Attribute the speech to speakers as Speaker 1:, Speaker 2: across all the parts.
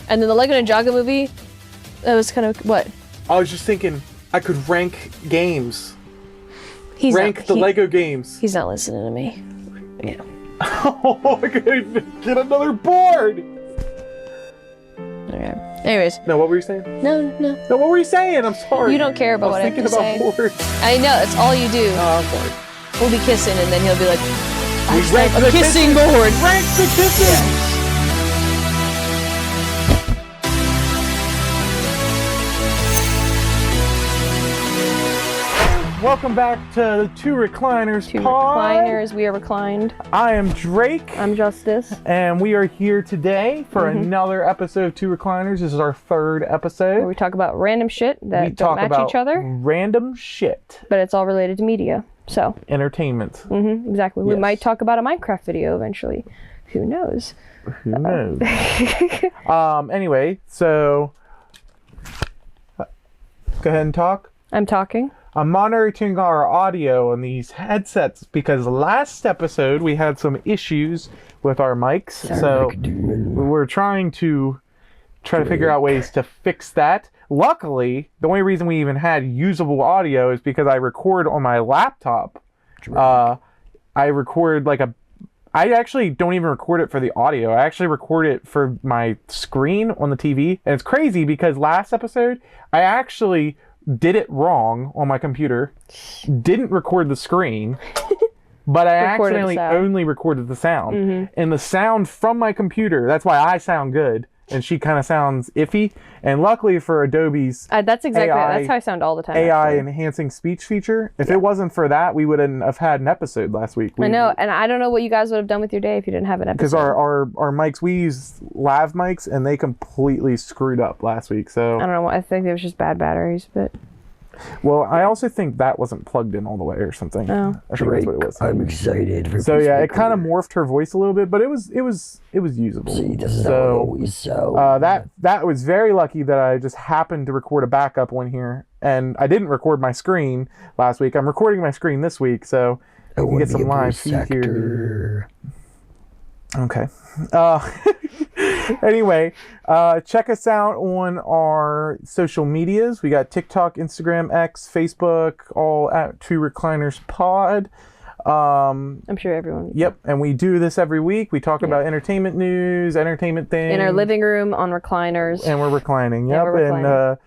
Speaker 1: And then the Lego Ninjago movie, that was kind of, what?
Speaker 2: I was just thinking, I could rank games.
Speaker 1: Rank
Speaker 2: the Lego games.
Speaker 1: He's not listening to me. Yeah.
Speaker 2: Oh, I could get another board!
Speaker 1: Okay. Anyways.
Speaker 2: No, what were you saying?
Speaker 1: No.
Speaker 2: No, what were you saying? I'm sorry.
Speaker 1: You don't care about what I have to say.
Speaker 2: I was thinking about boards.
Speaker 1: I know, that's all you do.
Speaker 2: Oh, I'm sorry.
Speaker 1: We'll be kissing, and then he'll be like,
Speaker 2: rank
Speaker 1: a kissing board.
Speaker 2: Rank the kisses!
Speaker 1: Yeah.
Speaker 2: Welcome back to the Two Recliners Pod.
Speaker 1: Two Recliners, we are reclined.
Speaker 2: I am Drake.
Speaker 1: I'm Justice.
Speaker 2: And we are here today for another episode of Two Recliners. This is our third episode.
Speaker 1: Where we talk about random shit that don't match each other.
Speaker 2: Random shit.
Speaker 1: But it's all related to media, so.
Speaker 2: Entertainment.
Speaker 1: Exactly.
Speaker 2: Yes.
Speaker 1: We might talk about a Minecraft video eventually. Who knows?
Speaker 2: Who knows? Anyway, so go ahead and talk.
Speaker 1: I'm talking.
Speaker 2: I'm monitoring our audio on these headsets because last episode we had some issues with our mics. So we're trying to figure out ways to fix that. Luckily, the only reason we even had usable audio is because I record on my laptop. I record I actually don't even record it for the audio. I actually record it for my screen on the TV. And it's crazy because last episode, I actually did it wrong on my computer, didn't record the screen, but I accidentally only recorded the sound. And the sound from my computer, that's why I sound good, and she kind of sounds iffy. And luckily for Adobe's
Speaker 1: that's exactly that's how I sound all the time.
Speaker 2: AI enhancing speech feature. If it wasn't for that, we wouldn't have had an episode last week.
Speaker 1: I know, and I don't know what you guys would have done with your day if you didn't have an episode.
Speaker 2: Because our mics, we use lav mics, and they completely screwed up last week. So
Speaker 1: I don't know. I think it was just bad batteries, but.
Speaker 2: Well, I also think that wasn't plugged in all the way or something.
Speaker 1: Oh.
Speaker 2: I think that's what it was.
Speaker 3: I'm excited for
Speaker 2: So
Speaker 3: Peacemaker.
Speaker 2: yeah, it kind of morphed her voice a little bit, but it was usable.
Speaker 3: See, this is how it always sounds.
Speaker 2: That was very lucky that I just happened to record a backup one here, and I didn't record my screen last week. I'm recording my screen this week, so I can get some live feed here. Okay. Anyway, check us out on our social medias. We got TikTok, Instagram, X, Facebook, all at Two Recliners Pod.
Speaker 1: I'm sure everyone.
Speaker 2: Yep, and we do this every week. We talk about entertainment news, entertainment things.
Speaker 1: In our living room on recliners.
Speaker 2: And we're reclining. Yep, and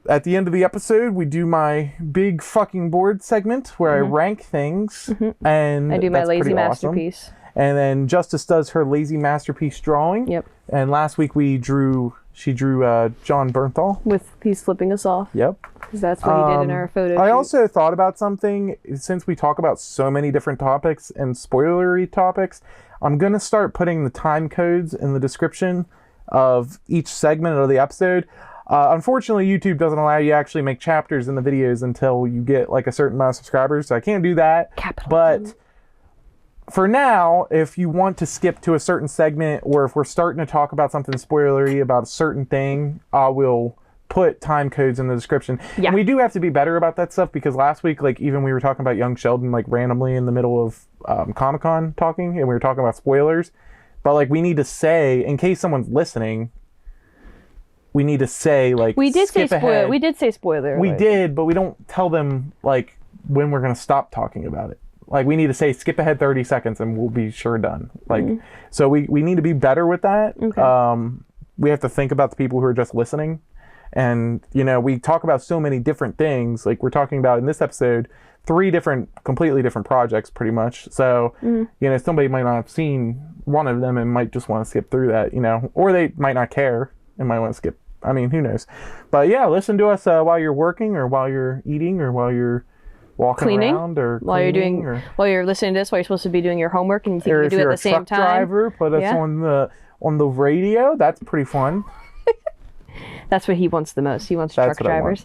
Speaker 2: at the end of the episode, we do my big fucking board segment where I rank things. And
Speaker 1: I do my lazy
Speaker 2: awesome.
Speaker 1: masterpiece.
Speaker 2: And then Justice does her lazy masterpiece drawing.
Speaker 1: Yep.
Speaker 2: And last week she drew John Bernthal.
Speaker 1: With he's flipping us off.
Speaker 2: Yep.
Speaker 1: Because that's what he did in our photo
Speaker 2: I
Speaker 1: shoot.
Speaker 2: also thought about something, since we talk about so many different topics and spoilery topics, I'm going to start putting the time codes in the description of each segment of the episode. Unfortunately, YouTube doesn't allow you to actually make chapters in the videos until you get like a certain amount of subscribers, so I can't do that. But for now, if you want to skip to a certain segment, or if we're starting to talk about something spoilery about a certain thing, I will put time codes in the description.
Speaker 1: Yeah.
Speaker 2: And we do have to be better about that stuff, because last week, even we were talking about Young Sheldon, randomly in the middle of Comic-Con talking, and we were talking about spoilers. But we need to say, in case someone's listening, we need to say
Speaker 1: we did say spoiler.
Speaker 2: Ahead.
Speaker 1: We did say spoiler.
Speaker 2: We did, but we don't tell them when we're going to stop talking about it. We need to say skip ahead 30 seconds and we'll be sure done. So we need to be better with that.
Speaker 1: Okay.
Speaker 2: We have to think about the people who are just listening. And, we talk about so many different things. We're talking about in this episode, 3 completely different projects pretty much. So, somebody might not have seen one of them and might just want to skip through that, or they might not care and might want to skip. I mean, who knows? But yeah, listen to us while you're working, or while you're eating, or while you're walking around, or
Speaker 1: while you're listening to this, while you're supposed to be doing your homework, and you think you do it at the same time.
Speaker 2: Driver, put us on the radio. That's pretty fun.
Speaker 1: That's what he wants the most. He wants truck drivers.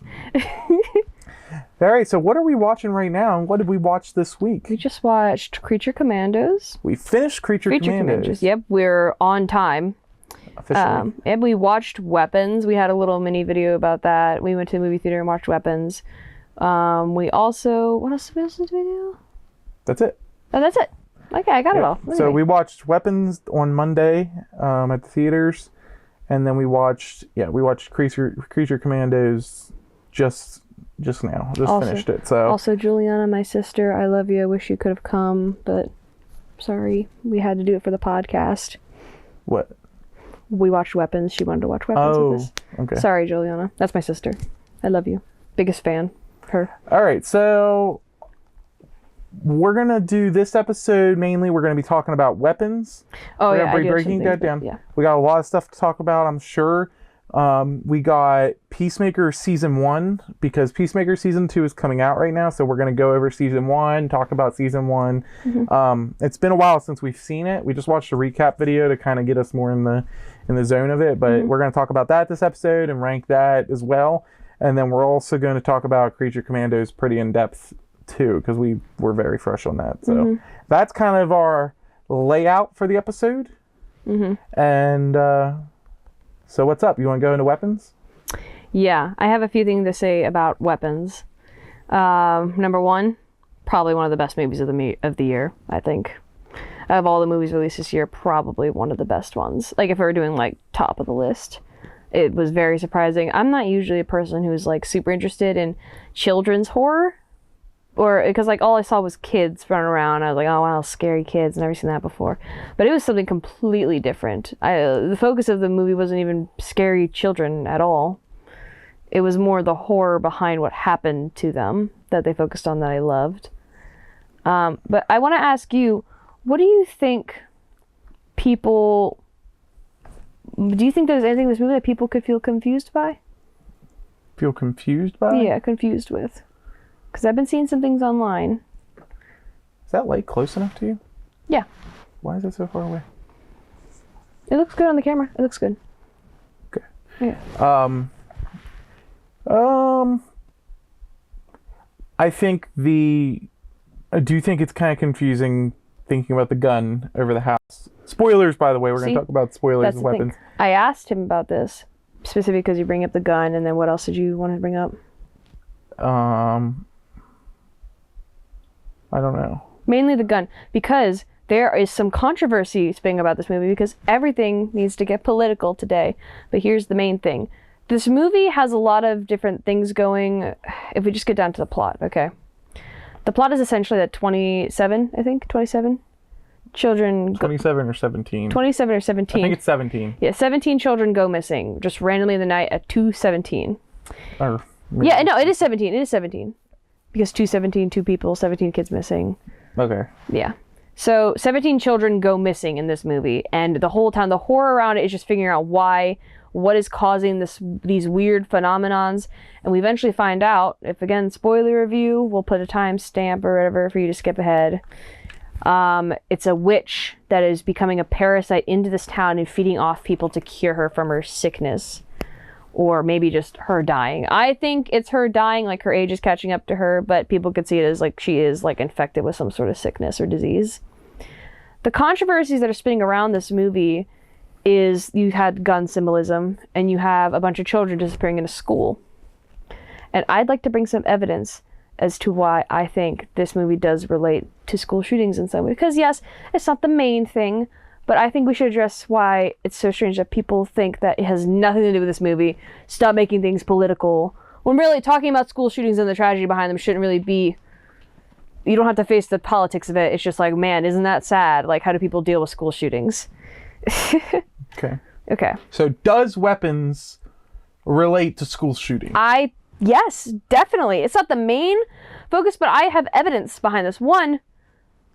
Speaker 2: All right, so what are we watching right now, and what did we watch this week?
Speaker 1: We just watched Creature Commandos.
Speaker 2: We finished Creature Commandos.
Speaker 1: Yep, we're on time.
Speaker 2: Officially.
Speaker 1: And we watched Weapons. We had a little mini video about that. We went to the movie theater and watched Weapons. We also, what else did we do?
Speaker 2: That's it.
Speaker 1: Oh, that's it. Okay, I got it all.
Speaker 2: So we watched Weapons on Monday at the theaters, And then we watched Creature Commandos just now. Finished it. So
Speaker 1: also, Juliana, my sister, I love you. I wish you could have come, but sorry, we had to do it for the podcast.
Speaker 2: What?
Speaker 1: We watched Weapons. She wanted to watch Weapons with us.
Speaker 2: Okay.
Speaker 1: Sorry, Juliana. That's my sister. I love you. Biggest fan. Her.
Speaker 2: All right, so we're going to do this episode mainly. We're going to be talking about weapons.
Speaker 1: Oh,
Speaker 2: we're
Speaker 1: yeah.
Speaker 2: going to be breaking that down. Yeah. We got a lot of stuff to talk about, I'm sure. We got Peacemaker Season 1, because Peacemaker Season 2 is coming out right now, so we're going to go over Season 1, talk about Season 1. Mm-hmm. It's been a while since we've seen it. We just watched a recap video to kind of get us more in the zone of it, but we're going to talk about that this episode and rank that as well. And then we're also going to talk about Creature Commandos pretty in depth too, because we were very fresh on that. So that's kind of our layout for the episode. And so what's up? You want to go into weapons?
Speaker 1: Yeah, I have a few things to say about Weapons. Number one, probably one of the best movies of the year, I think. Of all the movies released this year, probably one of the best ones. Like, if we were doing, like, top of the list. It was very surprising. I'm not usually a person who's, like, super interested in children's horror. Or, because, like, all I saw was kids running around. I was like, oh, wow, scary kids. Never seen that before. But it was something completely different. The focus of the movie wasn't even scary children at all. It was more the horror behind what happened to them that they focused on that I loved. But I want to ask you, what do you think people... Do you think there's anything in this movie that people could feel confused by?
Speaker 2: Feel confused by?
Speaker 1: Yeah, confused with. Because I've been seeing some things online.
Speaker 2: Is that light close enough to you?
Speaker 1: Yeah.
Speaker 2: Why is it so far away?
Speaker 1: It looks good on the camera. It looks good.
Speaker 2: Okay.
Speaker 1: Yeah.
Speaker 2: I think I do think it's kind of confusing thinking about the gun over the house. Spoilers, by the way. We're going to talk about spoilers and weapons.
Speaker 1: I asked him about this, specifically because you bring up the gun, and then what else did you want to bring up?
Speaker 2: I don't know.
Speaker 1: Mainly the gun, because there is some controversy spinning about this movie, because everything needs to get political today. But here's the main thing. This movie has a lot of different things going. If we just get down to the plot, okay? The plot is essentially that 27 children...
Speaker 2: 27 or 17?
Speaker 1: 27 or 17.
Speaker 2: I think it's 17.
Speaker 1: Yeah, 17 children go missing, just randomly in the night at 2:17. Yeah, no, it is 17. It is 17. Because 2:17, 2 people, 17 kids missing.
Speaker 2: Okay.
Speaker 1: Yeah. So 17 children go missing in this movie, and the whole time the horror around it is just figuring out what is causing these weird phenomenons, and we eventually find out. If, again, spoiler review, we'll put a timestamp or whatever for you to skip ahead. It's a witch that is becoming a parasite into this town and feeding off people to cure her from her sickness. Or maybe just her dying. I think it's her dying, like her age is catching up to her, but people could see it as like she is like infected with some sort of sickness or disease. The controversies that are spinning around this movie is you had gun symbolism and you have a bunch of children disappearing in a school. And I'd like to bring some evidence as to why I think this movie does relate to school shootings in some way. Because yes, it's not the main thing, but I think we should address why it's so strange that people think that it has nothing to do with this movie. Stop making things political. When really talking about school shootings and the tragedy behind them shouldn't really be... You don't have to face the politics of it. It's just like, man, isn't that sad? Like, how do people deal with school shootings? Okay.
Speaker 2: So does weapons relate to school shootings?
Speaker 1: Yes, definitely. It's not the main focus, but I have evidence behind this. One,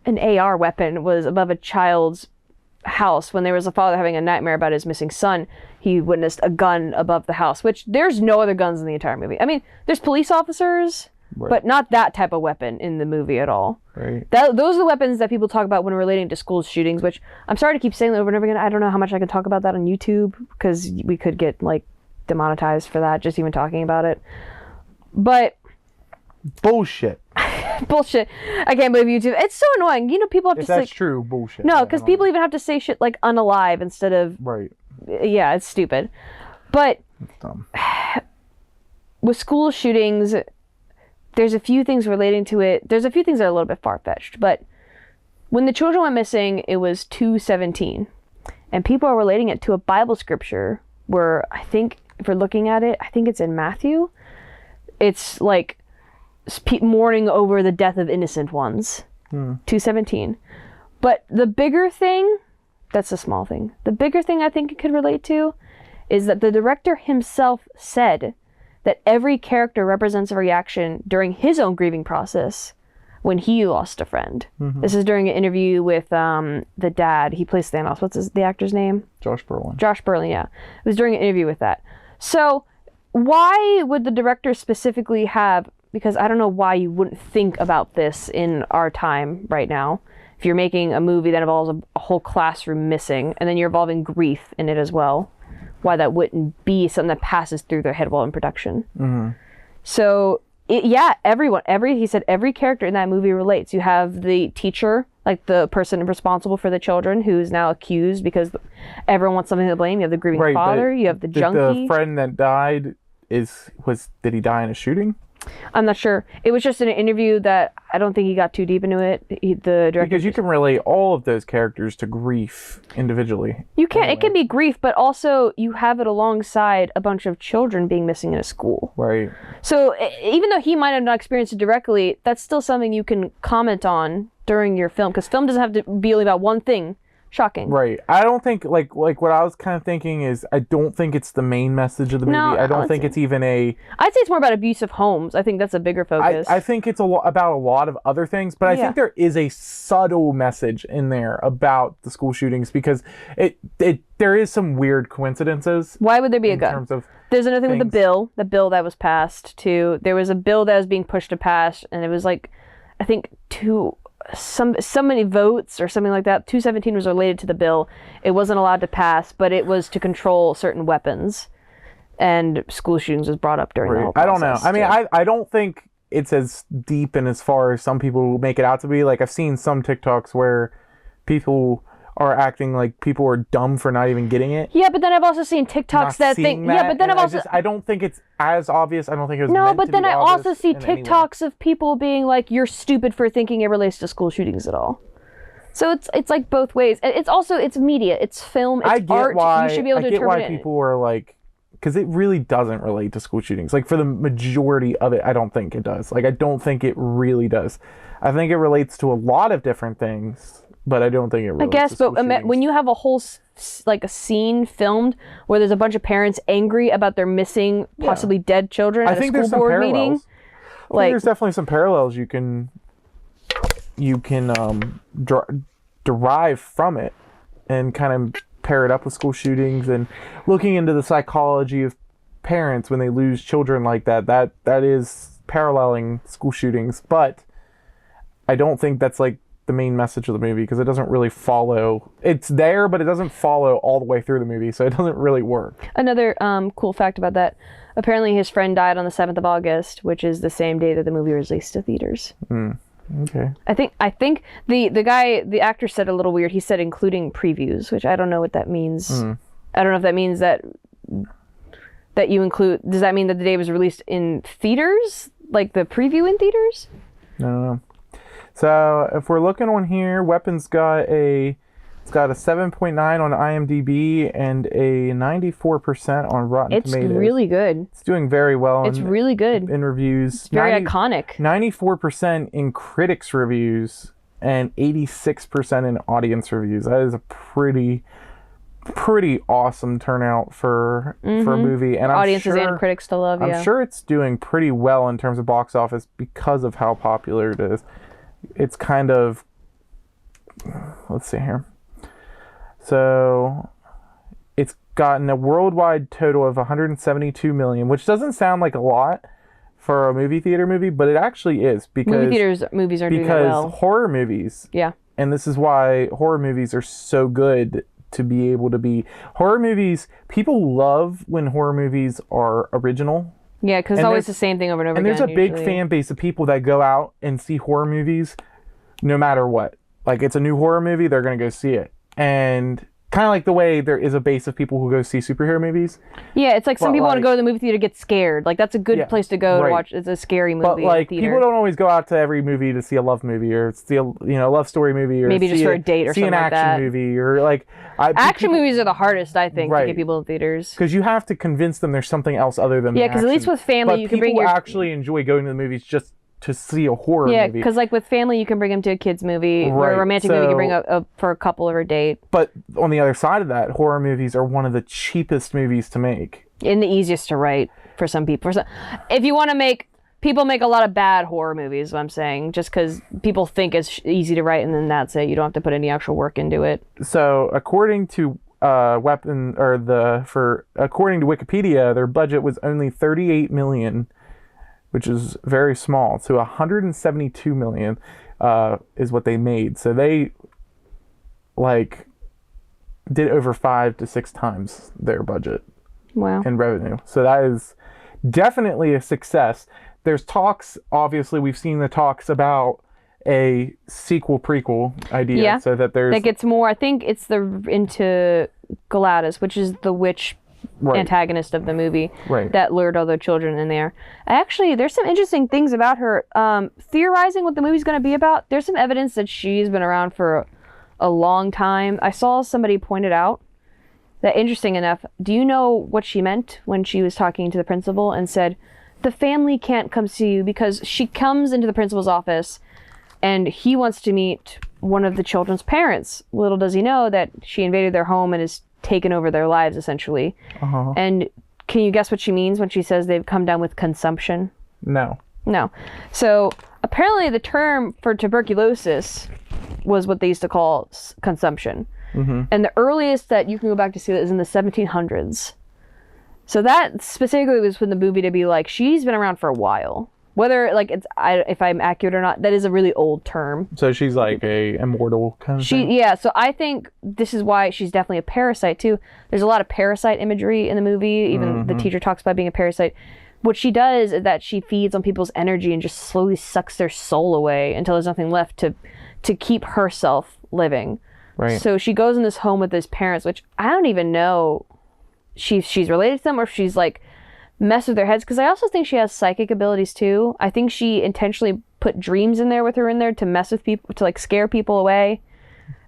Speaker 1: an AR weapon was above a child's house when there was a father having a nightmare about his missing son. He witnessed a gun above the house, which there's no other guns in the entire movie. I mean, there's police officers, right, but not that type of weapon in the movie at all.
Speaker 2: Right.
Speaker 1: Those are the weapons that people talk about when relating to school shootings, which I'm sorry to keep saying that over and over again. I don't know how much I can talk about that on YouTube because we could get like demonetized for that, just even talking about it. But
Speaker 2: bullshit.
Speaker 1: Bullshit. I can't believe YouTube. It's so annoying. You know, people have to say...
Speaker 2: That's true, bullshit.
Speaker 1: No, because people even have to say shit like unalive instead of...
Speaker 2: Right.
Speaker 1: Yeah, it's stupid. But...
Speaker 2: It's dumb.
Speaker 1: With school shootings, there's a few things relating to it. There's a few things that are a little bit far-fetched. But when the children went missing, it was 2:17. And people are relating it to a Bible scripture where I think if we're looking at it, I think it's in Matthew. It's like mourning over the death of innocent ones. 2:17. But the bigger thing, that's a small thing. The bigger thing I think it could relate to is that the director himself said that every character represents a reaction during his own grieving process when he lost a friend. This is during an interview with the dad. He plays Thanos. What's the actor's name?
Speaker 2: Josh Brolin.
Speaker 1: Josh Brolin, yeah. It was during an interview with that. So why would the director specifically have, because I don't know why you wouldn't think about this in our time right now. If you're making a movie that involves a whole classroom missing, and then you're involving grief in it as well, why that wouldn't be something that passes through their head while in production. So he said every character in that movie relates. You have the teacher, like the person responsible for the children, who's now accused because everyone wants something to blame. You have the grieving father. You have the junkie.
Speaker 2: The friend that died did he die in a shooting?
Speaker 1: I'm not sure. It was just in an interview that I don't think he got too deep into it. The director,
Speaker 2: because you can relate all of those characters to grief individually.
Speaker 1: You can. Anyway. It can be grief, but also you have it alongside a bunch of children being missing in a school.
Speaker 2: Right.
Speaker 1: So even though he might have not experienced it directly, that's still something you can comment on during your film, because film doesn't have to be only about one thing. Shocking.
Speaker 2: Right. I don't think, like what I was kind of thinking is, I don't think it's the main message of the movie. I don't think it's even I'd
Speaker 1: say it's more about abusive homes. I think that's a bigger focus.
Speaker 2: I think it's about a lot of other things, but I think there is a subtle message in there about the school shootings, because there is some weird coincidences.
Speaker 1: Why would there be a gun?
Speaker 2: In terms of
Speaker 1: there's another thing with the bill that was passed too. There was a bill that was being pushed to pass, and it was like, I think so many votes or something like that. 217 was related to the bill. It wasn't allowed to pass, but it was to control certain weapons, and school shootings was brought up during the whole process.
Speaker 2: I don't know. I mean, I don't think it's as deep and as far as some people make it out to be. Like, I've seen some TikToks where people are acting like people are dumb for not even getting it.
Speaker 1: Yeah, but then I've also seen TikToks that think... Yeah, but then I don't think it's as obvious. I don't think it was meant to be obvious. No, but then I also see TikToks of people being like, you're stupid for thinking it relates to school shootings at all. So it's like both ways. It's media. It's film. It's art. You should be able to determine it.
Speaker 2: I get why people are like... Because it really doesn't relate to school shootings. Like, for the majority of it, I don't think it does. Like, I don't think it really does. I think it relates to a lot of different things, but I don't think it relates to school shootings.
Speaker 1: When you have a whole, like, a scene filmed where there's a bunch of parents angry about their missing, possibly dead children at a school board meeting.
Speaker 2: I think there's definitely some parallels you can derive from it, and kind of pair it up with school shootings, and looking into the psychology of parents when they lose children like that. That is paralleling school shootings, but I don't think that's like the main message of the movie, because it doesn't really follow. It's there, but it doesn't follow all the way through the movie, so it doesn't really work.
Speaker 1: Another cool fact about that: apparently his friend died on the 7th of August, which is the same day that the movie was released to theaters.
Speaker 2: Okay.
Speaker 1: I think the actor said a little weird. He said including previews, which I don't know what that means. I don't know if that means that you include. Does that mean that the day was released in theaters, like the preview in theaters?
Speaker 2: No. So if we're looking on here, Weapon's got a 7.9 on IMDb and a 94% on Rotten Tomatoes.
Speaker 1: It's really good.
Speaker 2: It's doing very well.
Speaker 1: It's really good
Speaker 2: in reviews.
Speaker 1: It's very iconic.
Speaker 2: 94% in critics reviews and 86% in audience reviews. That is a pretty awesome turnout for a movie. And
Speaker 1: audiences and critics to love.
Speaker 2: I'm sure it's doing pretty well in terms of box office because of how popular it is. It's kind of, let's see here. So it's gotten a worldwide total of 172 million, which doesn't sound like a lot for a movie theater movie, but it actually is, because
Speaker 1: movies are doing well.
Speaker 2: Because horror movies. Yeah. And this is why horror movies are so good to be able to be horror movies. People love when horror movies are original.
Speaker 1: Yeah, because it's always the same thing over and over again.
Speaker 2: And there's a big fan base of people that go out and see horror movies no matter what. Like, it's a new horror movie, they're going to go see it. And kind of like the way there is a base of people who go see superhero movies.
Speaker 1: Yeah, it's like some
Speaker 2: But,
Speaker 1: people want to
Speaker 2: like-
Speaker 1: go to the movie theater to get scared. Like that's a good place to go to
Speaker 2: right.
Speaker 1: watch. It's a scary movie.
Speaker 2: But like
Speaker 1: in the theater.
Speaker 2: people don't always go out to every movie to see a love movie or see a love story movie or
Speaker 1: Maybe just
Speaker 2: see
Speaker 1: for a date or
Speaker 2: see
Speaker 1: something
Speaker 2: an
Speaker 1: like
Speaker 2: action
Speaker 1: that.
Speaker 2: movie or like
Speaker 1: Action movies are the hardest, I think, to
Speaker 2: Right.
Speaker 1: get people in theaters.
Speaker 2: because you have to convince them there's something else other than
Speaker 1: Yeah,
Speaker 2: because
Speaker 1: because at least with family,
Speaker 2: but
Speaker 1: you can bring
Speaker 2: people
Speaker 1: your
Speaker 2: actually enjoy going to the movies just to see a horror
Speaker 1: yeah,
Speaker 2: movie.
Speaker 1: because like with family, you can bring them to a kids movie. Or
Speaker 2: Right,
Speaker 1: a romantic movie, you can bring
Speaker 2: so-
Speaker 1: for a couple or a date.
Speaker 2: But on the other side of that, horror movies are one of the cheapest movies to make.
Speaker 1: And the easiest to write for some people. If you want to make people make a lot of bad horror movies, is what I'm saying, just because people think it's easy to write and then that's it. You don't have to put any actual work into it.
Speaker 2: So according to according to Wikipedia, their budget was only 38 million, which is very small. So 172 million is what they made. So they like did over 5 to 6 times their budget
Speaker 1: Wow.
Speaker 2: in revenue. So that is definitely a success. There's talks, obviously we've seen the talks about a sequel prequel idea.
Speaker 1: Yeah.
Speaker 2: So that there's
Speaker 1: That gets more. I think it's into Gladys, which is the witch
Speaker 2: right.
Speaker 1: antagonist of the movie
Speaker 2: Right.
Speaker 1: that lured all the children in there. Actually, there's some interesting things about her. Theorizing what the movie's going to be about, there's some evidence that she's been around for a long time. I saw somebody pointed out that, interesting enough, do you know what she meant when she was talking to the principal and said, the family can't come see you, because she comes into the principal's office and he wants to meet one of the children's parents. Little does he know that she invaded their home and has taken over their lives, essentially.
Speaker 2: Uh-huh.
Speaker 1: And can you guess what she means when she says they've come down with consumption?
Speaker 2: No.
Speaker 1: No. So apparently the term for tuberculosis was what they used to call consumption.
Speaker 2: Mm-hmm.
Speaker 1: And the earliest that you can go back to see that is in the 1700s. So that specifically was when the movie to be like, she's been around for a while. Whether like if I'm accurate or not, that is a really old term.
Speaker 2: So she's like a immortal kind of thing?
Speaker 1: Yeah, so I think this is why she's definitely a parasite too. There's a lot of parasite imagery in the movie. Even the teacher talks about being a parasite. What she does is that she feeds on people's energy and just slowly sucks their soul away until there's nothing left to keep herself living.
Speaker 2: Right.
Speaker 1: So she goes in this home with his parents, which I don't even know she's related to them or if she's like mess with their heads, because I also think she has psychic abilities too. I think she intentionally put dreams in there to mess with people, to like scare people away.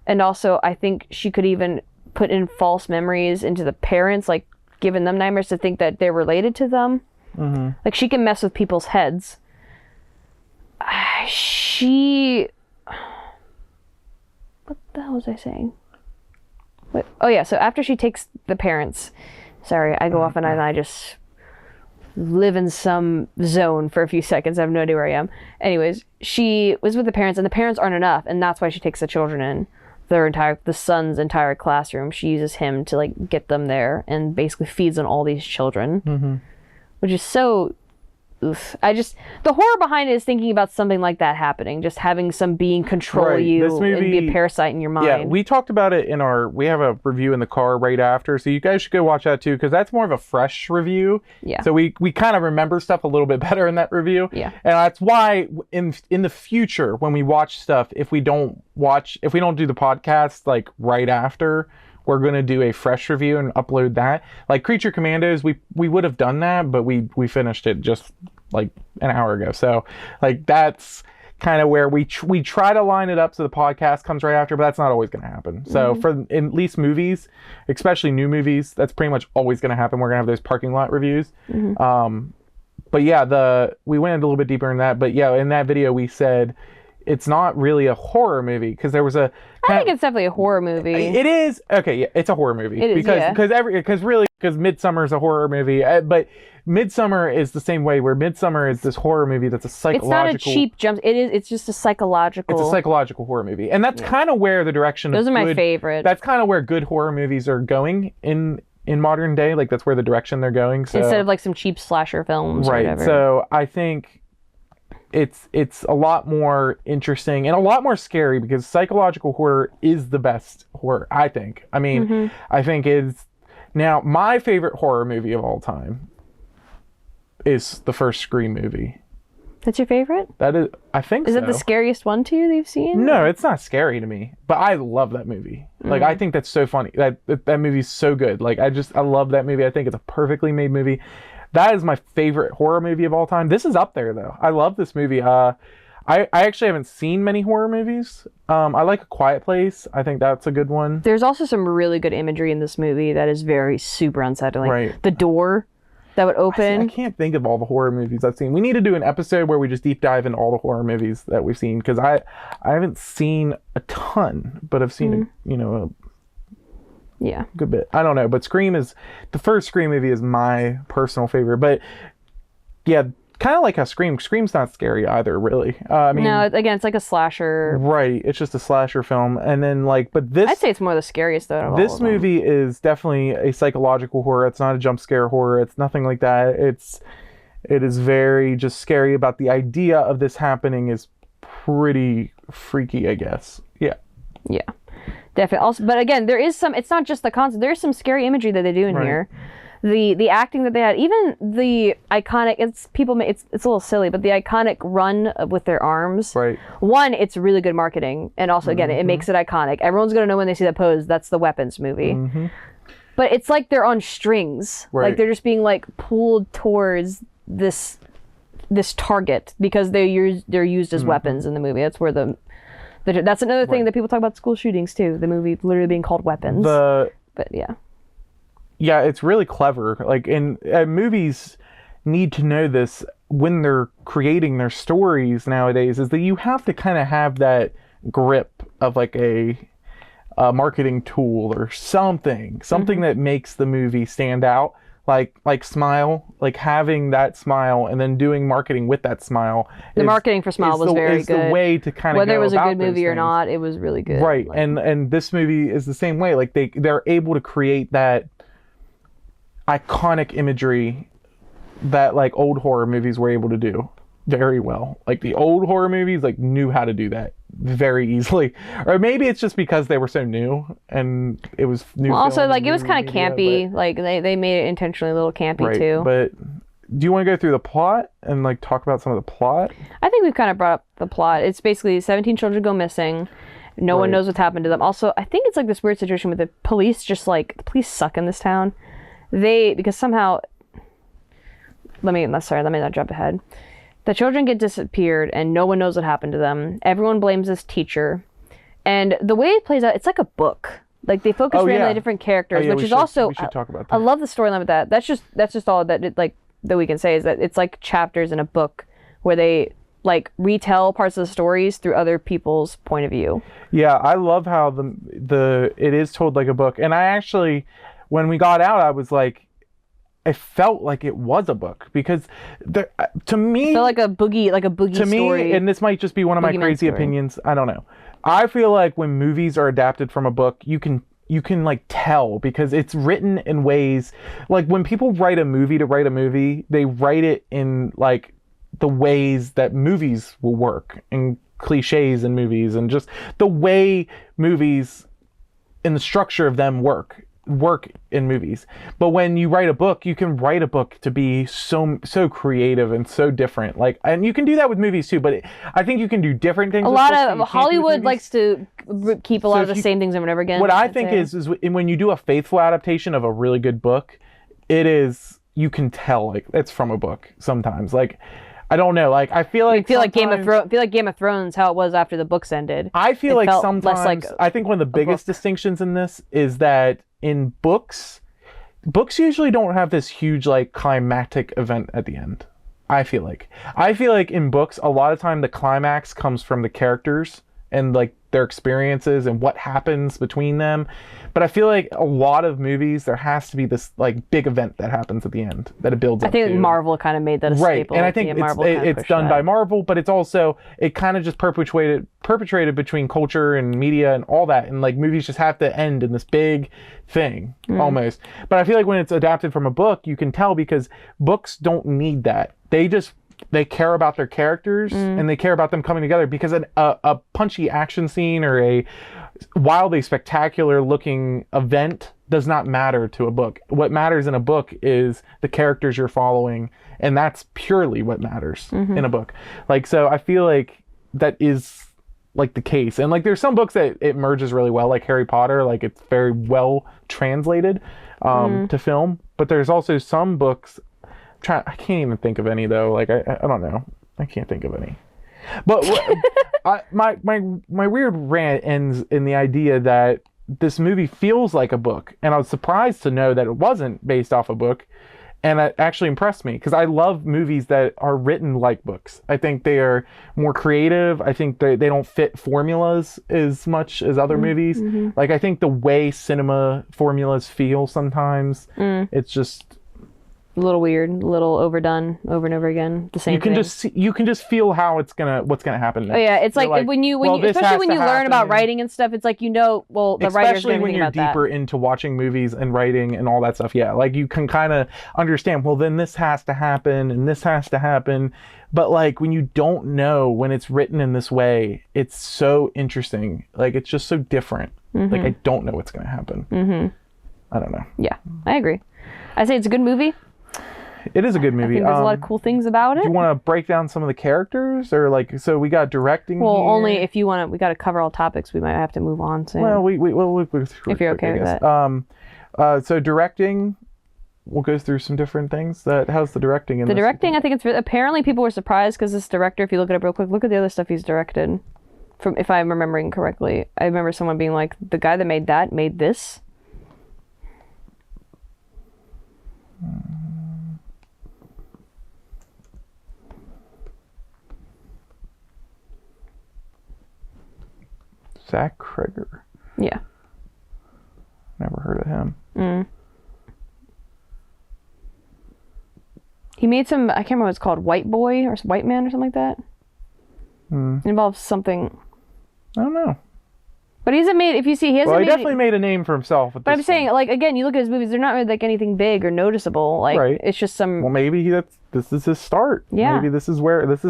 Speaker 1: And also I think she could even put in false memories into the parents, like giving them nightmares to think that they're related to them.
Speaker 2: Mm-hmm.
Speaker 1: Like she can mess with people's heads. What the hell was I saying? Wait, oh yeah, so after she takes the parents, sorry, I go off and I just live in some zone for a few seconds. I have no idea where I am. Anyways, she was with the parents and the parents aren't enough, and that's why she takes the children in. The son's entire classroom. She uses him to like get them there and basically feeds on all these children.
Speaker 2: Mm-hmm.
Speaker 1: Which is so oof. The horror behind it is thinking about something like that happening, just having some being control
Speaker 2: Right.
Speaker 1: you
Speaker 2: This movie,
Speaker 1: and be a parasite in your mind.
Speaker 2: Yeah, we talked about it we have a review in the car right after, so you guys should go watch that too, because that's more of a fresh review.
Speaker 1: Yeah.
Speaker 2: So we kind of remember stuff a little bit better in that review.
Speaker 1: Yeah.
Speaker 2: And that's why in the future when we watch stuff, if we don't do the podcast like right after, we're going to do a fresh review and upload that. Like Creature Commandos, we would have done that, but we finished it just like an hour ago. So like that's kind of where we try to line it up so the podcast comes right after, but that's not always going to happen. So for at least movies, especially new movies, that's pretty much always going to happen. We're going to have those parking lot reviews. But yeah, we went a little bit deeper in that. But yeah, in that video we said it's not really a horror movie because there was
Speaker 1: I think it's definitely a horror movie.
Speaker 2: It is okay. Yeah, it's a horror movie.
Speaker 1: It is,
Speaker 2: because Midsummer is a horror movie, but Midsummer is the same way. Where Midsummer is this horror movie that's a psychological.
Speaker 1: It's not a cheap jump. It's just a psychological.
Speaker 2: It's a psychological horror movie, and that's kind of where the direction.
Speaker 1: Those are my favorite.
Speaker 2: That's kind of where good horror movies are going in modern day. Like that's where the direction they're going. So,
Speaker 1: instead of like some cheap slasher films,
Speaker 2: right?
Speaker 1: Or whatever.
Speaker 2: So I think it's a lot more interesting and a lot more scary because psychological horror is the best horror, I think. I mean, I think it's now my favorite horror movie of all time is the first Scream movie.
Speaker 1: That's your favorite?
Speaker 2: That is, I think.
Speaker 1: Is it the scariest one to you that you've seen?
Speaker 2: No, it's not scary to me. But I love that movie. Like, I think that's so funny. That movie's so good. Like, I love that movie. I think it's a perfectly made movie. That is my favorite horror movie of all time. This is up there though. I love this movie. I actually haven't seen many horror movies. I like A Quiet Place. I think that's a good one.
Speaker 1: There's also some really good imagery in this movie that is very super unsettling.
Speaker 2: Right.
Speaker 1: The door that would open.
Speaker 2: I can't think of all the horror movies I've seen. We need to do an episode where we just deep dive into all the horror movies that we've seen, because I haven't seen a ton, but I've seen a good bit. I don't know, but the first Scream movie is my personal favorite. But yeah, kind of like how Scream's not scary either, really. I mean,
Speaker 1: no, again, it's like a slasher.
Speaker 2: Right, it's just a slasher film. And then but this...
Speaker 1: I'd say it's more the scariest though.
Speaker 2: This movie is definitely a psychological horror. It's not a jump scare horror. It's nothing like that. It is very just scary about the idea of this happening is pretty freaky, I guess. Yeah.
Speaker 1: Yeah. Definitely. Also, but again, there is some. It's not just the concept. There's some scary imagery that they do in here. The acting that they had, even the iconic. It's a little silly, but the iconic run with their arms.
Speaker 2: Right.
Speaker 1: One, it's really good marketing, and also again, it makes it iconic. Everyone's gonna know when they see that pose. That's the Weapons movie. Mm-hmm. But it's like they're on strings.
Speaker 2: Right.
Speaker 1: Like they're just being like pulled towards this target because they're used as weapons in the movie. That's where that's another thing that people talk about school shootings too. The movie literally being called Weapons. But yeah.
Speaker 2: Yeah, it's really clever. Like, movies need to know this when they're creating their stories nowadays, is that you have to kind of have that grip of like a marketing tool or something that makes the movie stand out. Like Smile, like having that smile and then doing marketing with that smile.
Speaker 1: The marketing for Smile was very good.
Speaker 2: The way to kind of
Speaker 1: whether it was a good movie or not, it was really good.
Speaker 2: Right, and this movie is the same way. Like they're able to create that iconic imagery that like old horror movies were able to do very well. Like the old horror movies like knew how to do that very easily, or maybe it's just because they were so new and it was new.
Speaker 1: Well, also like it was kind of campy. Like they made it intentionally a little campy too.
Speaker 2: But do you want to go through the plot and like talk about some of the plot?
Speaker 1: I think we've kind of brought up the plot. It's basically 17 children go missing. No one knows what's happened to them. Also, I think it's like this weird situation with the police. Just like the police suck in this town. Because somehow, let me not jump ahead. The children get disappeared and no one knows what happened to them. Everyone blames this teacher. And the way it plays out, it's like a book. Like they focus on the different characters, which is also,
Speaker 2: we should talk about that.
Speaker 1: I love the storyline with that. That's just all that that we can say is that it's like chapters in a book where they like retell parts of the stories through other people's point of view. Yeah,
Speaker 2: I love how it is told like a book. And I actually, when we got out, I was like, I felt like it was a book because to me,
Speaker 1: it felt like a boogie
Speaker 2: to
Speaker 1: story.
Speaker 2: Me, and this might just be one of my crazy opinions. I don't know. I feel like when movies are adapted from a book, you can like tell because it's written in ways like when people write a movie to write a movie, they write it in like the ways that movies will work and cliches in movies and just the way movies and the structure of them work in movies. But when you write a book, you can write a book to be so creative and so different. Like, and you can do that with movies too, but I think you can do different things.
Speaker 1: A lot of Hollywood likes to keep a lot of the same things over and over again.
Speaker 2: What I think is when you do a faithful adaptation of a really good book, you can tell like it's from a book sometimes. Like, I don't know. Like I feel like
Speaker 1: Game of Thrones, how it was after the books ended.
Speaker 2: I feel like sometimes I think one of the biggest distinctions in this is that in books usually don't have this huge like climactic event at the end. I feel like in books a lot of time the climax comes from the characters and like their experiences and what happens between them. But I feel like a lot of movies, there has to be this like big event that happens at the end that it builds up to. I think
Speaker 1: Marvel kind of made that a staple.
Speaker 2: And I think it's done by Marvel, but it's also, it kind of just perpetrated between culture and media and all that. And like movies just have to end in this big thing almost. But I feel like when it's adapted from a book, you can tell because books don't need that. They care about their characters and they care about them coming together because a punchy action scene or a wildly spectacular looking event does not matter to a book. What matters in a book is the characters you're following, and that's purely what matters in a book. Like, so I feel like that is like the case. And like there's some books that it merges really well, like Harry Potter, like it's very well translated to film. But there's also some books, I can't even think of any though. Like I don't know. I can't think of any. But my weird rant ends in the idea that this movie feels like a book, and I was surprised to know that it wasn't based off a book, and it actually impressed me because I love movies that are written like books. I think they are more creative. I think they don't fit formulas as much as other movies. Like I think the way cinema formulas feel sometimes, it's just
Speaker 1: a little weird, a little overdone over and over again. The same
Speaker 2: you can
Speaker 1: thing.
Speaker 2: you can just feel how what's gonna happen next.
Speaker 1: Oh yeah, it's like when you especially when you learn about writing and stuff, it's like the writer's
Speaker 2: especially when
Speaker 1: think
Speaker 2: you're
Speaker 1: about that.
Speaker 2: deeper into watching movies and writing and all that stuff. Yeah, like you can kind of understand, well then this has to happen and this has to happen. But like when you don't know, when it's written in this way, it's so interesting. Like it's just so different. Like I don't know what's gonna happen. I don't know.
Speaker 1: Yeah, I agree. I say it's a good movie.
Speaker 2: It is a good movie.
Speaker 1: I think there's a lot of cool things about it.
Speaker 2: Do you want to break down some of the characters, or like, so we got directing?
Speaker 1: Well,
Speaker 2: here.
Speaker 1: only if you want to. We got to cover all topics. We might have to move on soon.
Speaker 2: Well, we'll
Speaker 1: if you're okay with that.
Speaker 2: So directing, we'll go through some different things. How's the directing in
Speaker 1: the
Speaker 2: this?
Speaker 1: directing? I think it's apparently people were surprised because this director. If you look it up real quick, look at the other stuff he's directed. From if I'm remembering correctly, I remember someone being like, the guy that made that made this.
Speaker 2: Zach Kreger.
Speaker 1: Yeah.
Speaker 2: Never heard of him.
Speaker 1: He made some, I can't remember what it's called, White Boy or White Man or something like that. It involves something.
Speaker 2: I don't know.
Speaker 1: But he hasn't made, if you see, he hasn't
Speaker 2: he definitely made a name for himself.
Speaker 1: But I'm saying, like, again, you look at his movies, they're not really like anything big or noticeable. Like, it's just some.
Speaker 2: Well, maybe this is his start.
Speaker 1: Yeah.
Speaker 2: Maybe this is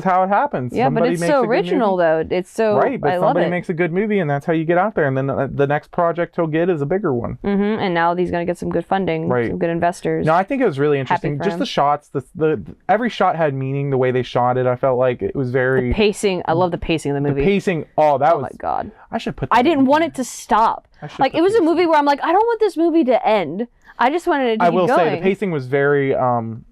Speaker 2: how it happens.
Speaker 1: Yeah,
Speaker 2: somebody
Speaker 1: but it's so original, though. It's so.
Speaker 2: Right, but somebody makes a good movie, and that's how you get out there. And then the next project he'll get is a bigger one.
Speaker 1: And now he's going to get some good funding, some good investors.
Speaker 2: No, I think it was really interesting. Just the shots, every shot had meaning. The way they shot it, I felt like it was very.
Speaker 1: The pacing, I love the pacing of the movie.
Speaker 2: The pacing, oh my
Speaker 1: god.
Speaker 2: I should put.
Speaker 1: I didn't want it to stop. Like it was a movie where I'm like, I don't want this movie to end. I just wanted it to keep going. I will say the pacing was very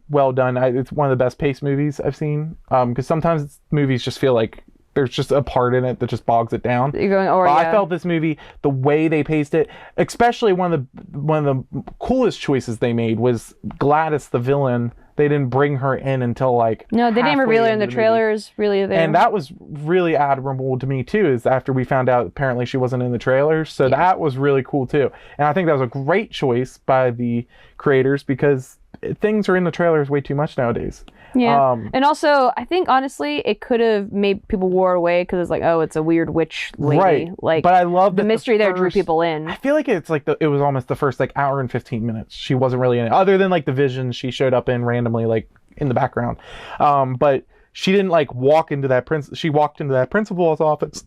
Speaker 1: well done. It's one of the best paced movies I've seen. Because sometimes movies just feel like there's just a part in it that just bogs it down. You're going,
Speaker 2: I felt this movie, the way they paced it, especially one of the coolest choices they made was Gladys, the villain. They didn't bring her in until like
Speaker 1: no, they didn't reveal her in the trailers. Really, there.
Speaker 2: And that was really admirable to me too. Is after we found out apparently she wasn't in the trailers, so that was really cool too. And I think that was a great choice by the creators because things are in the trailers way too much nowadays.
Speaker 1: Yeah, and also I think honestly it could have made people war away because it's like, oh, it's a weird witch lady.
Speaker 2: Right.
Speaker 1: Like,
Speaker 2: but I love
Speaker 1: the mystery there drew people in.
Speaker 2: I feel like it's like it was almost the first like hour and 15 minutes. She wasn't really in it, other than like the vision she showed up in randomly, like in the background. But she didn't like walk into that She walked into that principal's office,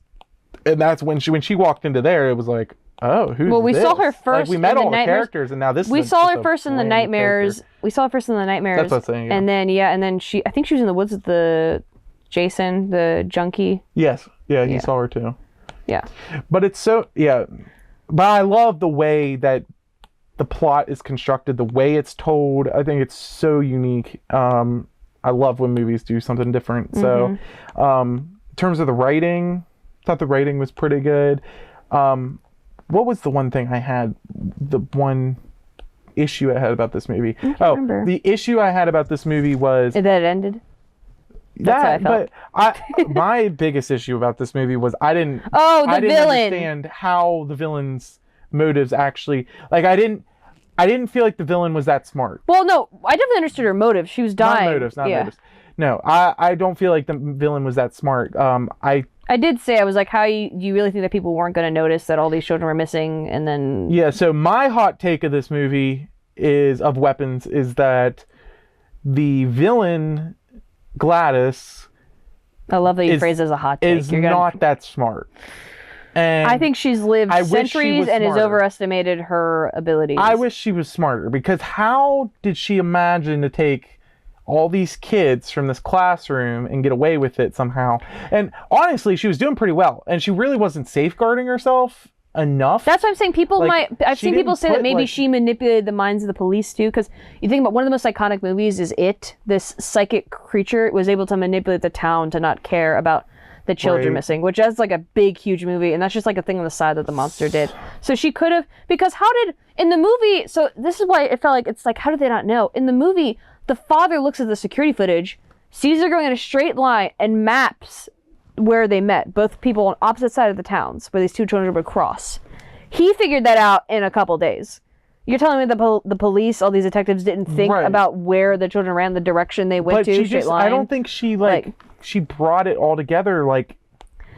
Speaker 2: and that's when she walked into there. It was like, oh, who's
Speaker 1: we
Speaker 2: this?
Speaker 1: saw her first.
Speaker 2: Like, we met all the characters, and now this.
Speaker 1: We saw her first in the nightmares. We saw her first in the nightmares.
Speaker 2: That's what I'm saying. Yeah.
Speaker 1: And then I think she was in the woods with the Jason, the junkie.
Speaker 2: Yes. Yeah, he saw her too.
Speaker 1: Yeah.
Speaker 2: But it's so But I love the way that the plot is constructed, the way it's told. I think it's so unique. I love when movies do something different. So, in terms of the writing, I thought the writing was pretty good. What was the one thing I had? The one issue I had about this movie.
Speaker 1: Remember.
Speaker 2: The issue I had about this movie was
Speaker 1: that it ended. That's how I felt.
Speaker 2: But my biggest issue about this movie was I didn't understand how the villain's motives actually. Like I didn't feel like the villain was that smart.
Speaker 1: Well, no, I definitely understood her motives. She was dying.
Speaker 2: Not motives. No, I don't feel like the villain was that smart.
Speaker 1: I did say, I was like, do you really think that people weren't going to notice that all these children were missing? And then...
Speaker 2: Yeah, so my hot take of this movie is that the villain, Gladys...
Speaker 1: I love that you phrase it as a hot take.
Speaker 2: Is not that smart. And
Speaker 1: I think she's lived
Speaker 2: I wish she
Speaker 1: centuries
Speaker 2: was
Speaker 1: and has
Speaker 2: smarter.
Speaker 1: overestimated her abilities.
Speaker 2: I wish she was smarter, because how did she imagine to take all these kids from this classroom and get away with it somehow? And honestly, she was doing pretty well, and she really wasn't safeguarding herself enough.
Speaker 1: That's what I'm saying. People I've seen people say that maybe
Speaker 2: like,
Speaker 1: she manipulated the minds of the police too, because you think about one of the most iconic movies is It. This psychic creature was able to manipulate the town to not care about the children missing, which is like a big, huge movie, and that's just like a thing on the side that the monster did. So she could have, because in the movie, so this is why it felt like, it's like, how did they not know? In the movie, the father looks at the security footage, sees her going in a straight line, and maps where they met, both people on opposite side of the towns where these two children would cross. He figured that out in a couple days. You're telling me the police, all these detectives, didn't think about where the children ran, the direction they went to, straight line?
Speaker 2: I don't think she she brought it all together like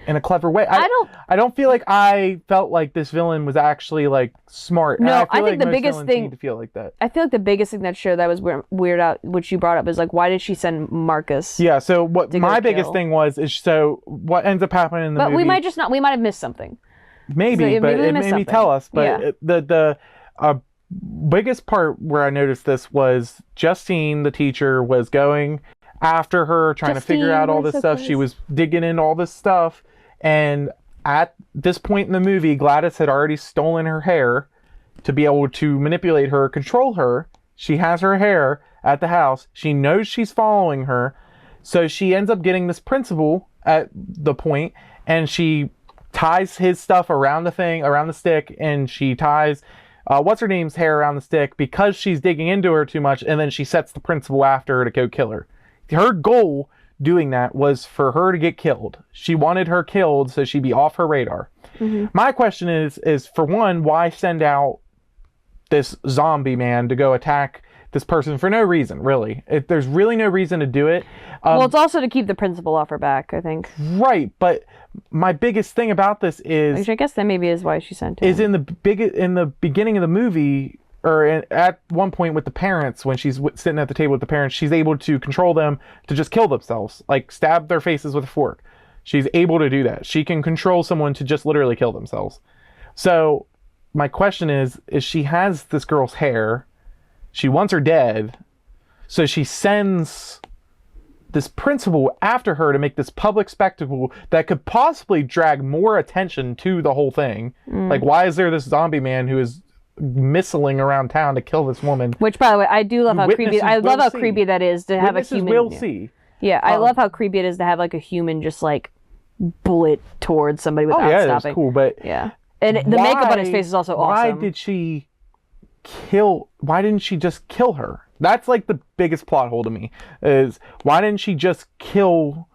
Speaker 2: in a clever way. I don't feel like I felt like this villain was actually like smart.
Speaker 1: No,
Speaker 2: I
Speaker 1: think the biggest thing
Speaker 2: need to feel like that.
Speaker 1: I feel like the biggest thing that showed that was weird out, which you brought up, is like, why did she send Marcus?
Speaker 2: Yeah. So what my biggest thing was is, so what ends up happening in the movie?
Speaker 1: But we might just not. We might have missed something.
Speaker 2: Maybe,
Speaker 1: So,
Speaker 2: but
Speaker 1: maybe
Speaker 2: it made me tell us. But the biggest part where I noticed this was Justine, the teacher, was going after her, trying to figure out all this stuff. She was digging in all this stuff. And at this point in the movie, Gladys had already stolen her hair to be able to manipulate her, control her. She has her hair at the house. She knows she's following her. So she ends up getting this principal at the point, and she ties his stuff around the stick, and she ties what's her name's hair around the stick because she's digging into her too much, and then she sets the principal after her to go kill her. Her goal doing that was for her to get killed. She wanted her killed so she'd be off her radar. Mm-hmm. My question is for one, why send out this zombie man to go attack this person for no reason, really? There's really no reason to do it.
Speaker 1: Well, it's also to keep the principal off her back, I think.
Speaker 2: Right, but my biggest thing about this is...
Speaker 1: Which I guess that maybe is why she sent him.
Speaker 2: Is in the beginning of the movie, or at one point with the parents, when she's sitting at the table with the parents, she's able to control them to just kill themselves, like stab their faces with a fork. She's able to do that. She can control someone to just literally kill themselves. So my question is she has this girl's hair, she wants her dead, so she sends this principal after her to make this public spectacle that could possibly drag more attention to the whole thing. Like, why is there this zombie man who is missiling around town to kill this woman?
Speaker 1: Which, by the way, I do love how creepy. I love how creepy that is to have a human.
Speaker 2: Will see.
Speaker 1: Yeah, I love how creepy it is to have like a human just like bullet towards somebody without stopping.
Speaker 2: It's cool, but
Speaker 1: and the makeup on his face is also awesome.
Speaker 2: Why didn't she just kill her? That's like the biggest plot hole to me, is why didn't she just kill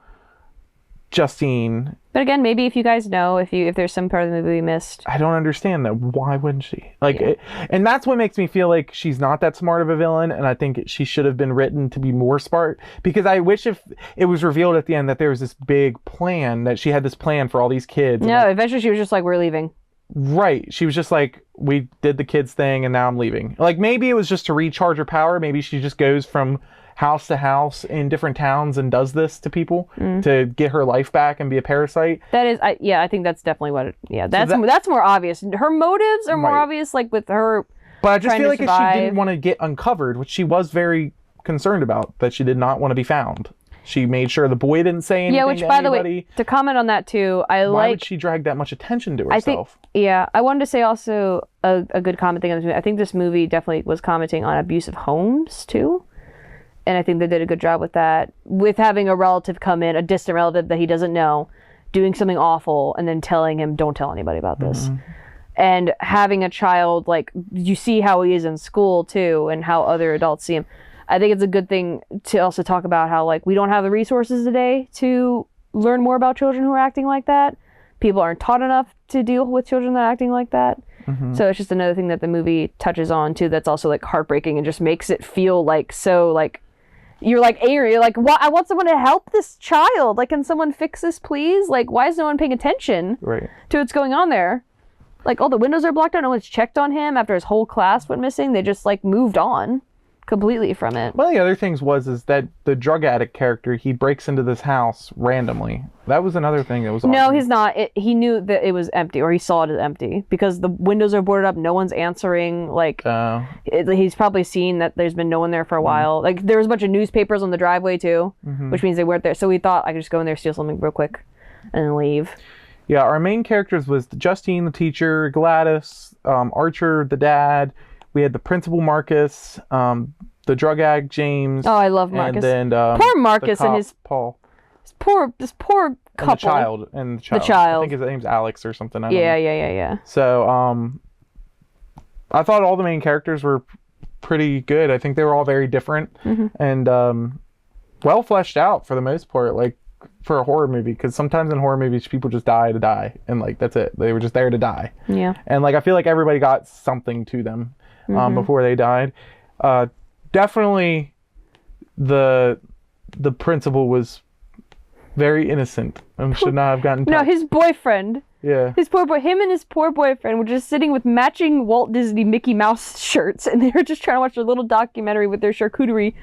Speaker 2: Justine?
Speaker 1: But again, maybe if you guys know, if there's some part of the movie we missed.
Speaker 2: I don't understand that. Why wouldn't she? And that's what makes me feel like she's not that smart of a villain, and I think she should have been written to be more smart, because I wish if it was revealed at the end that there was this big plan, that she had this plan for all these kids.
Speaker 1: No, eventually she was just like, we're leaving.
Speaker 2: Right. She was just like, we did the kids thing and now I'm leaving. Like, maybe it was just to recharge her power. Maybe she just goes from house to house in different towns and does this to people to get her life back and be a parasite.
Speaker 1: That is, I think that's definitely what it, that's more obvious. Her motives are more obvious, like with her.
Speaker 2: But I just feel like if she didn't want to get uncovered, which she was very concerned about, that she did not want to be found. She made sure the boy didn't say anything.
Speaker 1: Yeah, which, by the way, to comment on that too,
Speaker 2: why would she drag that much attention to herself?
Speaker 1: I wanted to say also a good comment thing on this movie. I think this movie definitely was commenting on abusive homes too. And I think they did a good job with that. With having a relative come in, a distant relative that he doesn't know, doing something awful, and then telling him, don't tell anybody about this. And having a child, like, you see how he is in school too, and how other adults see him. I think it's a good thing to also talk about how, like, we don't have the resources today to learn more about children who are acting like that. People aren't taught enough to deal with children that are acting like that. So it's just another thing that the movie touches on too, that's also like heartbreaking and just makes it feel like so like you're like angry. You're like, what? I want someone to help this child. Like, can someone fix this, please? Like, why is no one paying attention to what's going on there? Like, all the windows are blocked out. No one's checked on him after his whole class went missing. They just like moved on. completely from it.
Speaker 2: One of the other things is that the drug addict character, he breaks into this house randomly. That was another thing that was awesome.
Speaker 1: No, he's not. He knew that it was empty, or he saw it as empty, because the windows are boarded up, no one's answering. Like, he's probably seen that there's been no one there for a while. Like, there was a bunch of newspapers on the driveway, too, which means they weren't there. So we thought I could just go in there, steal something real quick, and then leave.
Speaker 2: Yeah, our main characters was Justine, the teacher, Gladys, Archer, the dad. We had the principal, Marcus, the drug addict, James.
Speaker 1: Oh, I love Marcus.
Speaker 2: And then
Speaker 1: poor Marcus
Speaker 2: and
Speaker 1: his
Speaker 2: Paul.
Speaker 1: This poor couple.
Speaker 2: And the child. I think his name's Alex or something. I don't know.
Speaker 1: Yeah.
Speaker 2: So, I thought all the main characters were pretty good. I think they were all very different and well fleshed out for the most part. Like, for a horror movie, because sometimes in horror movies people just die to die, and like that's it. They were just there to die.
Speaker 1: Yeah.
Speaker 2: And like I feel like everybody got something to them before they died. Definitely the principal was very innocent and should not have gotten touched.
Speaker 1: No, his boyfriend.
Speaker 2: Yeah.
Speaker 1: Him and his poor boyfriend were just sitting with matching Walt Disney Mickey Mouse shirts, and they were just trying to watch their little documentary with their charcuterie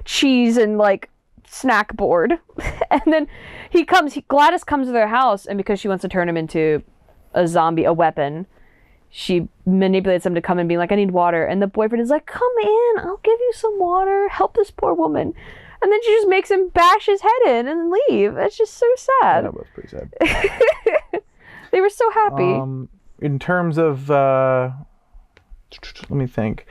Speaker 1: cheese and like snack board. And then Gladys comes to their house, and because she wants to turn him into a zombie, a weapon, she manipulates him to come and be like, I need water. And the boyfriend is like, come in, I'll give you some water, help this poor woman. And then she just makes him bash his head in and leave. It's just so sad.
Speaker 2: That was pretty sad.
Speaker 1: They were so happy.
Speaker 2: In terms of let me think.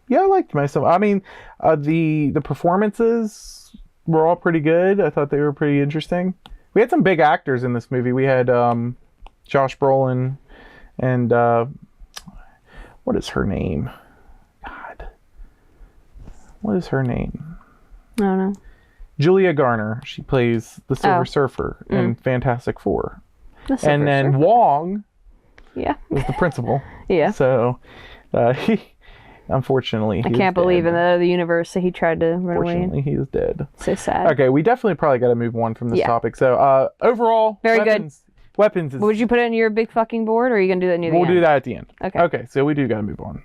Speaker 2: Yeah, I liked myself. I mean, the performances were all pretty good. I thought they were pretty interesting. We had some big actors in this movie. We had Josh Brolin and what is her name? God. What is her name?
Speaker 1: I don't know.
Speaker 2: Julia Garner. She plays the Silver Surfer in Fantastic Four. And then Wong was the principal.
Speaker 1: Yeah.
Speaker 2: So unfortunately,
Speaker 1: I can't believe in the other universe that he tried to run away.
Speaker 2: Unfortunately, he is dead.
Speaker 1: So sad.
Speaker 2: Okay, we definitely probably got to move on from this topic. So, overall,
Speaker 1: very good.
Speaker 2: Weapons is...
Speaker 1: Would you put it in your big fucking board, or are you going to do that near the end?
Speaker 2: We'll do that at the end.
Speaker 1: Okay.
Speaker 2: Okay, so we do got to move on.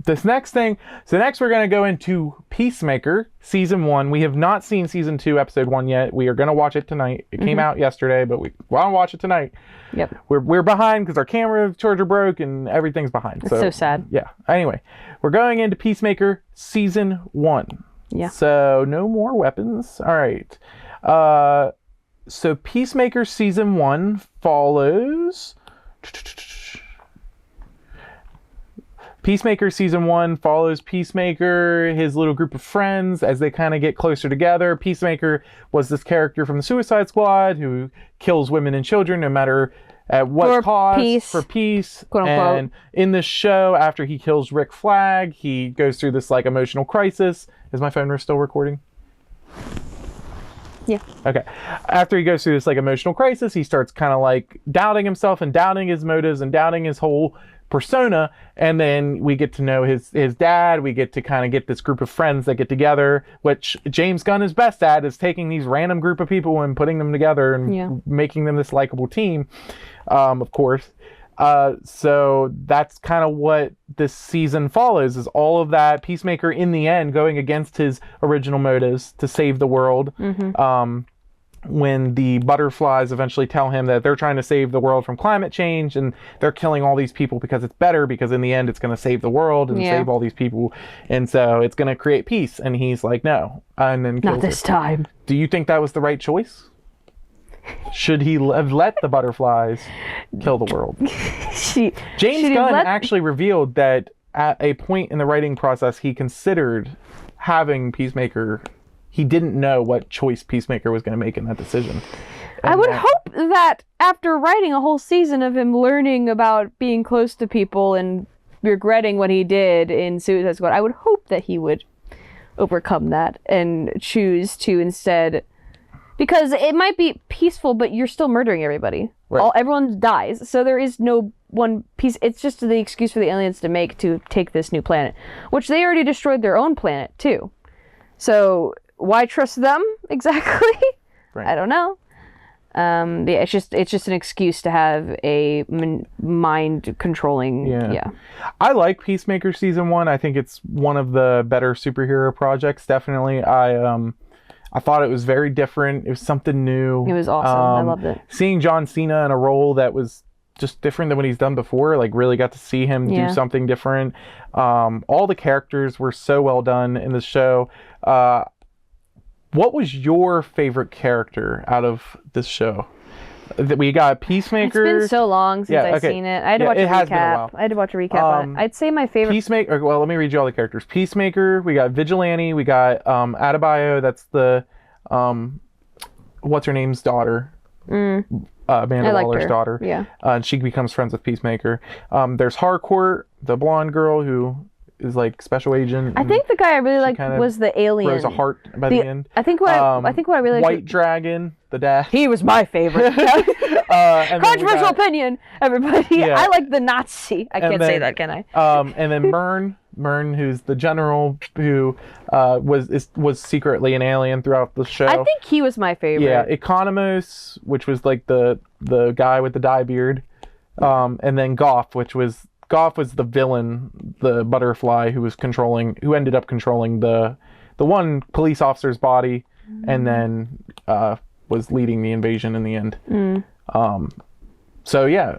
Speaker 2: This next thing... So next we're going to go into Peacemaker, Season 1. We have not seen Season 2, Episode 1 yet. We are going to watch it tonight. It came out yesterday, but we want to watch it tonight.
Speaker 1: Yep.
Speaker 2: We're behind because our camera charger broke and everything's behind.
Speaker 1: It's so sad.
Speaker 2: Yeah. Anyway, we're going into Peacemaker Season 1.
Speaker 1: Yeah.
Speaker 2: So no more weapons. All right. So Peacemaker Season 1 follows... Peacemaker Season 1 follows Peacemaker, his little group of friends, as they kind of get closer together. Peacemaker was this character from the Suicide Squad who kills women and children no matter at what cost. For peace.
Speaker 1: Quote unquote.
Speaker 2: And in this show, after he kills Rick Flag, he goes through this like emotional crisis. Is my phone still recording?
Speaker 1: Yeah.
Speaker 2: Okay. After he goes through this like emotional crisis, he starts kind of like doubting himself and doubting his motives and doubting his whole persona, and then we get to know his dad. We get to kind of get this group of friends that get together, which James Gunn is best at, is taking these random group of people and putting them together and making them this likable team, of course. So that's kind of what this season follows, is all of that. Peacemaker in the end going against his original motives to save the world. When the butterflies eventually tell him that they're trying to save the world from climate change and they're killing all these people because it's better, because in the end it's going to save the world and save all these people, and so it's going to create peace, and he's like, no, and then
Speaker 1: not this time.
Speaker 2: Do you think that was the right choice? Should he have let the butterflies kill the world? James Gunn actually revealed that at a point in the writing process he considered having Peacemaker. He didn't know what choice Peacemaker was going to make in that decision.
Speaker 1: I would hope that after writing a whole season of him learning about being close to people and regretting what he did in Suicide Squad, I would hope that he would overcome that and choose to instead... Because it might be peaceful, but you're still murdering everybody.
Speaker 2: Right.
Speaker 1: Everyone dies, so there is no one piece. It's just the excuse for the aliens to take this new planet, which they already destroyed their own planet, too. So... why trust them exactly?
Speaker 2: Right.
Speaker 1: I don't know. It's just an excuse to have a mind controlling. Yeah.
Speaker 2: I like Peacemaker season 1. I think it's one of the better superhero projects. Definitely. I thought it was very different. It was something new.
Speaker 1: It was awesome. I loved it.
Speaker 2: Seeing John Cena in a role that was just different than what he's done before, like really got to see him do something different. All the characters were so well done in the show. What was your favorite character out of this show? We got Peacemaker.
Speaker 1: It's been so long since I've seen it. I had to watch a recap. I had to watch a recap on it. I'd say my favorite...
Speaker 2: Peacemaker... Well, let me read you all the characters. Peacemaker, we got Vigilante, we got Adebayo, that's the... what's her name's daughter? Amanda Waller's daughter.
Speaker 1: Yeah.
Speaker 2: And she becomes friends with Peacemaker. There's Harcourt, the blonde girl who is like special agent.
Speaker 1: I think the guy I really liked was the alien.
Speaker 2: Rose a heart by the end.
Speaker 1: I think what I really liked...
Speaker 2: White Dragon, the dad.
Speaker 1: He was my favorite. Controversial opinion, everybody. Yeah. I like the Nazi. I can't say that, can I?
Speaker 2: And then Mern, who's the general who was secretly an alien throughout the show.
Speaker 1: I think he was my favorite.
Speaker 2: Yeah, Economos, which was like the guy with the dye beard, and then Goff was the villain, the butterfly who ended up controlling the one police officer's body, and then was leading the invasion in the end. So yeah,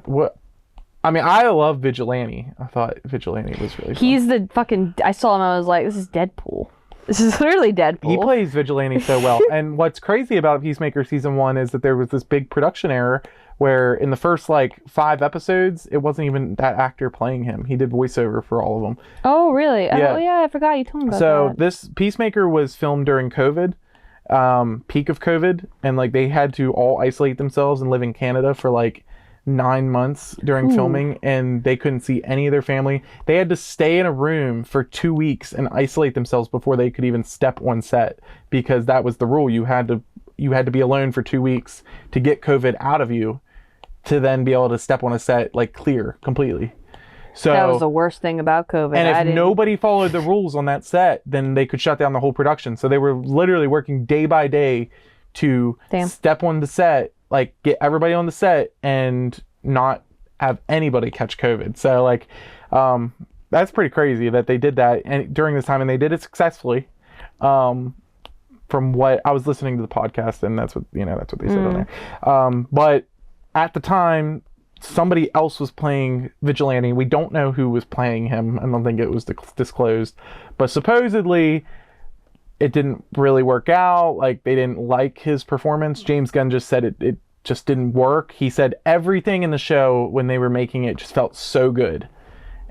Speaker 2: I love Vigilante. I thought Vigilante was really fun.
Speaker 1: He's the fucking... I saw him, I was like, this is Deadpool. This is literally Deadpool.
Speaker 2: He plays Vigilante so well. And what's crazy about Peacemaker season 1 is that there was this big production error where in the first 5 episodes, it wasn't even that actor playing him. He did voiceover for all of them.
Speaker 1: Oh, really?
Speaker 2: Yeah.
Speaker 1: Oh, yeah, I forgot you told me about that.
Speaker 2: So this Peacemaker was filmed during COVID, peak of COVID, and they had to all isolate themselves and live in Canada for 9 months during filming, and they couldn't see any of their family. They had to stay in a room for 2 weeks and isolate themselves before they could even step on set, because that was the rule. You had to be alone for 2 weeks to get COVID out of you, to then be able to step on a set clear completely. So
Speaker 1: that was the worst thing about COVID.
Speaker 2: And if nobody followed the rules on that set, then they could shut down the whole production. So they were literally working day by day to step on the set, get everybody on the set and not have anybody catch COVID. So that's pretty crazy that they did that and during this time, and they did it successfully. From what I was listening to the podcast, and that's what they said on there. But at the time, somebody else was playing Vigilante. We don't know who was playing him. I don't think it was disclosed, but supposedly it didn't really work out. They didn't like his performance. James Gunn just said it just didn't work. He said everything in the show when they were making it just felt so good.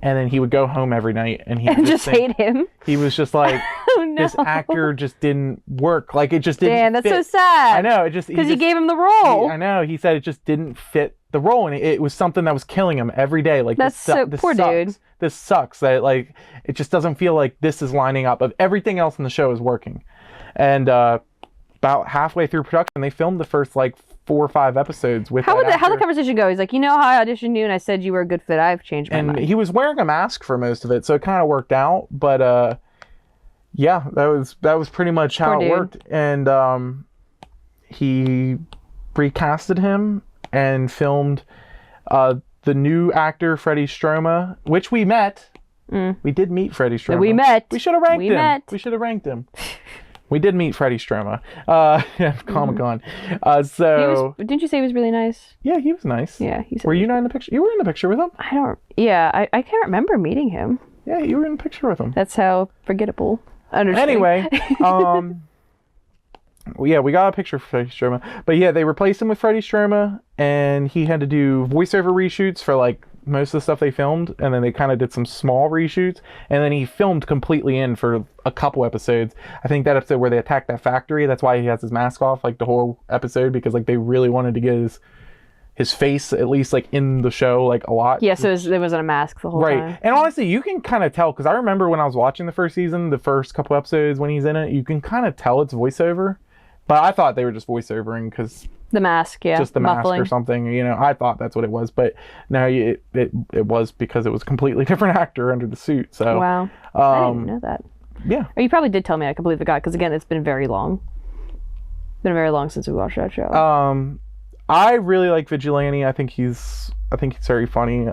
Speaker 2: And then he would go home every night and he would
Speaker 1: just hate him.
Speaker 2: He was just like, oh, no. This actor just didn't work. It just didn't
Speaker 1: Dan, that's
Speaker 2: fit.
Speaker 1: so sad.
Speaker 2: I know.
Speaker 1: Because he gave him the role.
Speaker 2: I know. He said it just didn't fit the role. And it was something that was killing him every day.
Speaker 1: That's poor dude.
Speaker 2: This sucks. That it just doesn't feel like this is lining up. Of everything else in the show is working. And about halfway through production, they filmed the first 4 or 5 episodes with
Speaker 1: how the conversation go? He's like, how I auditioned you and I said you were a good fit. I've changed my mind.
Speaker 2: He was wearing a mask for most of it, so it kind of worked out. But yeah, that was pretty much how it worked. And he recasted him and filmed the new actor Freddie Stroma, which we met. We did meet Freddie Stroma.
Speaker 1: We met.
Speaker 2: We should have ranked him. We should have ranked him. We did meet Freddie Stroma at Comic-Con.
Speaker 1: Didn't you say he was really nice?
Speaker 2: Yeah, he was nice.
Speaker 1: Yeah,
Speaker 2: were you not in the picture? You were in the picture with him?
Speaker 1: I can't remember meeting him.
Speaker 2: Yeah, you were in the picture with him.
Speaker 1: That's how forgettable.
Speaker 2: Anyway, yeah, we got a picture for Freddie Stroma. But yeah, they replaced him with Freddie Stroma, and he had to do voiceover reshoots for most of the stuff they filmed, and then they kind of did some small reshoots, and then he filmed completely in for a couple episodes. I think that episode where they attacked that factory, that's why he has his mask off the whole episode, because they really wanted to get his face at least in the show a lot.
Speaker 1: Yeah, so there wasn't a mask the whole time.
Speaker 2: Right. And honestly, you can kind of tell, because I remember when I was watching the first season, the first couple episodes when he's in it, you can kind of tell it's voiceover, but I thought they were just voiceovering because
Speaker 1: the mask, yeah,
Speaker 2: just the muffling. Mask or something. I thought that's what it was, but no, it was because it was a completely different actor under the suit. So
Speaker 1: wow, I didn't know that.
Speaker 2: Yeah,
Speaker 1: or you probably did tell me. I completely forgot because again, it's been very long. It's been very long since we watched that show.
Speaker 2: I really like Vigilante. I think he's very funny.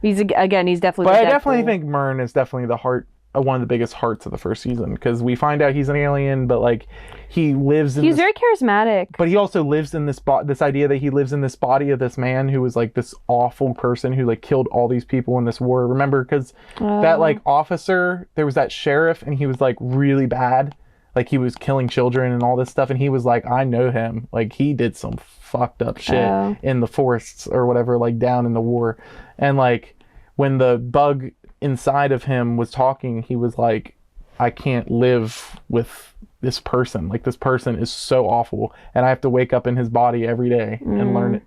Speaker 1: He's definitely.
Speaker 2: But I
Speaker 1: Deadpool.
Speaker 2: definitely think Myrn is definitely the heart, one of the biggest hearts of the first season, because we find out he's an alien, but like he lives in.
Speaker 1: He's very charismatic.
Speaker 2: But he also lives in this idea that he lives in this body of this man who was like this awful person who like killed all these people in this war. Remember, because that like officer, there was that sheriff, and he was like really bad. Like he was killing children and all this stuff, and he was like, I know him. Like he did some fucked up shit in the forests or whatever, like down in the war. And like when the bug inside of him was talking, he was like, I can't live with this person. Like this person is so awful, and I have to wake up in his body every day and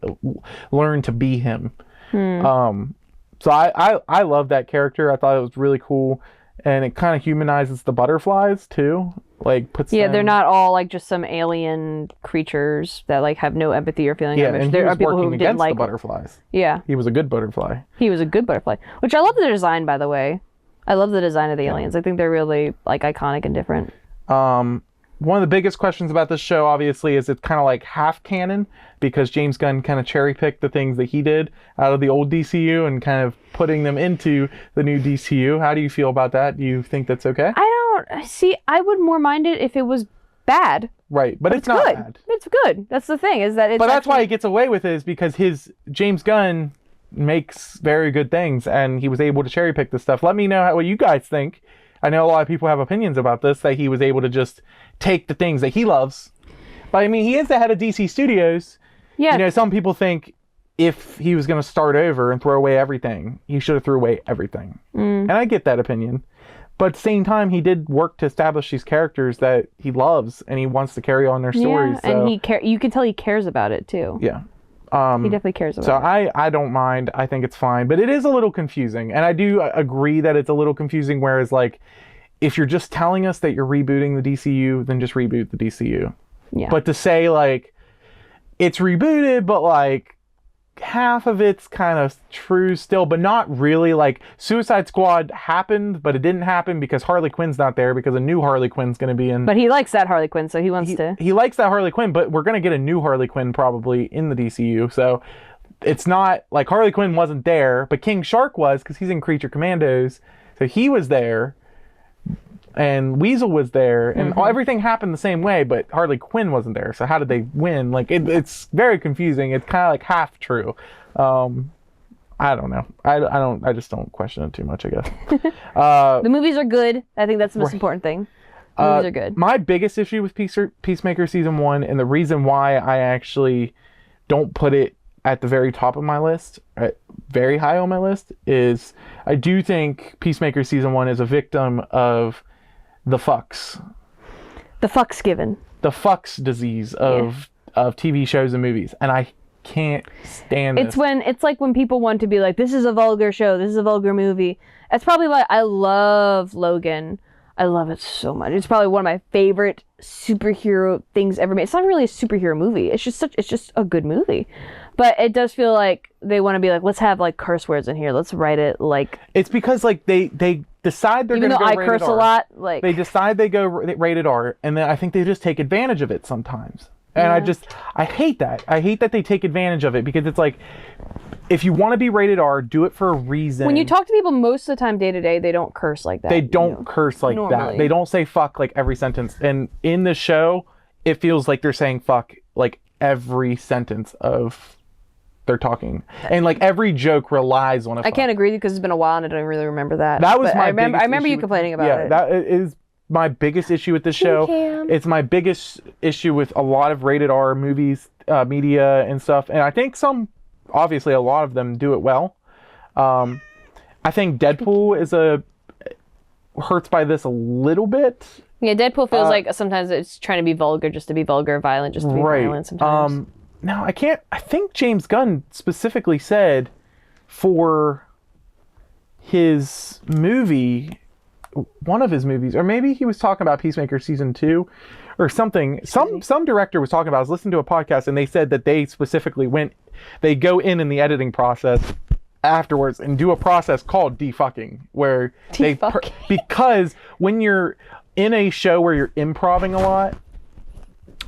Speaker 2: learn to be him. So I love that character. I thought it was really cool, and it kind of humanizes the butterflies too. Like puts
Speaker 1: they're not all like just some alien creatures that like have no empathy or feeling.
Speaker 2: And
Speaker 1: there
Speaker 2: he was
Speaker 1: are people
Speaker 2: working
Speaker 1: who
Speaker 2: against
Speaker 1: didn't like
Speaker 2: the butterflies.
Speaker 1: Yeah,
Speaker 2: he was a good butterfly.
Speaker 1: He was a good butterfly, which I love the design, by the way. I love the design of the aliens. I think they're really like iconic and different.
Speaker 2: One of the biggest questions about this show, obviously, is it's kind of like half canon, because James Gunn kind of cherry picked the things that he did out of the old DCU and kind of putting them into the new DCU. How do you feel about that? Do you think that's okay?
Speaker 1: I would more mind it if it was bad.
Speaker 2: Right, but it's not
Speaker 1: good.
Speaker 2: bad.
Speaker 1: It's good. That's the thing, is that it's.
Speaker 2: But that's why he gets away with it, is because James Gunn makes very good things, and he was able to cherry pick this stuff. Let me know what you guys think. I know a lot of people have opinions about this, that he was able to just take the things that he loves. But I mean, he is the head of DC Studios.
Speaker 1: Yeah.
Speaker 2: You know, some people think if he was going to start over and throw away everything, he should have threw away everything. And I get that opinion. But at the same time, he did work to establish these characters that he loves, and he wants to carry on their stories.
Speaker 1: Yeah, and you can tell he cares about it too.
Speaker 2: Yeah.
Speaker 1: He definitely cares about
Speaker 2: it. So I don't mind. I think it's fine. But it is a little confusing. And I do agree that it's a little confusing, whereas like, if you're just telling us that you're rebooting the DCU, then just reboot the DCU.
Speaker 1: Yeah.
Speaker 2: But to say like, it's rebooted, but like, half of it's kind of true still, but not really. Like Suicide Squad happened, but it didn't happen because Harley Quinn's not there, because a new Harley Quinn's going to be in.
Speaker 1: But he likes that Harley Quinn, so he wants to.
Speaker 2: He likes that Harley Quinn, but we're going to get a new Harley Quinn probably in the DCU. So it's not like Harley Quinn wasn't there, but King Shark was, because he's in Creature Commandos. So he was there. And Weasel was there, and everything happened the same way, but Harley Quinn wasn't there. So how did they win? Like it's very confusing. It's kind of like half true. I don't know. I just don't question it too much, I guess.
Speaker 1: The movies are good. I think that's the most important thing. The movies are good.
Speaker 2: My biggest issue with Peacemaker season 1, and the reason why I actually don't put it at the very top of my list, very high on my list, is I do think Peacemaker season 1 is a victim of the fucks.
Speaker 1: The fucks given.
Speaker 2: The fucks disease of TV shows and movies. And I can't stand this.
Speaker 1: It's like when people want to be like, this is a vulgar show, this is a vulgar movie. That's probably why I love Logan. I love it so much. It's probably one of my favorite superhero things ever made. It's not really a superhero movie. It's just a good movie. But it does feel like they want to be like, let's have like curse words in here. Let's write it like.
Speaker 2: It's because like they decide they're going to go rated R.
Speaker 1: Even though I curse a lot, like
Speaker 2: they decide they go rated R, and then I think they just take advantage of it sometimes. And I hate that. I hate that they take advantage of it, because it's like, if you want to be rated R, do it for a reason.
Speaker 1: When you talk to people most of the time day to day, they don't curse like that.
Speaker 2: They don't curse like that. They don't say fuck like every sentence. And in the show, it feels like they're saying fuck like every sentence of they're talking, and like every joke relies on a fuck.
Speaker 1: I can't agree, because it's been a while and I don't really remember that.
Speaker 2: That was
Speaker 1: but
Speaker 2: my
Speaker 1: I remember you
Speaker 2: issue
Speaker 1: complaining about it.
Speaker 2: Yeah, that is my biggest issue with the show. It's my biggest issue with a lot of rated R movies, media and stuff. And I think obviously a lot of them do it well. I think Deadpool hurts by this a little bit.
Speaker 1: Yeah, Deadpool feels like sometimes it's trying to be vulgar just to be vulgar, violent just to be violent sometimes.
Speaker 2: Now, I think James Gunn specifically said for his movie, one of his movies, or maybe he was talking about Peacemaker season 2 or something. Some director was talking about, I was listening to a podcast, and they said that they specifically they go in the editing process afterwards and do a process called defucking, where because when you're in a show where you're improvising a lot,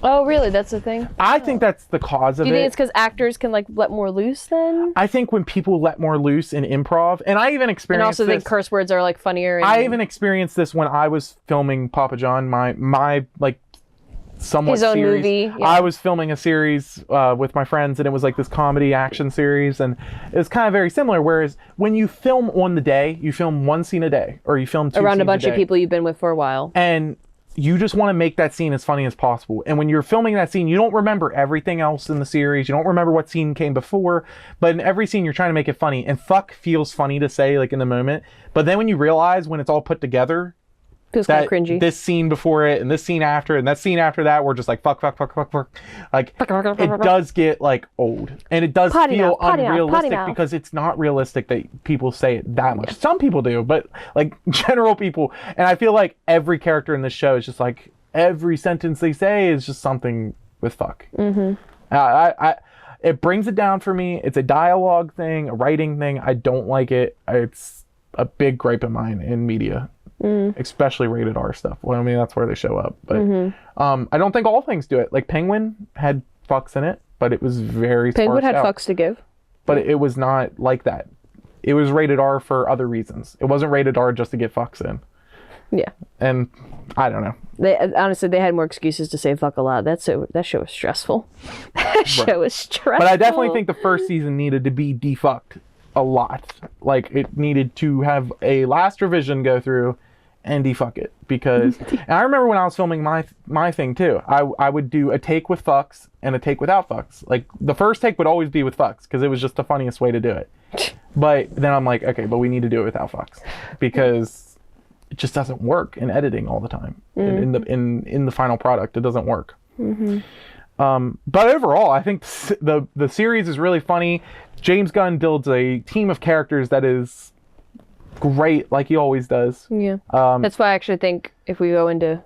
Speaker 1: Oh, really? That's the thing?
Speaker 2: I think that's the cause of it.
Speaker 1: Do you think it's because actors can like let more loose then?
Speaker 2: I think when people let more loose in improv, and I even experienced
Speaker 1: And also
Speaker 2: this,
Speaker 1: think curse words are like funnier. And
Speaker 2: I even experienced this when I was filming Papa John, my like somewhat
Speaker 1: his own
Speaker 2: series.
Speaker 1: movie. Yeah.
Speaker 2: I was filming a series with my friends, and it was like this comedy action series, and it was kind of very similar. Whereas when you film on the day, you film one scene a day, or you film two
Speaker 1: around
Speaker 2: scenes
Speaker 1: a bunch
Speaker 2: day,
Speaker 1: of people you've been with for a while.
Speaker 2: and you just want to make that scene as funny as possible. And when you're filming that scene, you don't remember everything else in the series. You don't remember what scene came before. But in every scene, you're trying to make it funny. And fuck feels funny to say, like, in the moment. But then when you realize when it's all put together,
Speaker 1: Feels kind of cringy.
Speaker 2: this scene before it and this scene after and that scene after that, we're just like, fuck. Like, it does get, like, old. And it does feel unrealistic because it's not realistic that people say it that much. Some people do, but, like, general people. And I feel like every character in this show is just, like, every sentence they say is just something with fuck. Mm-hmm. It brings it down for me. It's a dialogue thing, a writing thing. I don't like it. It's a big gripe of mine in media. Especially rated R stuff. Well, I mean, that's where they show up. But I don't think all things do it. Like Penguin had fucks in it, but it was very
Speaker 1: Penguin had
Speaker 2: out.
Speaker 1: fucks to give.
Speaker 2: But it was not like that. It was rated R for other reasons. It wasn't rated R just to get fucks in.
Speaker 1: Yeah.
Speaker 2: And I don't know.
Speaker 1: Honestly, they had more excuses to say fuck a lot. That show was stressful. That show was stressful.
Speaker 2: But I definitely think the first season needed to be defucked a lot. Like, it needed to have a last revision go through and defuck it, because and I remember when I was filming my thing too, I would do a take with fucks and a take without fucks. Like, the first take would always be with fucks because it was just the funniest way to do it. But then I'm like, okay, but we need to do it without fucks because it just doesn't work in editing all the time. In the final product, it doesn't work. But overall, I think the series is really funny. James Gunn builds a team of characters that is great, like he always does.
Speaker 1: Yeah. That's why I actually think if we go into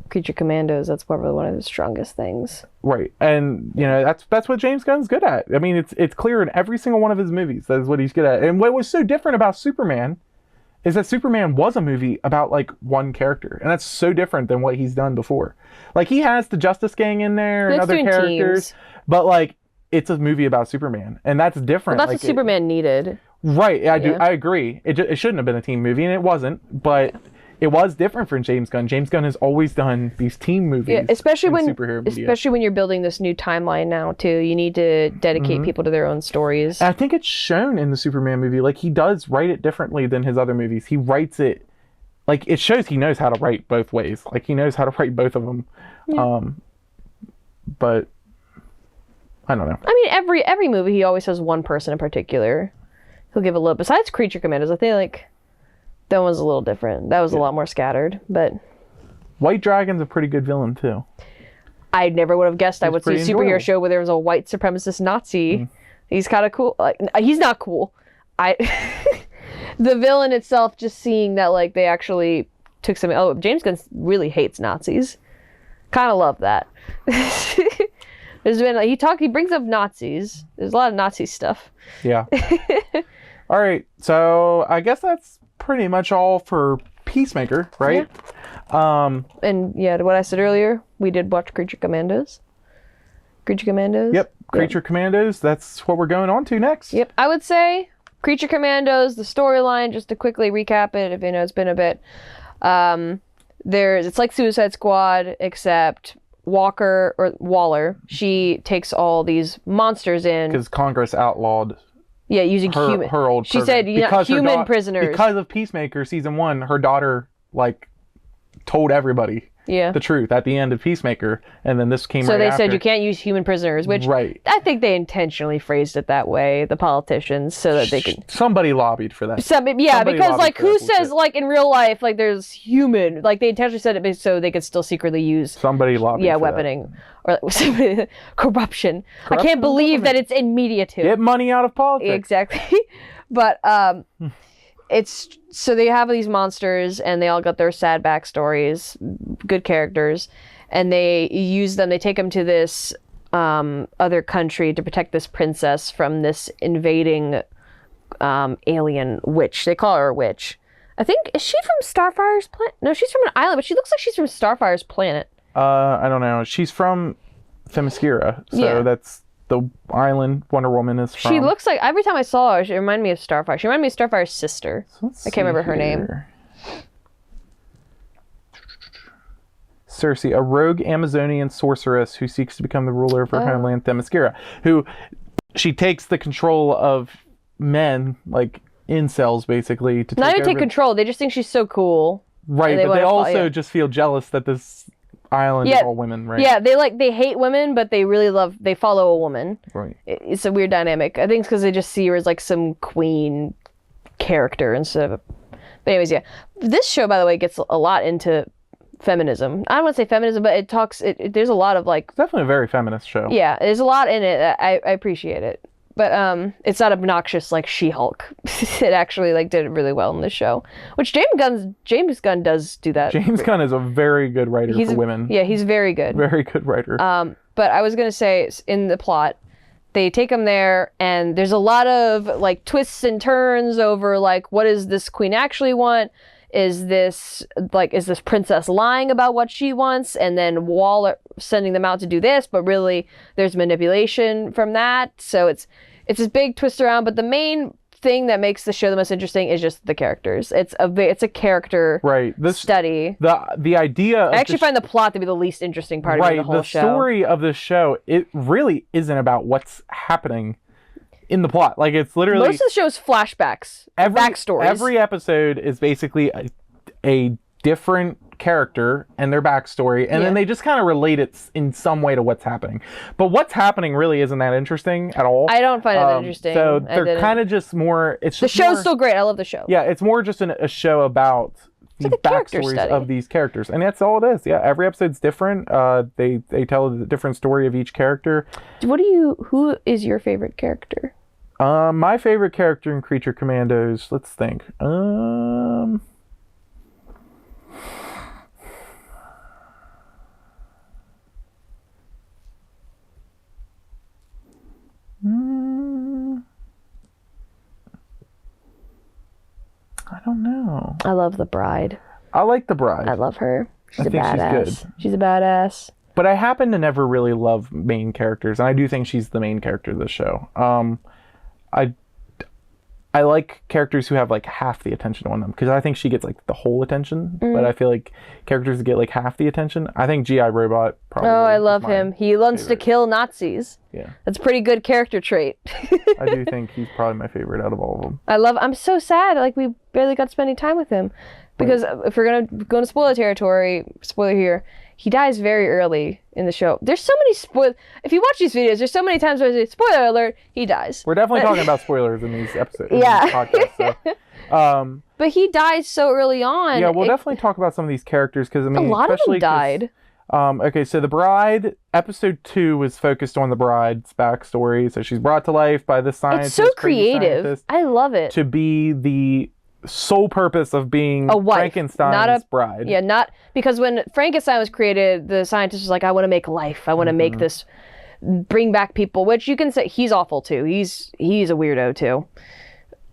Speaker 1: Creature Commandos, that's probably one of the strongest things.
Speaker 2: Right. And, you know, that's what James Gunn's good at. I mean, it's clear in every single one of his movies. That is what he's good at. And what was so different about Superman is that Superman was a movie about, like, one character. And that's so different than what he's done before. Like, he has the Justice Gang in there and other characters. Teams. But, like, it's a movie about Superman. And that's different.
Speaker 1: Well, that's what Superman needed.
Speaker 2: Right, I agree. It shouldn't have been a team movie, and it wasn't, but it was different for James Gunn. James Gunn has always done these team movies,
Speaker 1: yeah, especially when you're building this new timeline now too. You need to dedicate people to their own stories.
Speaker 2: And I think it's shown in the Superman movie. Like, he does write it differently than his other movies. He writes it, like, it shows he knows how to write both ways. Like, he knows how to write both of them. Yeah. But I don't know.
Speaker 1: I mean, every movie he always has one person in particular. He'll give a little. Besides Creature Commandos, I think like that one was a little different. That was a lot more scattered. But
Speaker 2: White Dragon's a pretty good villain too.
Speaker 1: I never would have guessed I would see a superhero show where there was a white supremacist Nazi. He's kind of cool. Like, he's not cool. The villain itself, just seeing that like they actually took some. Oh, James Gunn really hates Nazis. Kind of love that. There's been he brings up Nazis. There's a lot of Nazi stuff.
Speaker 2: Yeah. All right, so I guess that's pretty much all for Peacemaker, right?
Speaker 1: Yeah. And yeah, what I said earlier, we did watch Creature Commandos.
Speaker 2: Yep, Creature Commandos. That's what we're going on to next.
Speaker 1: Yep, I would say Creature Commandos, the storyline, just to quickly recap it, if you know it's been a bit. It's like Suicide Squad, except Waller, she takes all these monsters in.
Speaker 2: Because Congress outlawed
Speaker 1: using human.
Speaker 2: Her old
Speaker 1: She said human prisoners.
Speaker 2: Because of Peacemaker season 1, her daughter like told everybody the truth at the end of Peacemaker, and then this came
Speaker 1: so
Speaker 2: right
Speaker 1: they
Speaker 2: after.
Speaker 1: said you can't use human prisoners, which I think they intentionally phrased it that way, the politicians, so that they could.
Speaker 2: Somebody lobbied for that.
Speaker 1: Because like who says like in real life like there's human, like they intentionally said it so they could still secretly use
Speaker 2: somebody lobbied for
Speaker 1: weaponing that. Or corruption. I can't believe that it's in media too.
Speaker 2: Get money out of politics.
Speaker 1: Exactly. But it's so they have these monsters and they all got their sad backstories, good characters, and they use them. They take them to this other country to protect this princess from this invading alien witch. They call her a witch. I think, is she from Starfire's planet? No, she's from an island, but she looks like she's from Starfire's planet.
Speaker 2: I don't know. She's from Themyscira, so that's the island Wonder Woman is from.
Speaker 1: She looks like, every time I saw her, she reminded me of Starfire. She reminded me of Starfire's sister.
Speaker 2: So
Speaker 1: I can't remember her name.
Speaker 2: Circe, a rogue Amazonian sorceress who seeks to become the ruler of her homeland, Themyscira, who she takes the control of men, like incels, basically. To
Speaker 1: Not even take control. They just think she's so cool.
Speaker 2: Right, but they also just feel jealous that this island is all women, right?
Speaker 1: Yeah, they hate women, but they follow a woman.
Speaker 2: Right.
Speaker 1: It's a weird dynamic. I think it's because they just see her as like some queen character instead of... But anyways, yeah. This show, by the way, gets a lot into feminism. I don't want to say feminism, but there's a lot of like...
Speaker 2: It's definitely a very feminist show.
Speaker 1: Yeah, there's a lot in it. I appreciate it. But it's not obnoxious like She-Hulk. It actually like did it really well in this show, which James Gunn does do that.
Speaker 2: James Gunn is a very good writer for women.
Speaker 1: Yeah, he's very good.
Speaker 2: Very good writer.
Speaker 1: But I was gonna say in the plot, they take him there, and there's a lot of like twists and turns over like what does this queen actually want? Is this princess lying about what she wants, and then Waller sending them out to do this, but really there's manipulation from that. So it's this big twist around, but the main thing that makes the show the most interesting is just the characters. It's a character study.
Speaker 2: The idea of
Speaker 1: I actually find the plot to be the least interesting part of the whole show.
Speaker 2: The story of the show, it really isn't about what's happening in the plot. Like, it's literally...
Speaker 1: Most of the show's flashbacks, backstories.
Speaker 2: Every episode is basically a different character and their backstory, and then they just kind of relate it in some way to what's happening. But what's happening really isn't that interesting at all.
Speaker 1: I don't find it interesting.
Speaker 2: So they're kind of just more... The
Speaker 1: show's still great. I love the show.
Speaker 2: Yeah, it's more just a show about the backstories of these characters. And that's all it is. Yeah, every episode's different. They tell a different story of each character.
Speaker 1: Who is your favorite character?
Speaker 2: My favorite character in Creature Commandos, let's think. I don't know.
Speaker 1: I love the Bride.
Speaker 2: I like the Bride.
Speaker 1: I love her. She's a badass. She's good. She's a badass.
Speaker 2: But I happen to never really love main characters, and I do think she's the main character of the show. I like characters who have like half the attention on them, because I think she gets like the whole attention, but I feel like characters that get like half the attention. I think G.I. Robot probably. Oh,
Speaker 1: I love him. He wants to kill Nazis.
Speaker 2: Yeah.
Speaker 1: That's a pretty good character trait.
Speaker 2: I do think he's probably my favorite out of all of them.
Speaker 1: I'm so sad. Like, we barely got to spend any time with him. Because if we're going to go into spoiler territory, spoiler here, he dies very early in the show. There's so many if you watch these videos, there's so many times where I say, spoiler alert, he dies.
Speaker 2: We're definitely talking about spoilers in these episodes.
Speaker 1: Yeah.
Speaker 2: In these podcasts, so.
Speaker 1: But he dies so early on.
Speaker 2: Yeah, we'll definitely talk about some of these characters, because I mean,
Speaker 1: a lot of them died.
Speaker 2: Okay, so the Bride, episode 2 was focused on the Bride's backstory. So she's brought to life by the scientist.
Speaker 1: It's so creative. I love it.
Speaker 2: To be the sole purpose of being
Speaker 1: a wife,
Speaker 2: Frankenstein's bride.
Speaker 1: Yeah, not because when Frankenstein was created, the scientist was like, I want to make life. I want to make this, bring back people, which you can say he's awful too. He's a weirdo too.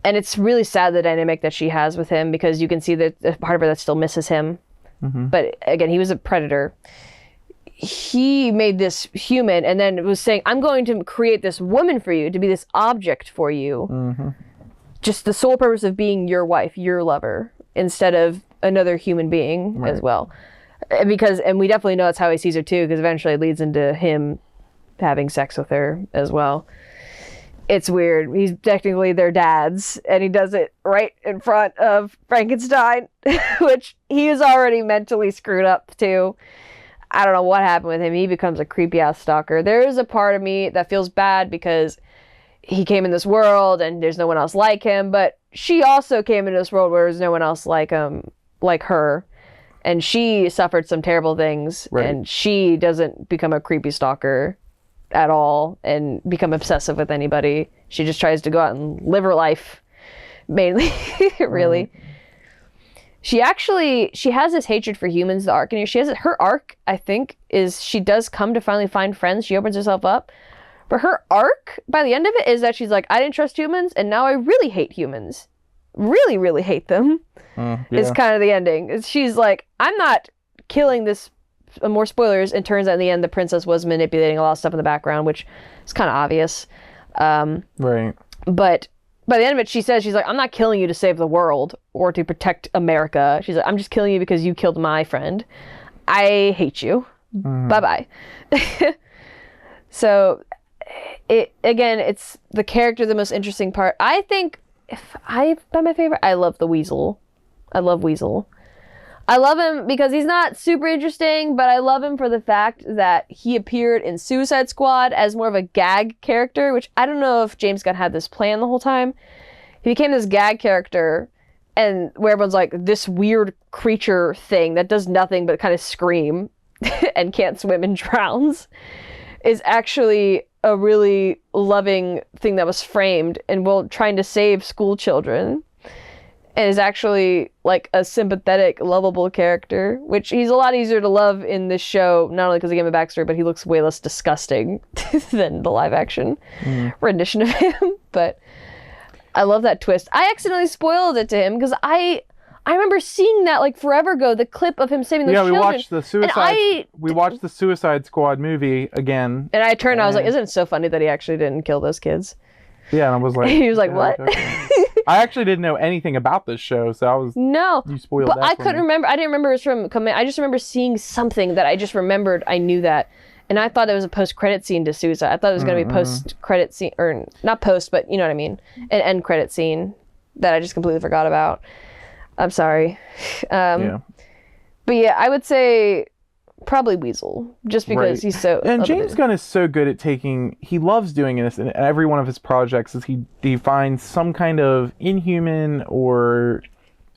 Speaker 1: And it's really sad the dynamic that she has with him, because you can see that the part of her that still misses him. But again, he was a predator. He made this human and then was saying, I'm going to create this woman for you, to be this object for you. Just the sole purpose of being your wife, your lover, instead of another human being as well. And we definitely know that's how he sees her too, because eventually it leads into him having sex with her as well. It's weird. He's technically their dad's, and he does it right in front of Frankenstein, which he is already mentally screwed up too. I don't know what happened with him. He becomes a creepy ass stalker. There is a part of me that feels bad because he came in this world and there's no one else like him, but she also came into this world where there's no one else like her, and she suffered some terrible things, and she doesn't become a creepy stalker at all and become obsessive with anybody. She just tries to go out and live her life, mainly. Really. She has this hatred for humans, the arc in here. Her arc, I think, is she does come to finally find friends. She opens herself up. But her arc, by the end of it, is that she's like, I didn't trust humans, and now I really hate humans. Really, really hate them. Is kind of the ending. She's like, I'm not killing this more spoilers. It turns out in the end the princess was manipulating a lot of stuff in the background, which is kind of obvious.
Speaker 2: Right.
Speaker 1: But by the end of it, she's like, I'm not killing you to save the world or to protect America. She's like, I'm just killing you because you killed my friend. I hate you. Bye-bye. So, it's the character, the most interesting part. I think, by my favorite, I love the Weasel. I love Weasel. I love him because he's not super interesting, but I love him for the fact that he appeared in Suicide Squad as more of a gag character, which I don't know if James Gunn had this plan the whole time. He became this gag character, and where everyone's like, this weird creature thing that does nothing but kind of scream and can't swim and drowns, is actually a really loving thing that was framed and trying to save school children. And is actually like a sympathetic, lovable character, which he's a lot easier to love in this show, not only because he gave him a backstory, but he looks way less disgusting than the live action rendition of him. But I love that twist. I accidentally spoiled it to him because I remember seeing that like forever ago, the clip of him saving the children.
Speaker 2: Yeah, we watched the Suicide Squad movie again.
Speaker 1: And I turned, I was like, isn't it so funny that he actually didn't kill those kids?
Speaker 2: Yeah, and I was like...
Speaker 1: he was like, what?
Speaker 2: Okay. I actually didn't know anything about this show, so I was...
Speaker 1: No,
Speaker 2: you spoiled
Speaker 1: but
Speaker 2: that
Speaker 1: I
Speaker 2: for
Speaker 1: couldn't
Speaker 2: me.
Speaker 1: remember. I didn't remember it was from Command. I just remember seeing something that I just remembered. I knew that. And I thought it was a post-credit scene to Suicide. I thought it was going to be a post-credit scene, or not post, but you know what I mean, an end credit scene that I just completely forgot about. I'm sorry.
Speaker 2: Yeah.
Speaker 1: But yeah, I would say probably Weasel, just because he's so...
Speaker 2: And James Gunn is so good at he loves doing this in every one of his projects, is he finds some kind of inhuman or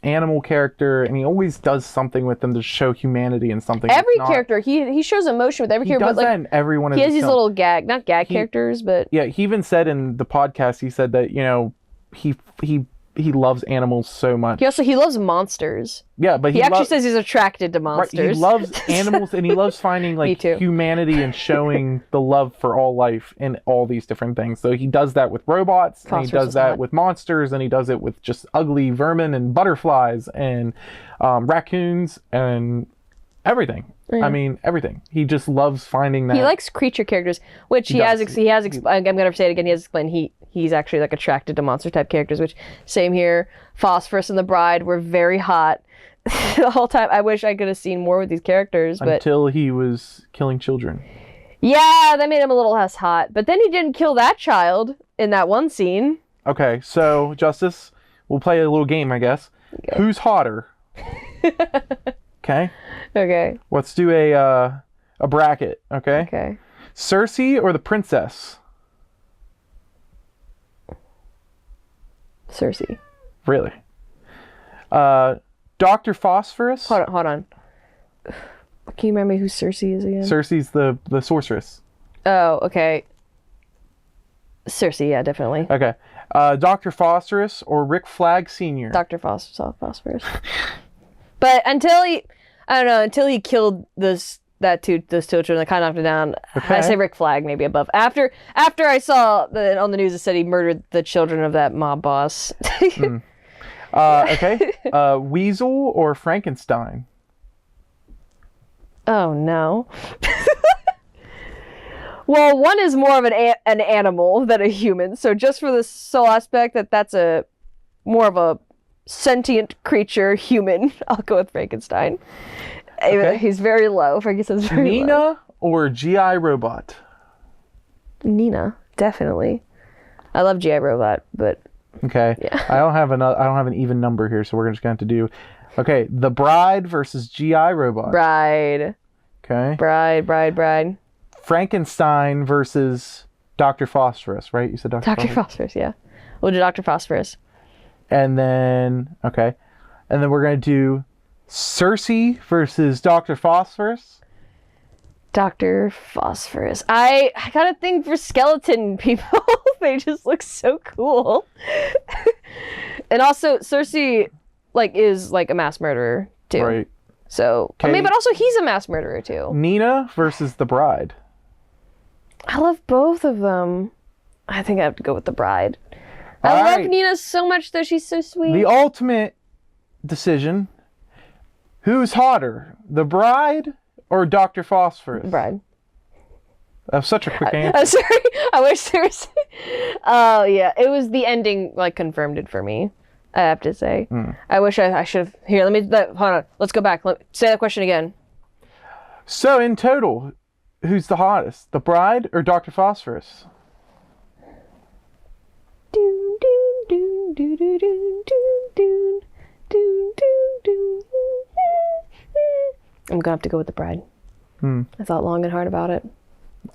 Speaker 2: animal character, and he always does something with them to show humanity in something.
Speaker 1: Every character, he shows emotion with every character.
Speaker 2: He does that in every one of his films.
Speaker 1: He has these little not gag characters, but...
Speaker 2: Yeah, he even said in the podcast, he said that, he loves animals so much.
Speaker 1: He loves monsters.
Speaker 2: Yeah, but
Speaker 1: he actually says he's attracted to monsters.
Speaker 2: Right, he loves animals, and he loves finding like humanity and showing the love for all life in all these different things. So he does that with robots, and he does that with monsters, and he does it with just ugly vermin and butterflies and raccoons and everything. Yeah. I mean, everything. He just loves finding that.
Speaker 1: He likes creature characters, which I'm going to say it again, he has explained he's actually like attracted to monster type characters, which same here. Phosphorus and the Bride were very hot the whole time. I wish I could have seen more with these characters, but
Speaker 2: until he was killing children.
Speaker 1: Yeah, that made him a little less hot. But then he didn't kill that child in that one scene.
Speaker 2: Okay, so Justice, we'll play a little game, I guess. Okay. Who's hotter? Okay.
Speaker 1: Okay.
Speaker 2: Let's do a bracket. Okay.
Speaker 1: Okay.
Speaker 2: Cersei or the princess?
Speaker 1: Cersei.
Speaker 2: Really? Dr. Phosphorus?
Speaker 1: Hold on. Can you remember who Cersei is again?
Speaker 2: Cersei's the sorceress.
Speaker 1: Oh, okay. Cersei, yeah, definitely.
Speaker 2: Okay. Dr. Phosphorus or Rick Flag Sr.?
Speaker 1: Dr. Phosphorus. But until he killed those children that kind of knocked him down, okay. I say Rick Flag maybe above. After I saw on the news it said he murdered the children of that mob boss.
Speaker 2: Okay. Weasel or Frankenstein?
Speaker 1: Oh no. Well, one is more of an animal than a human, so just for the soul aspect that's more of a sentient creature, human, I'll go with Frankenstein. Okay. He's very low. Frankenstein's very low.
Speaker 2: Nina or GI Robot?
Speaker 1: Nina, definitely. I love GI Robot, but
Speaker 2: okay. Yeah. I don't have an even number here, so we're just going to have to do. Okay, The Bride versus GI Robot.
Speaker 1: Bride.
Speaker 2: Okay.
Speaker 1: Bride.
Speaker 2: Frankenstein versus Dr. Phosphorus, right? You said
Speaker 1: Dr. Phosphorus, yeah. We'll do Dr. Phosphorus.
Speaker 2: And then we're going to do Cersei versus Dr. Phosphorus.
Speaker 1: Dr. Phosphorus. I got a thing for skeleton people. They just look so cool. And also, Cersei is a mass murderer too.
Speaker 2: Right.
Speaker 1: So, I mean, but also he's a mass murderer too.
Speaker 2: Nina versus the Bride.
Speaker 1: I love both of them. I think I have to go with the Bride. I love Nina so much, though. She's so sweet.
Speaker 2: The ultimate decision. Who's hotter, the Bride or Dr. Phosphorus?
Speaker 1: Bride.
Speaker 2: That was such a quick answer.
Speaker 1: I'm sorry. I wish there was... Oh, yeah. It was the ending, like, confirmed it for me, I have to say. I wish I should have... Here, hold on. Let's go back. Say that question again.
Speaker 2: So, in total, who's the hottest? The Bride or Dr. Phosphorus?
Speaker 1: I'm gonna have to go with the Bride. I thought long and hard about it.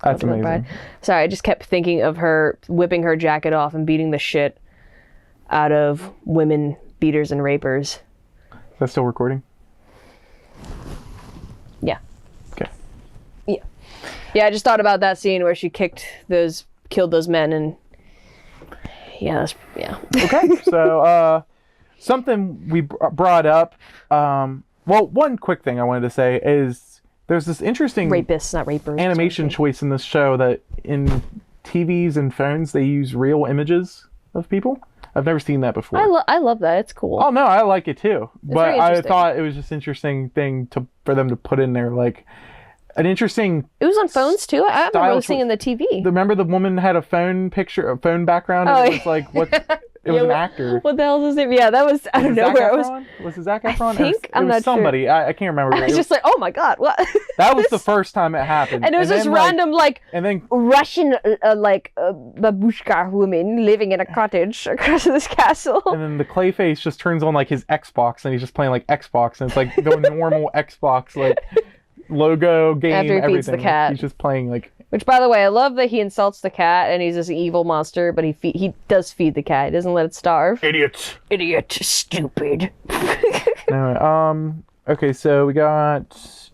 Speaker 2: That's amazing.
Speaker 1: Sorry, I just kept thinking of her whipping her jacket off and beating the shit out of women beaters and rapers.
Speaker 2: Is that still recording?
Speaker 1: Yeah.
Speaker 2: Okay.
Speaker 1: Yeah, I just thought about that scene where she killed those men, and yeah.
Speaker 2: Okay, so something we brought up. Well, one quick thing I wanted to say is there's this interesting
Speaker 1: Rapists, not rapers.
Speaker 2: animation choice in this show that in TVs and phones they use real images of people. I've never seen that before.
Speaker 1: I love that. It's cool.
Speaker 2: Oh no, I like it too. But
Speaker 1: very
Speaker 2: I
Speaker 1: interesting.
Speaker 2: thought it was just interesting thing for them to put in there, like an interesting.
Speaker 1: It was on phones too. I remember
Speaker 2: style
Speaker 1: seeing in the TV.
Speaker 2: Remember the woman had a phone background, and it was like what? It was an actor.
Speaker 1: What the hell is his name? Yeah, that was I don't know where it was.
Speaker 2: Was it Zac Efron?
Speaker 1: I think
Speaker 2: I'm not somebody.
Speaker 1: sure.
Speaker 2: I can't remember.
Speaker 1: I was just like, oh my god, what?
Speaker 2: That was the first time it happened.
Speaker 1: And it was this random
Speaker 2: and then
Speaker 1: Russian babushka woman living in a cottage across this castle.
Speaker 2: And then the Clayface just turns on like his Xbox, and he's just playing like Xbox, and it's like the normal Xbox like logo game.
Speaker 1: After he
Speaker 2: everything.
Speaker 1: feeds the cat.
Speaker 2: He's just playing like.
Speaker 1: Which, by the way, I love that he insults the cat and he's this evil monster, but he does feed the cat. He doesn't let it starve.
Speaker 2: Idiot,
Speaker 1: stupid.
Speaker 2: Anyway, okay, so we got.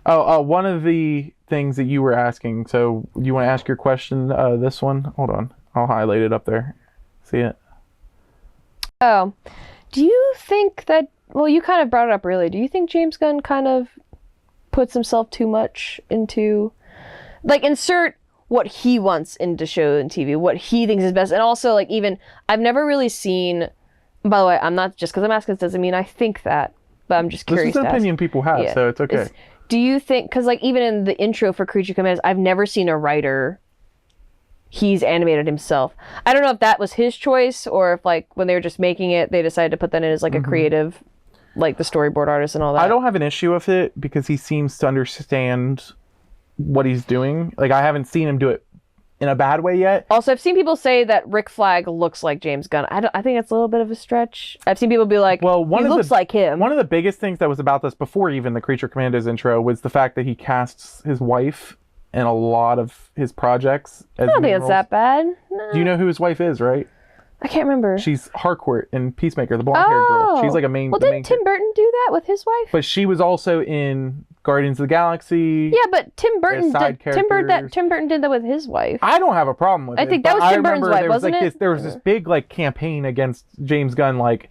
Speaker 2: Oh, one of the things that you were asking. So, you want to ask your question? This one. Hold on, I'll highlight it up there. See it?
Speaker 1: Oh, do you think that? Well, you kind of brought it up earlier. Do you think James Gunn kind of puts himself too much into? Like, insert what he wants into show and TV, what he thinks is best. And also, like, even, I've never really seen, by the way, I'm not, just because I'm asking this doesn't mean I think that, but I'm just curious.
Speaker 2: This is an opinion people have, so it's okay.
Speaker 1: Do you think, because, like, even in the intro for Creature Commandos, I've never seen a writer, he's animated himself. I don't know if that was his choice, or if, like, when they were just making it, they decided to put that in as, like, a creative, like, the storyboard artist and all that.
Speaker 2: I don't have an issue with it, because he seems to understand what he's doing. Like, I haven't seen him do it in a bad way yet. Also,
Speaker 1: I've seen people say that Rick Flag looks like James Gunn. I think that's a little bit of a stretch. I've seen people be like, well, he looks like him.
Speaker 2: One of the biggest things that was about this before even the Creature Commandos intro was the fact that he casts his wife in a lot of his projects. I
Speaker 1: don't think it's that bad. No.
Speaker 2: Do you know who his wife is, right?
Speaker 1: I can't remember.
Speaker 2: She's Harcourt in Peacemaker, the blonde-haired girl. She's like a main...
Speaker 1: Well, didn't Tim Burton do that with his wife?
Speaker 2: But she was also in Guardians of the Galaxy.
Speaker 1: Yeah, but Tim Burton did that with his wife.
Speaker 2: I don't have a problem with it.
Speaker 1: I think that was Tim Burton's wife, wasn't it?
Speaker 2: There was this big like campaign against James Gunn, like,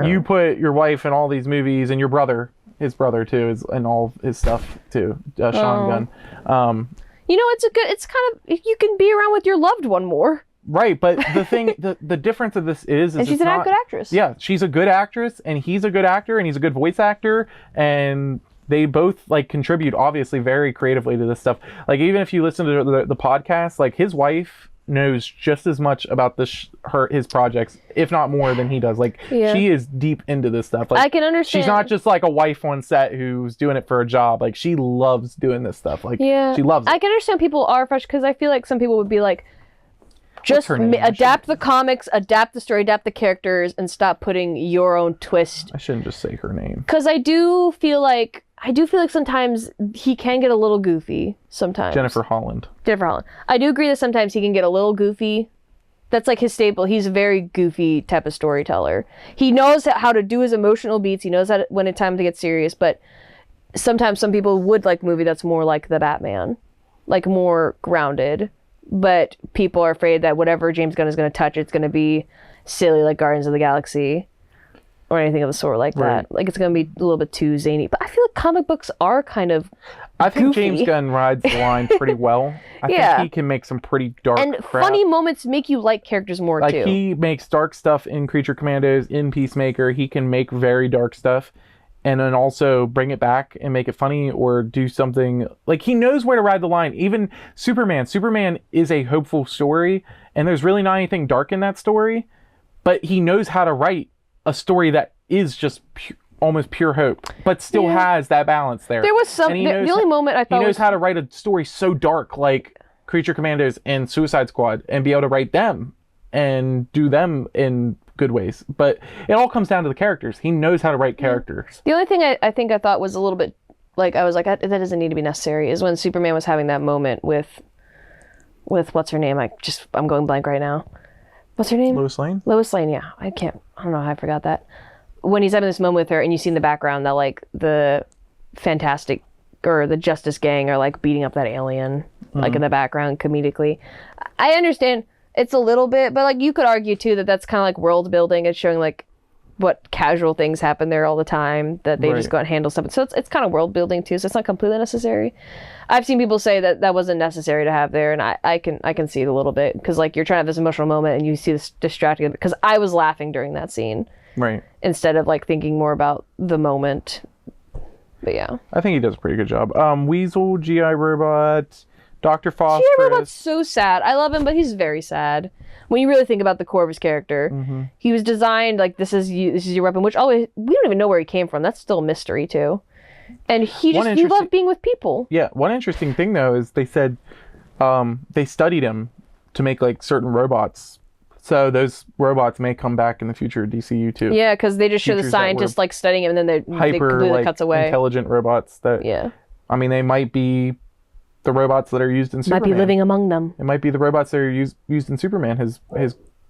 Speaker 2: you put your wife in all these movies, and your brother, his brother too, is in all his stuff too, Sean Gunn.
Speaker 1: You know, it's kind of, you can be around with your loved one more.
Speaker 2: Right, but the thing, the difference of this is
Speaker 1: and she's a good actress.
Speaker 2: Yeah, she's a good actress, and he's a good actor, and he's a good voice actor, and they both like contribute obviously very creatively to this stuff. Like, even if you listen to the podcast, like, his wife knows just as much about his projects, if not more, than he does. Like, she is deep into this stuff. Like,
Speaker 1: I can understand.
Speaker 2: She's not just like a wife on set who's doing it for a job. Like, she loves doing this stuff. Like, she loves it.
Speaker 1: I can understand people are fresh, because I feel like some people would be like, just adapt the comics, adapt the story, adapt the characters, and stop putting your own twist.
Speaker 2: I shouldn't just say her name.
Speaker 1: Because I do feel like sometimes he can get a little goofy sometimes.
Speaker 2: Jennifer Holland.
Speaker 1: I do agree that sometimes he can get a little goofy. That's like his staple. He's a very goofy type of storyteller. He knows how to do his emotional beats. He knows when it's time to get serious. But sometimes some people would like a movie that's more like the Batman, like more grounded. But people are afraid that whatever James Gunn is going to touch, it's going to be silly, like Guardians of the Galaxy or anything of the sort like that. Like, it's going to be a little bit too zany. But I feel like comic books are kind of
Speaker 2: I think
Speaker 1: goofy.
Speaker 2: James Gunn rides the line pretty well. I think he can make some pretty dark
Speaker 1: and
Speaker 2: crap.
Speaker 1: Funny moments make you like characters more,
Speaker 2: like,
Speaker 1: too.
Speaker 2: He makes dark stuff in Creature Commandos, in Peacemaker. He can make very dark stuff. and then also bring it back and make it funny or do something. Like, he knows where to ride the line. Even Superman is a hopeful story, and there's really not anything dark in that story, but he knows how to write a story that is just almost pure hope, but still has that balance there.
Speaker 1: There was some, the only moment I thought
Speaker 2: he knows how to write a story so dark, like Creature Commandos and Suicide Squad, and be able to write them and do them in good ways. But it all comes down to the characters. He knows how to write characters.
Speaker 1: The only thing I think I thought was a little bit like, I was like, that doesn't need to be necessary, is when Superman was having that moment with what's her name? I'm going blank right now. What's her name?
Speaker 2: Lois Lane?
Speaker 1: Lois Lane, yeah. I don't know how I forgot that. When he's having this moment with her, and you see in the background that like the Fantastic or the Justice Gang are like beating up that alien, like in the background comedically. I understand it's a little bit, but like you could argue too that that's kind of like world building. It's showing like what casual things happen there all the time, that they just go out and handle stuff. So it's kind of world building too. So it's not completely necessary. I've seen people say that wasn't necessary to have there, and I can see it a little bit, because like you're trying to have this emotional moment and you see this distracting, because I was laughing during that scene.
Speaker 2: Right.
Speaker 1: Instead of like thinking more about the moment. But yeah.
Speaker 2: I think he does a pretty good job. Weasel, G.I. Robot, Dr. Phosphorus.
Speaker 1: G.I. Robot's so sad. I love him, but he's very sad. When you really think about the core of his character, he was designed like, this is your weapon, which always, we don't even know where he came from. That's still a mystery too. And he loved being with people. Yeah.
Speaker 2: One interesting thing though is they said they studied him to make like certain robots. So those robots may come back in the future of DCU too.
Speaker 1: Yeah, because they just show the scientists like studying him, and then they completely
Speaker 2: like,
Speaker 1: cuts away.
Speaker 2: Intelligent robots that.
Speaker 1: Yeah.
Speaker 2: I mean, they might be the robots that are used in Superman.
Speaker 1: Might be living among them.
Speaker 2: It might be the robots that are used in Superman. His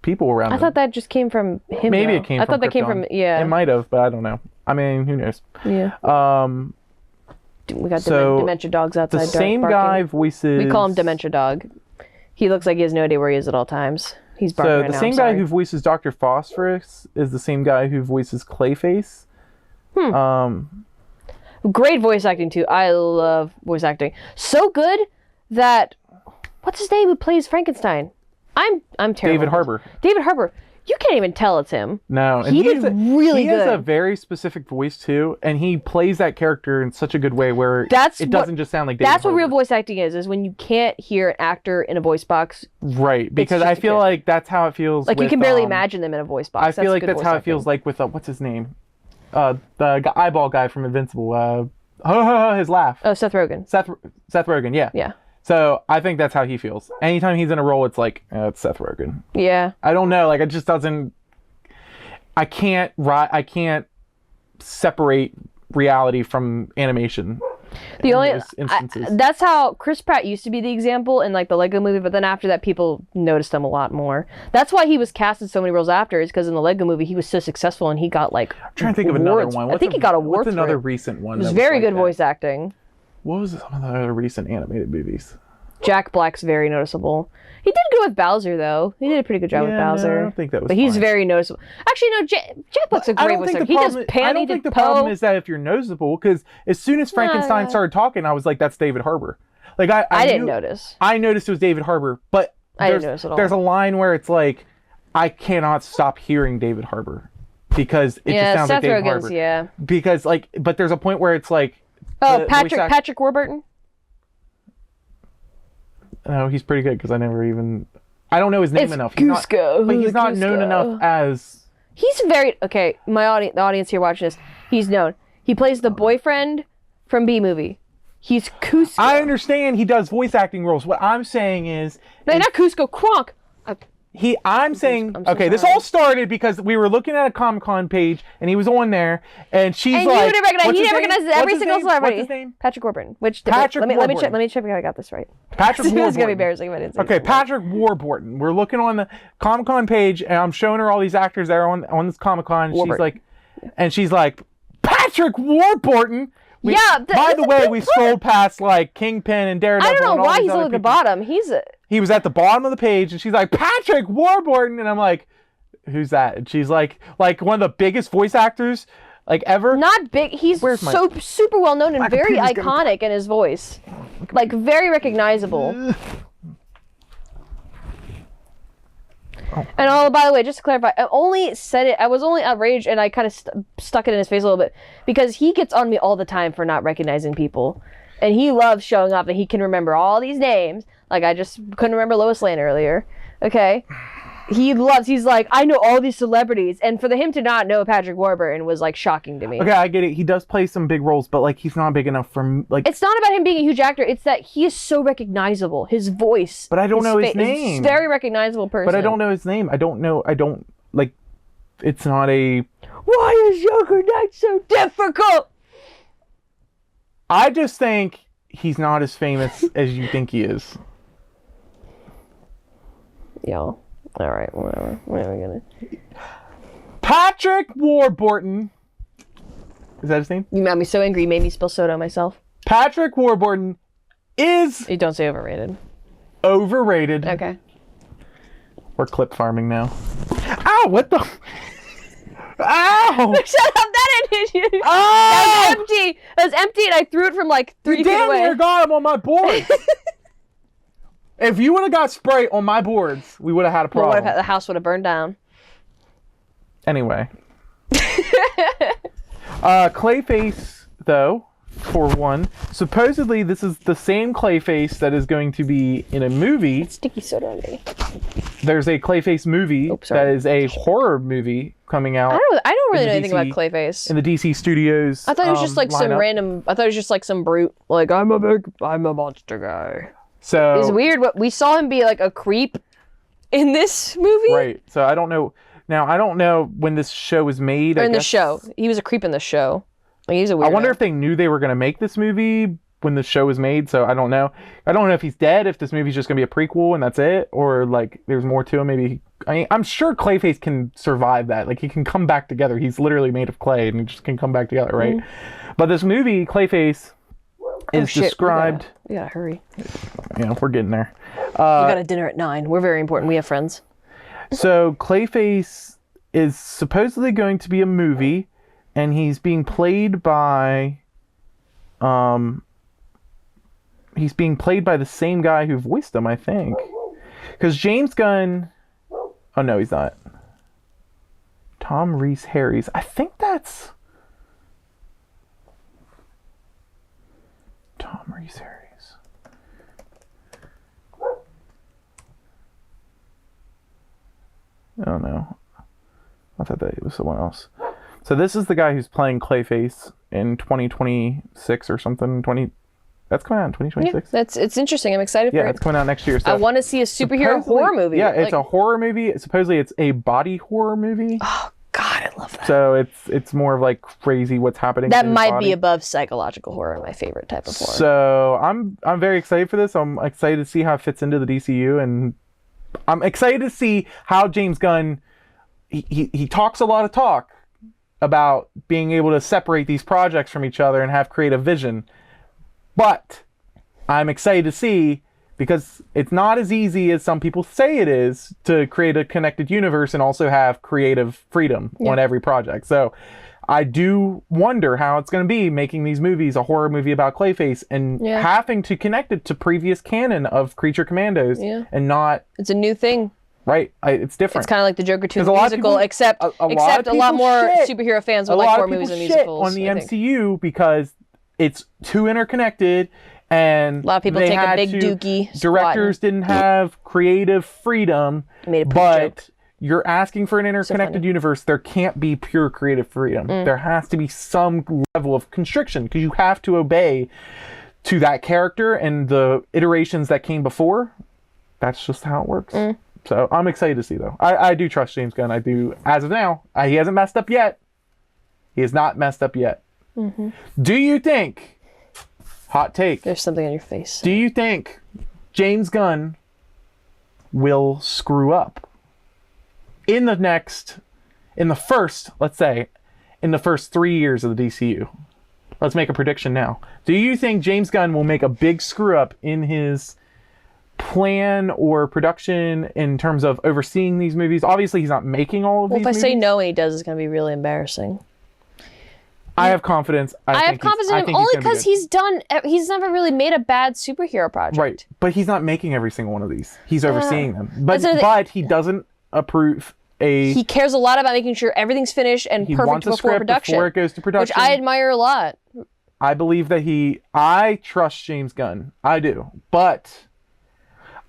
Speaker 2: people around.
Speaker 1: I thought that just came from him.
Speaker 2: Maybe it came.
Speaker 1: I thought that came from
Speaker 2: It might have, but I don't know. I mean, who knows?
Speaker 1: Yeah. We got dementia dogs outside.
Speaker 2: The same guy voices.
Speaker 1: We call him Dementia Dog. He looks like he has no idea where he is at all times. He's barking right now.
Speaker 2: So the same guy who voices Dr. Phosphorus is the same guy who voices Clayface.
Speaker 1: Great voice acting too. I love voice acting. So good that what's his name who plays Frankenstein? I'm terrible.
Speaker 2: David Harbour.
Speaker 1: David Harbour. You can't even tell it's him.
Speaker 2: No, and
Speaker 1: he did really good.
Speaker 2: He has a very specific voice too, and he plays that character in such a good way where it doesn't just sound like David
Speaker 1: That's
Speaker 2: Harbour.
Speaker 1: What real voice acting is when you can't hear an actor in a voice box.
Speaker 2: Right, because I feel like that's how it feels.
Speaker 1: Like
Speaker 2: with,
Speaker 1: you can barely imagine them in a voice box.
Speaker 2: I feel like that's how it feels like with what's his name, the eyeball guy from Invincible. His laugh.
Speaker 1: Oh, Seth Rogen.
Speaker 2: Seth Rogen, yeah.
Speaker 1: Yeah.
Speaker 2: So I think that's how he feels. Anytime he's in a role, it's like, it's Seth Rogen.
Speaker 1: Yeah.
Speaker 2: I don't know, like it just doesn't. I can't separate reality from animation.
Speaker 1: The only
Speaker 2: instances.
Speaker 1: That's how Chris Pratt used to be the example in like the Lego movie, but then after that people noticed him a lot more. That's why he was cast in so many roles after, is because in the Lego movie he was so successful and he got like
Speaker 2: I'm trying to think of another one.
Speaker 1: I think he got awards.
Speaker 2: What's another recent one?
Speaker 1: It was very good voice acting.
Speaker 2: What was some of the other recent animated movies?
Speaker 1: Jack Black's very noticeable. He did good with Bowser, though. He did a pretty good job with Bowser.
Speaker 2: No, I don't think that was.
Speaker 1: But he's very noticeable. Actually, no. Jack Black's a great voice actor. He does Pan.
Speaker 2: I don't think the problem is that if you're noticeable, because as soon as Frankenstein started talking, I was like, "That's David Harbour." Like I
Speaker 1: didn't notice.
Speaker 2: I noticed it was David Harbour, but
Speaker 1: I didn't notice at all.
Speaker 2: There's a line where it's like, I cannot stop hearing David Harbour because it just sounds like David Harbour.
Speaker 1: Yeah.
Speaker 2: Because like, but there's a point where it's like.
Speaker 1: Oh, Patrick Warburton.
Speaker 2: No, he's pretty good because I don't know his name enough. He's not known enough as.
Speaker 1: He's very okay. The audience here watching this, he's known. He plays the boyfriend from B Movie. He's Cusco.
Speaker 2: I understand he does voice acting roles. What I'm saying is,
Speaker 1: not Cusco, Kronk.
Speaker 2: I'm saying, okay, this all started because we were looking at a Comic-Con page and he was on there and she's
Speaker 1: and
Speaker 2: like,
Speaker 1: he recognizes every single celebrity.
Speaker 2: What's his name?
Speaker 1: Patrick Warburton. Let me check if I got this right.
Speaker 2: Patrick Warburton.
Speaker 1: It's gonna be embarrassing if I didn't say
Speaker 2: Okay, Patrick Warburton. We're looking on the Comic-Con page and I'm showing her all these actors that are on this Comic-Con. She's like, Patrick Warburton. By the way, we scrolled past like Kingpin and Daredevil.
Speaker 1: I don't know why he's at the bottom.
Speaker 2: He was at the bottom of the page, and she's like, Patrick Warburton, and I'm like, who's that? And she's like one of the biggest voice actors like ever.
Speaker 1: Not big. He's super well known and very iconic in his voice, like very recognizable. And by the way, just to clarify, I was only outraged, and I kind of stuck it in his face a little bit, because he gets on me all the time for not recognizing people. And he loves showing off that he can remember all these names. Like, I just couldn't remember Lois Lane earlier. Okay? He's like, I know all these celebrities. And for him to not know Patrick Warburton was, like, shocking to me.
Speaker 2: Okay, I get it. He does play some big roles, but, like, he's not big enough for, like...
Speaker 1: It's not about him being a huge actor. It's that he is so recognizable. His voice.
Speaker 2: But I don't know his name.
Speaker 1: He's a very recognizable person.
Speaker 2: But I don't know his name. Like, it's not a... Why is Joker Knight so difficult? I just think he's not as famous as you think he is.
Speaker 1: Yo. All right, whatever. What are we gonna...
Speaker 2: Patrick Warburton. Is that his name?
Speaker 1: You made me so angry. You made me spill soda on myself.
Speaker 2: Patrick Warburton is...
Speaker 1: You don't say overrated.
Speaker 2: Overrated.
Speaker 1: Okay.
Speaker 2: We're clip farming now. Ow! What the... Ow!
Speaker 1: Shut up! That ended.
Speaker 2: Oh!
Speaker 1: That was empty. It was empty, and I threw it from like 3 feet away.
Speaker 2: You damn near got him on my board. If you would have got Sprite on my boards, we would have had a problem.
Speaker 1: The house would have burned down.
Speaker 2: Anyway. Clayface, though, for one, supposedly this is the same Clayface that is going to be in a movie.
Speaker 1: Sticky soda on me.
Speaker 2: There's a Clayface movie that is a horror movie coming out.
Speaker 1: I don't really know anything about Clayface.
Speaker 2: In the DC Studios.
Speaker 1: I thought it was just like some random. I thought it was just like some brute. Like, I'm a monster guy.
Speaker 2: So
Speaker 1: it's weird. But we saw him be like a creep in this movie.
Speaker 2: Right. So I don't know. Now I don't know when this show was made.
Speaker 1: Or in the show, he was a creep in the show. Like, he's a weirdo.
Speaker 2: I wonder if they knew they were going to make this movie when the show was made. So I don't know. I don't know if he's dead. If this movie's just going to be a prequel and that's it, or like there's more to him. Maybe. I'm sure Clayface can survive that. Like, he can come back together. He's literally made of clay, and he just can come back together, right? But this movie, Clayface, is described.
Speaker 1: We gotta hurry.
Speaker 2: Yeah, we're getting there.
Speaker 1: We got a dinner at 9. We're very important. We have friends.
Speaker 2: So Clayface is supposedly going to be a movie, and he's being played by the same guy who voiced him, I think. Because James Gunn... Oh, no, he's not. Tom Rhys Harris. I think that's... Tom Rhys Harris. Oh, no. I thought that it was someone else. So this is the guy who's playing Clayface in 2026 or something. That's coming out in 2026.
Speaker 1: Yeah, it's interesting. I'm excited for it.
Speaker 2: Yeah, it's coming out next year. So
Speaker 1: I want to see a superhero horror movie.
Speaker 2: Yeah, it's a horror movie. Supposedly it's a body horror movie.
Speaker 1: Oh God, I love that.
Speaker 2: So it's more of like crazy what's happening.
Speaker 1: That might be above psychological horror, my favorite type of horror.
Speaker 2: So I'm very excited for this. I'm excited to see how it fits into the DCU, and I'm excited to see how James Gunn he talks a lot of talk about being able to separate these projects from each other and have creative vision. But I'm excited to see, because it's not as easy as some people say it is to create a connected universe and also have creative freedom on every project. So I do wonder how it's going to be making these movies, a horror movie about Clayface, and having to connect it to previous canon of Creature Commandos and not...
Speaker 1: It's a new thing.
Speaker 2: Right. It's different.
Speaker 1: It's kind of like the Joker 2 musical, except a lot more superhero fans would like horror movies and musicals.
Speaker 2: On the MCU because it's too interconnected, and
Speaker 1: a lot of people take a big dookie.
Speaker 2: Directors didn't have creative freedom, but you're asking for an interconnected universe. There can't be pure creative freedom. There has to be some level of constriction, because you have to obey to that character and the iterations that came before. That's just how it works. So I'm excited to see, though. I do trust James Gunn. I do. As of now, he hasn't messed up yet. He has not messed up yet. Do you think, hot take,
Speaker 1: there's something on your face,
Speaker 2: do you think James Gunn will screw up in the first 3 years of the DCU? Let's make a prediction now. Do you think James Gunn will make a big screw up in his plan or production in terms of overseeing these movies? Obviously, he's not making all of these movies.
Speaker 1: If I say no and he does, it's going to be really embarrassing.
Speaker 2: I have confidence. I have confidence
Speaker 1: in him only because he's never really made a bad superhero project.
Speaker 2: Right, but he's not making every single one of these. He's overseeing them. But he doesn't approve
Speaker 1: He cares a lot about making sure everything's finished and
Speaker 2: he
Speaker 1: perfect
Speaker 2: wants a
Speaker 1: before
Speaker 2: script
Speaker 1: production.
Speaker 2: before it goes to production.
Speaker 1: Which I admire a lot.
Speaker 2: I believe that I trust James Gunn. I do. But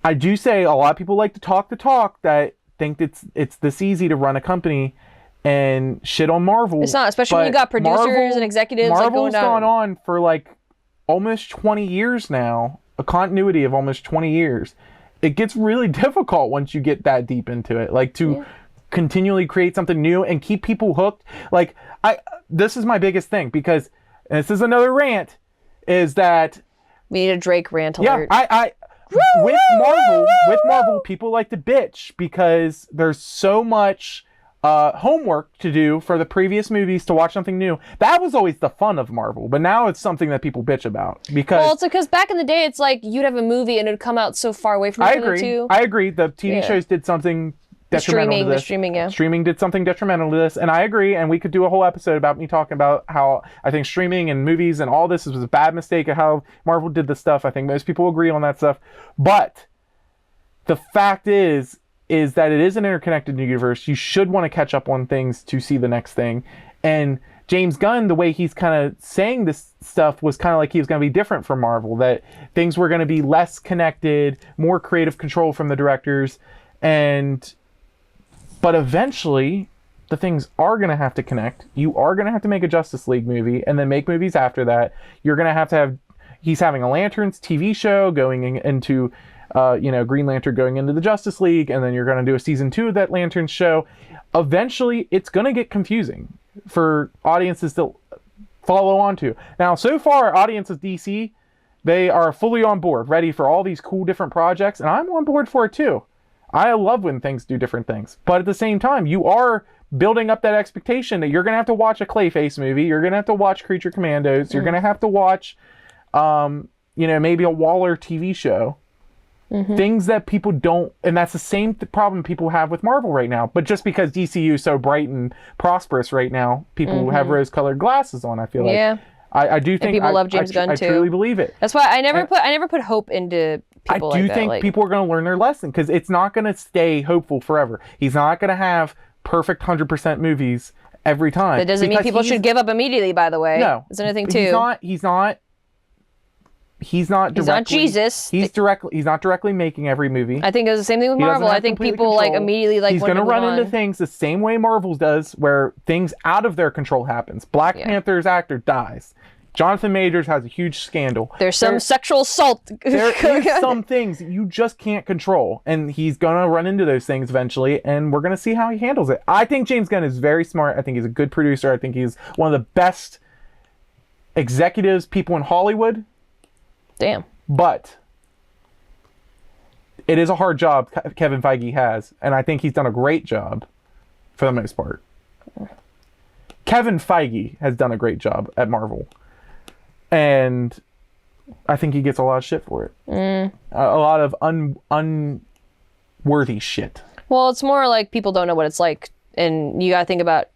Speaker 2: I do say a lot of people like to talk the talk that think it's this easy to run a company and shit on Marvel.
Speaker 1: It's not, especially when you got producers and executives
Speaker 2: Marvel's
Speaker 1: going down.
Speaker 2: gone on for like almost 20 years now, a continuity of almost 20 years. It gets really difficult once you get that deep into it, like to continually create something new and keep people hooked. Like this is my biggest thing, because, and this is another rant, is that
Speaker 1: we need a Drake rant alert.
Speaker 2: With Marvel, people like to bitch because there's so much homework to do for the previous movies to watch something new. That was always the fun of Marvel, but now it's something that people bitch about because.
Speaker 1: Well, it's because back in the day, it's like you'd have a movie and it'd come out so far away from each other too.
Speaker 2: I agree. The TV shows did something detrimental to this.
Speaker 1: The streaming, yeah.
Speaker 2: Streaming did something detrimental to this, and I agree. And we could do a whole episode about me talking about how I think streaming and movies and all this was a bad mistake of how Marvel did this stuff. I think most people agree on that stuff, but the fact is that it is an interconnected universe. You should want to catch up on things to see the next thing. And James Gunn, the way he's kind of saying this stuff was kind of like he was going to be different from Marvel, that things were going to be less connected, more creative control from the directors. But eventually the things are going to have to connect. You are going to have to make a Justice League movie and then make movies after that. You're going to have, he's having a Lanterns TV show going into, Green Lantern going into the Justice League, and then you're going to do a season 2 of that Lanterns show. Eventually, it's going to get confusing for audiences to follow on to. Now, so far, audiences DC, they are fully on board, ready for all these cool different projects, and I'm on board for it too. I love when things do different things. But at the same time, you are building up that expectation that you're going to have to watch a Clayface movie, you're going to have to watch Creature Commandos, you're going to have to watch, maybe a Waller TV show. Mm-hmm. Things that people don't, and that's the same problem people have with Marvel right now. But just because DCU is so bright and prosperous right now, people have rose-colored glasses on. I feel like I do think
Speaker 1: and people love James Gunn too.
Speaker 2: I truly believe it.
Speaker 1: That's why I never put hope into people. I do
Speaker 2: think people are going to learn their lesson, because it's not going to stay hopeful forever. He's not going to have perfect 100% movies every time.
Speaker 1: That doesn't mean people should give up immediately. By the way,
Speaker 2: no,
Speaker 1: it's another thing too.
Speaker 2: He's not
Speaker 1: Jesus.
Speaker 2: He's not directly making every movie.
Speaker 1: I think it was the same thing with Marvel. I think people immediately
Speaker 2: he's going to run into things the same way Marvel does, where things out of their control happens. Black Panther's actor dies. Jonathan Majors has a huge scandal.
Speaker 1: There's some sexual assault.
Speaker 2: There is some things you just can't control, and he's going to run into those things eventually, and we're going to see how he handles it. I think James Gunn is very smart. I think he's a good producer. I think he's one of the best executives, people in Hollywood.
Speaker 1: Damn.
Speaker 2: But it is a hard job Kevin Feige has, and I think he's done a great job for the most part. Kevin Feige has done a great job at Marvel, and I think he gets a lot of shit for it. A lot of unworthy shit.
Speaker 1: Well, it's more like people don't know what it's like, and you gotta think about,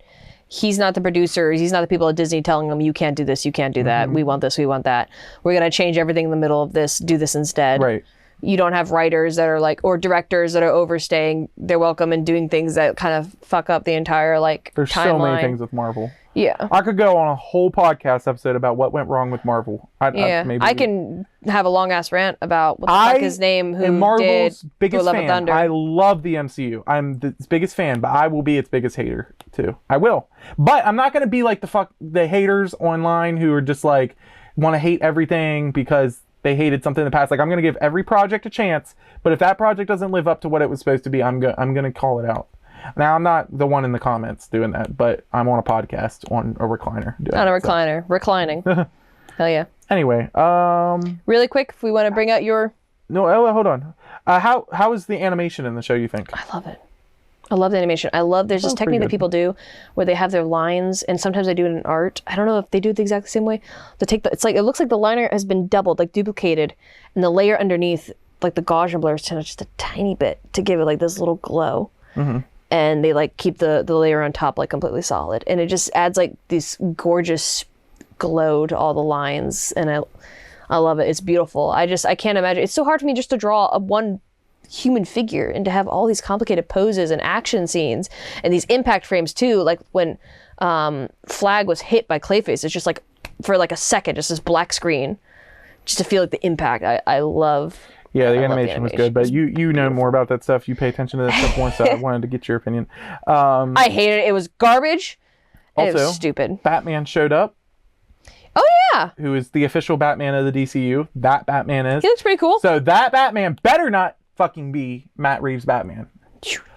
Speaker 1: he's not the producer. He's not the people at Disney telling him, you can't do this, you can't do that. We want this, we want that. We're going to change everything in the middle of this, do this instead.
Speaker 2: Right.
Speaker 1: You don't have writers that are or directors that are overstaying their welcome and doing things that kind of fuck up the entire
Speaker 2: There's
Speaker 1: timeline.
Speaker 2: So many things with Marvel.
Speaker 1: Yeah.
Speaker 2: I could go on a whole podcast episode about what went wrong with Marvel.
Speaker 1: I can have a long ass rant about what the fuck his name who
Speaker 2: Marvel's
Speaker 1: did
Speaker 2: biggest
Speaker 1: Thor: Love
Speaker 2: fan.
Speaker 1: and Thunder.
Speaker 2: I love the MCU. I'm its biggest fan, but I will be its biggest hater too. I will. But I'm not going to be like the haters online who are just want to hate everything because they hated something in the past. I'm going to give every project a chance, but if that project doesn't live up to what it was supposed to be, I'm going to call it out. Now, I'm not the one in the comments doing that, but I'm on a podcast on a recliner.
Speaker 1: On a recliner. So. Reclining. Hell yeah.
Speaker 2: Anyway.
Speaker 1: Really quick, if we want to bring out your...
Speaker 2: No, hold on. How is the animation in the show, you think?
Speaker 1: I love it. I love the animation. There's this technique that people do where they have their lines, and sometimes they do it in art. I don't know if they do it the exact same way. It looks like the liner has been doubled, duplicated, and the layer underneath, the Gaussian blur is just a tiny bit to give it this little glow. Mm-hmm. And they keep the layer on top completely solid, and it just adds this gorgeous glow to all the lines, and I love it. It's beautiful. I can't imagine. It's so hard for me just to draw one human figure, and to have all these complicated poses and action scenes and these impact frames too, like when Flag was hit by Clayface, it's just like for like a second, just this black screen, just to feel like the impact. I love.
Speaker 2: Yeah, the animation was good, but you know more about that stuff. You pay attention to that stuff more, so I wanted to get your opinion.
Speaker 1: I hated it. It was garbage. And
Speaker 2: Also,
Speaker 1: it was stupid.
Speaker 2: Batman showed up.
Speaker 1: Oh yeah.
Speaker 2: Who is the official Batman of the DCU? That Batman is.
Speaker 1: He looks pretty cool.
Speaker 2: So that Batman better not fucking be Matt Reeves' Batman.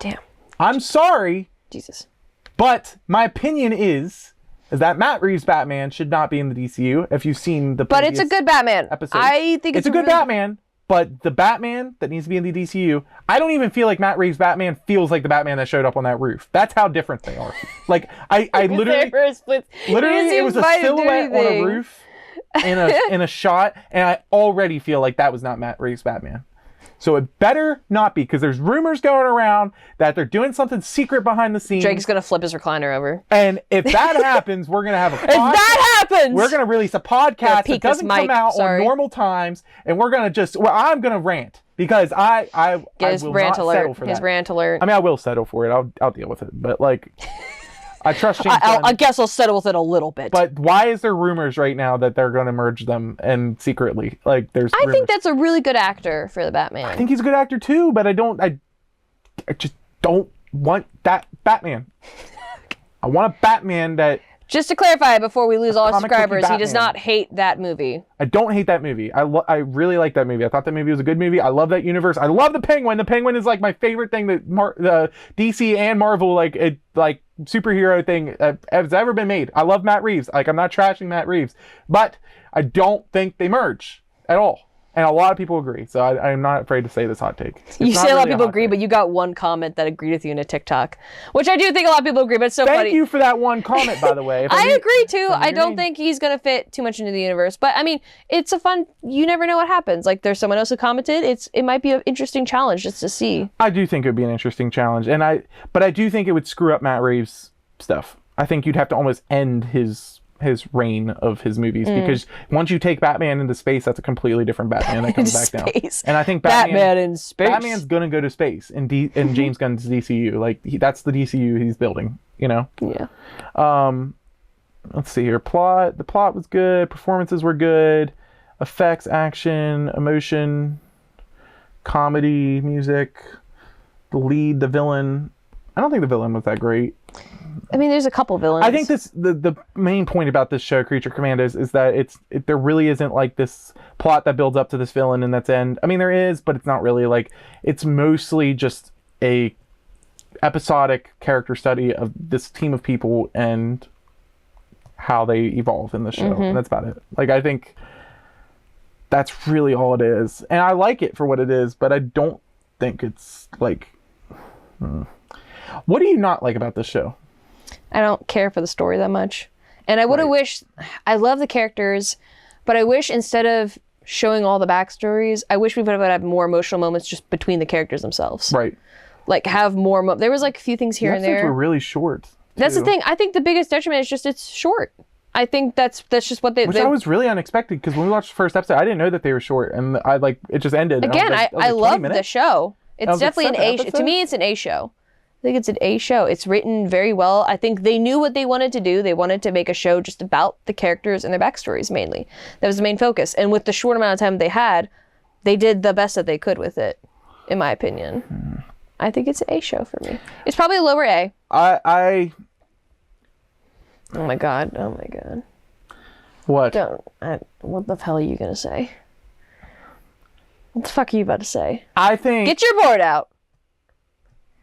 Speaker 1: Damn.
Speaker 2: I'm sorry.
Speaker 1: Jesus.
Speaker 2: But my opinion is that Matt Reeves' Batman should not be in the DCU. If you've seen the
Speaker 1: But it's a good Batman.
Speaker 2: episodes.
Speaker 1: I think
Speaker 2: it's a good Batman. But the Batman that needs to be in the DCU, I don't even feel like Matt Reeves' Batman feels like the Batman that showed up on that roof. That's how different they are. Like I literally, it was a silhouette on a roof in a shot, and I already feel like that was not Matt Reeves' Batman. So it better not be, because there's rumors going around that they're doing something secret behind the scenes.
Speaker 1: Drake's gonna flip his recliner over.
Speaker 2: And if that happens, we're gonna have a podcast.
Speaker 1: If that happens,
Speaker 2: we're gonna release a podcast that doesn't come out on normal times, and we're gonna I'm gonna rant, because I will not settle for that.
Speaker 1: His rant alert.
Speaker 2: I mean, I will settle for it. I'll deal with it. But like, I trust James Gunn.
Speaker 1: I guess I'll settle with it a little bit.
Speaker 2: But why is there rumors right now that they're gonna merge them and secretly? Like, there's.
Speaker 1: I think that's a really good actor for the Batman.
Speaker 2: I think he's a good actor too, but I just don't want that Batman. I want a Batman that.
Speaker 1: Just to clarify, before we lose all our subscribers, he does
Speaker 2: Batman.
Speaker 1: not hate that movie.
Speaker 2: I don't hate that movie. I really like that movie. I thought that movie was a good movie. I love that universe. I love the Penguin. The Penguin is like my favorite thing that the DC and Marvel like superhero thing has ever been made. I love Matt Reeves. Like, I'm not trashing Matt Reeves, but I don't think they merge at all. And a lot of people agree, so I'm not afraid to say this hot take.
Speaker 1: You say a lot of people agree, but you got one comment that agreed with you in a TikTok, which I do think a lot of people agree, but it's so funny.
Speaker 2: Thank you for that one comment, by the way.
Speaker 1: I agree, too. I don't think he's going to fit too much into the universe. But, I mean, it's a fun... You never know what happens. Like, there's someone else who commented. It might be an interesting challenge just to see.
Speaker 2: I do think it would be an interesting challenge. But I do think it would screw up Matt Reeves' stuff. I think you'd have to almost end his reign of his movies, because once you take Batman into space, that's a completely different Batman that comes back down. And I think
Speaker 1: Batman in space.
Speaker 2: Batman's gonna go to space in James Gunn's DCU. Like, that's the DCU he's building, you know?
Speaker 1: Yeah.
Speaker 2: Let's see here. The plot was good. Performances were good. Effects, action, emotion, comedy, music. The villain. I don't think the villain was that great.
Speaker 1: I mean, there's a couple villains.
Speaker 2: I think the main point about this show, Creature Commandos, is that there really isn't like this plot that builds up to this villain and that's end. I mean, there is, but it's not really. Like, it's mostly just a episodic character study of this team of people and how they evolve in the show. And that's about it. Like, I think that's really all it is. And I like it for what it is, but I don't think it's like... What do you not like about this show?
Speaker 1: I don't care for the story that much. And I would have wished... I love the characters, but I wish instead of showing all the backstories, I wish we would have had more emotional moments just between the characers themselves.
Speaker 2: Right.
Speaker 1: Like, have more... There was like a few things here and there.
Speaker 2: The episodes were really short.
Speaker 1: That's the thing. I think the biggest detriment is just it's short. I think that's just what
Speaker 2: Which I was really unexpected, because when we watched the first episode, I didn't know that they were short, and it just ended.
Speaker 1: Again, I love the show. It's definitely an A. To me, it's an A show. I think it's an A show. It's written very well. I think they knew what they wanted to do. They wanted to make a show just about the characters and their backstories mainly. That was the main focus. And with the short amount of time they had, they did the best that they could with it, in my opinion. I think it's an A show for me. It's probably a lower A. Oh my god.
Speaker 2: What?
Speaker 1: What the hell are you going to say? What the fuck are you about to say?
Speaker 2: I think...
Speaker 1: Get your board out.